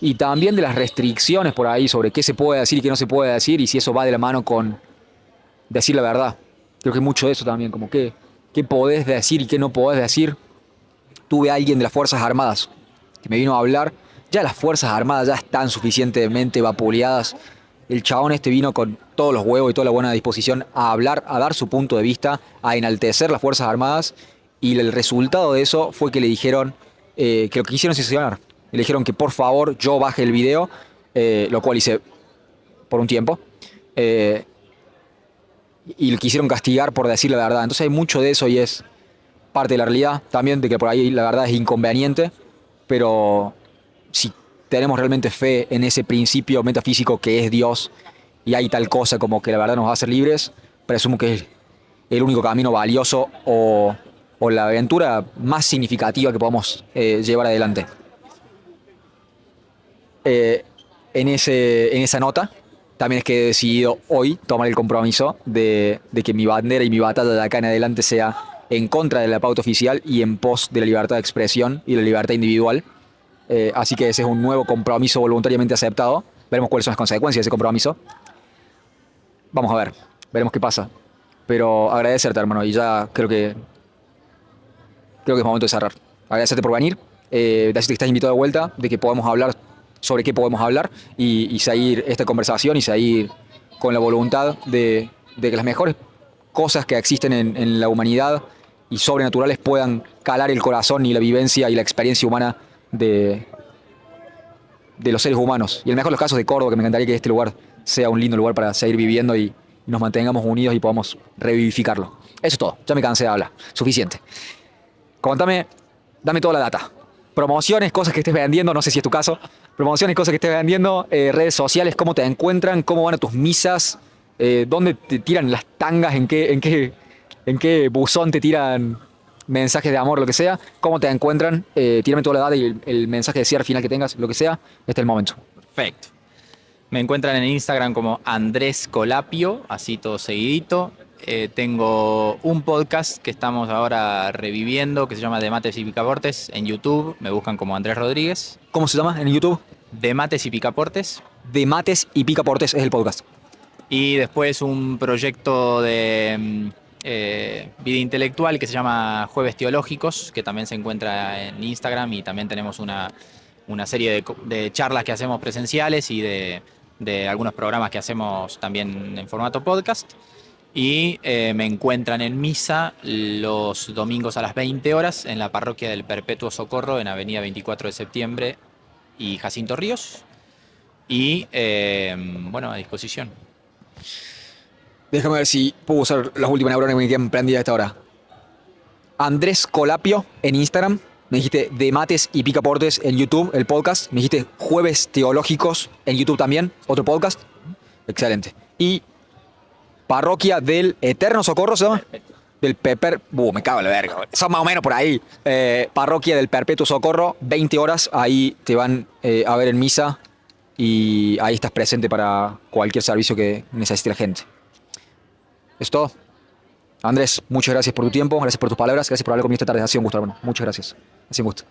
y también de las restricciones por ahí sobre qué se puede decir y qué no se puede decir y si eso va de la mano con decir la verdad. Creo que mucho de eso también, como qué podés decir y qué no podés decir. Tuve a alguien de las Fuerzas Armadas que me vino a hablar. Ya las Fuerzas Armadas ya están suficientemente vapuleadas. El chabón este vino con todos los huevos y toda la buena disposición a hablar, a dar su punto de vista, a enaltecer las Fuerzas Armadas. Y el resultado de eso fue que le dijeron que lo quisieron sancionar. Le dijeron que por favor yo baje el video, lo cual hice por un tiempo. Y lo quisieron castigar por decir la verdad. Entonces hay mucho de eso y es parte de la realidad. También de que por ahí la verdad es inconveniente, pero si tenemos realmente fe en ese principio metafísico que es Dios y hay tal cosa como que la verdad nos va a hacer libres, presumo que es el único camino valioso o la aventura más significativa que podamos llevar adelante. En esa nota, también es que he decidido hoy tomar el compromiso de que mi bandera y mi batalla de acá en adelante sea en contra de la pauta oficial y en pos de la libertad de expresión y la libertad individual. Así que ese es un nuevo compromiso voluntariamente aceptado. Veremos cuáles son las consecuencias de ese compromiso. Vamos a ver, veremos qué pasa. Pero agradecerte, hermano, y ya creo que es momento de cerrar. Agradecerte por venir, decirte que estás invitado de vuelta, de que podemos hablar sobre qué podemos hablar y seguir esta conversación y seguir con la voluntad de que las mejores cosas que existen en la humanidad y sobrenaturales puedan calar el corazón y la vivencia y la experiencia humana de los seres humanos. Y en el mejor de los casos de Córdoba, que me encantaría que este lugar sea un lindo lugar para seguir viviendo y nos mantengamos unidos y podamos revivificarlo. Eso es todo, ya me cansé de hablar, suficiente. Contame, dame toda la data. Promociones, cosas que estés vendiendo, no sé si es tu caso. Promociones, cosas que estés vendiendo, redes sociales, cómo te encuentran, cómo van a tus misas, dónde te tiran las tangas, en qué buzón te tiran mensajes de amor, lo que sea, cómo te encuentran, tírame toda la data y el mensaje de cierre final que tengas, lo que sea, este es el momento. Perfecto. Me encuentran en Instagram como Andrés Colapio, así todo seguidito. Tengo un podcast que estamos ahora reviviendo que se llama De Mates y Picaportes en YouTube. Me buscan como Andrés Rodríguez. ¿Cómo se llama en YouTube? De Mates y Picaportes. De Mates y Picaportes es el podcast. Y después un proyecto de vida intelectual que se llama Jueves Teológicos, que también se encuentra en Instagram, y también tenemos una serie de charlas que hacemos presenciales y de algunos programas que hacemos también en formato podcast. Y me encuentran en misa los domingos a las 20 horas en la parroquia del Perpetuo Socorro en Avenida 24 de Septiembre y Jacinto Ríos. Y bueno, a disposición. Déjame ver si puedo usar las últimas neuronas que me quedan prendidas a esta hora. Andrés Colapio en Instagram. Me dijiste De Mates y Picaportes en YouTube, el podcast. Me dijiste Jueves Teológicos en YouTube también, otro podcast. Excelente. Y Parroquia del Eterno Socorro, ¿se llama? Del me cago en la verga. Son más o menos por ahí. Parroquia del Perpetuo Socorro, 20 horas. Ahí te van a ver en misa. Y ahí estás presente para cualquier servicio que necesite la gente. ¿Es todo? Andrés, muchas gracias por tu tiempo, gracias por tus palabras, gracias por hablar conmigo esta tarde. Ha sido un gusto, hermano. Muchas gracias. Ha sido un gusto.